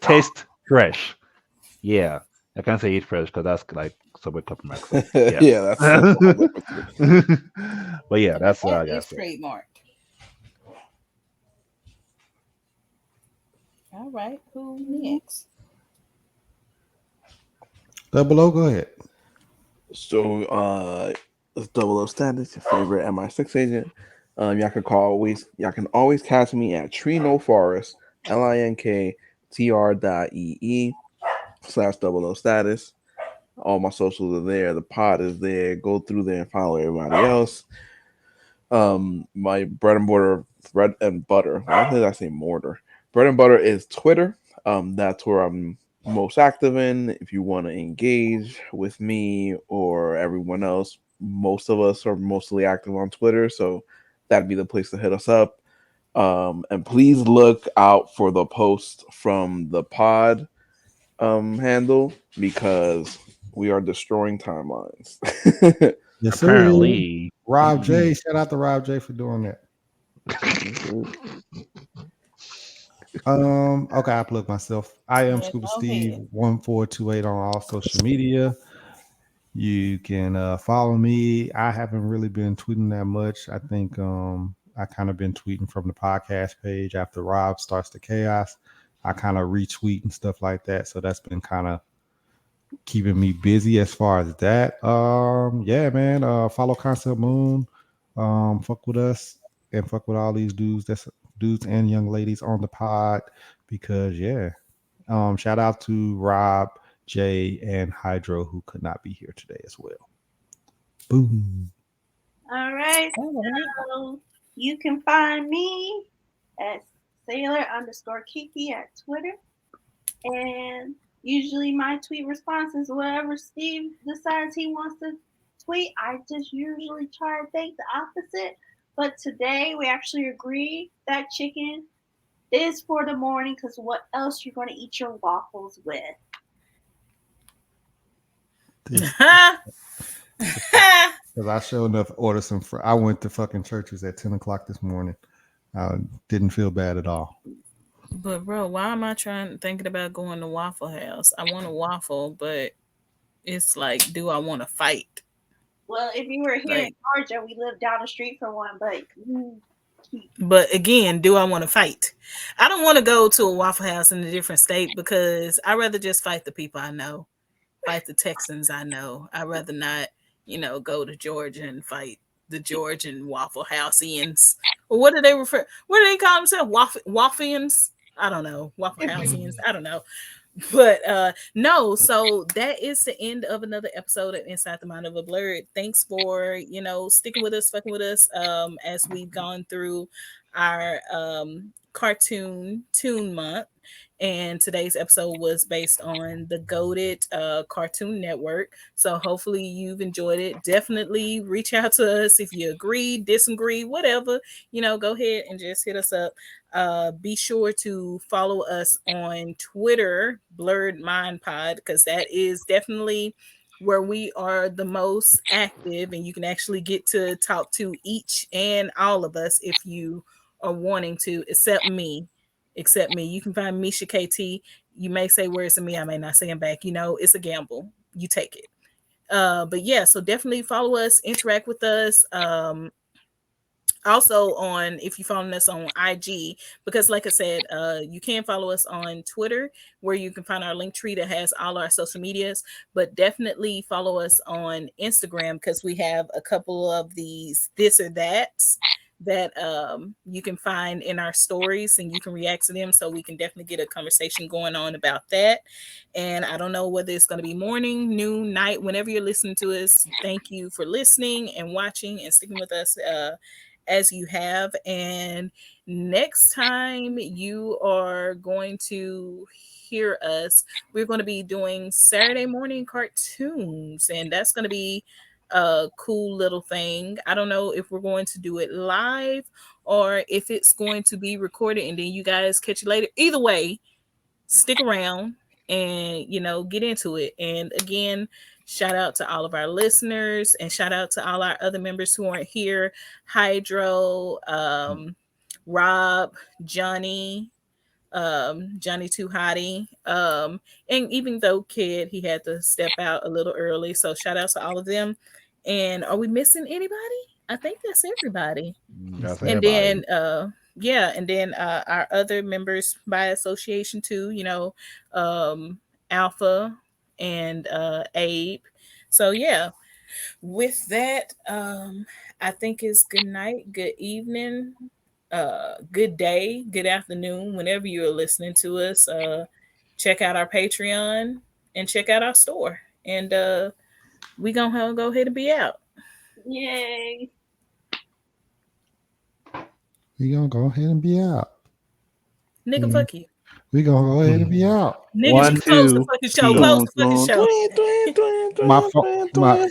taste fresh. Yeah, I can't say eat fresh because that's like Subway Cup Max. So yeah, Yeah, that's a whole different thing. but yeah, that's what That I gotta is say. trademarked. All right, who next? Double O, go ahead. So, it's Double O Status, your favorite MI6 agent. Y'all can always catch me at Trino Forest, linktr.ee/double O Status. All my socials are there. The pod is there. Go through there and follow everybody else. My bread and butter. Why did I say mortar? Bread and butter is Twitter. That's where I'm most active in. If you want to engage with me or everyone else, most of us are mostly active on Twitter, so that'd be the place to hit us up. And please look out for the post from the pod handle because we are destroying timelines. Yes, sir. Apparently, Rob J. Shout out to Rob J for doing that. Okay, I plug myself. I am Yeah, Scuba go Steve ahead. 1428 on all social media. You can follow me. I haven't really been tweeting that much. I think I kind of been tweeting from the podcast page after Rob starts the chaos. I kind of retweet and stuff like that. So that's been kind of keeping me busy as far as that. Yeah, man. Follow Concept Moon. Fuck with us and fuck with all these dudes. That's dudes and young ladies on the pod because yeah. Shout out to Rob, Jay, and Hydro who could not be here today as well. Boom. All right. So you can find me at Sailor_Kiki at Twitter. And usually my tweet response is whatever Steve decides he wants to tweet. I just usually try to think the opposite. But today we actually agreed that chicken is for the morning because what else you're going to eat your waffles with? Because I sure enough ordered some. I went to fucking churches at 10 o'clock this morning. I didn't feel bad at all. But bro, why am I thinking about going to Waffle House? I want a waffle, but it's like, do I want to fight? Well, if you were here in Georgia, we live down the street from one, but again, do I want to fight? I don't want to go to a Waffle House in a different state because I'd rather just fight the people I know, fight the Texans I know. I'd rather not, go to Georgia and fight the Georgian Waffle Houseians. Or what do they refer? What do they call themselves? Waffleians? I don't know. Waffle Houseians? I don't know. But no, so that is the end of another episode of Inside the Mind of a Blerd. Thanks for sticking with us, fucking with us as we've gone through our cartoon Toon month. And today's episode was based on the goated Cartoon Network. So hopefully you've enjoyed it. Definitely reach out to us if you agree, disagree, whatever. Go ahead and just hit us up. Be sure to follow us on Twitter, Blerd Mind Pod, because that is definitely where we are the most active, and you can actually get to talk to each and all of us if you are wanting to, except me. You can find Misha KT. You may say words to me, I may not say them back. It's a gamble. You take it. But yeah, so definitely follow us, interact with us. Also if you follow us on IG, because like I said, you can follow us on Twitter where you can find our link tree that has all our social medias, but definitely follow us on Instagram because we have a couple of these this or that's that you can find in our stories and you can react to them, so we can definitely get a conversation going on about that. And I don't know whether it's going to be morning, noon, night, whenever you're listening to us. Thank you for listening and watching and sticking with us as you have. And next time you are going to hear us, we're going to be doing Saturday morning cartoons, and that's going to be a cool little thing. I don't know if we're going to do it live or if it's going to be recorded and then you guys catch it later. Either way, stick around and get into it. And again, shout out to all of our listeners and shout out to all our other members who aren't here: Hydro, Rob, Johnny, Johnny Too Hottie, and even though Kid, he had to step out a little early, so shout out to all of them. And are we missing anybody? I think that's everybody. That's And everybody. then our other members by association too, Alpha and Abe. So yeah, with that, I think it's good night, good evening, good day, good afternoon, whenever you're listening to us. Check out our Patreon and check out our store. And we gonna go ahead and be out. Yay. We gonna go ahead and be out. Nigga, fuck you. We gonna go ahead and be out. Niggas, you close the fucking show. peace. Close the fucking show. My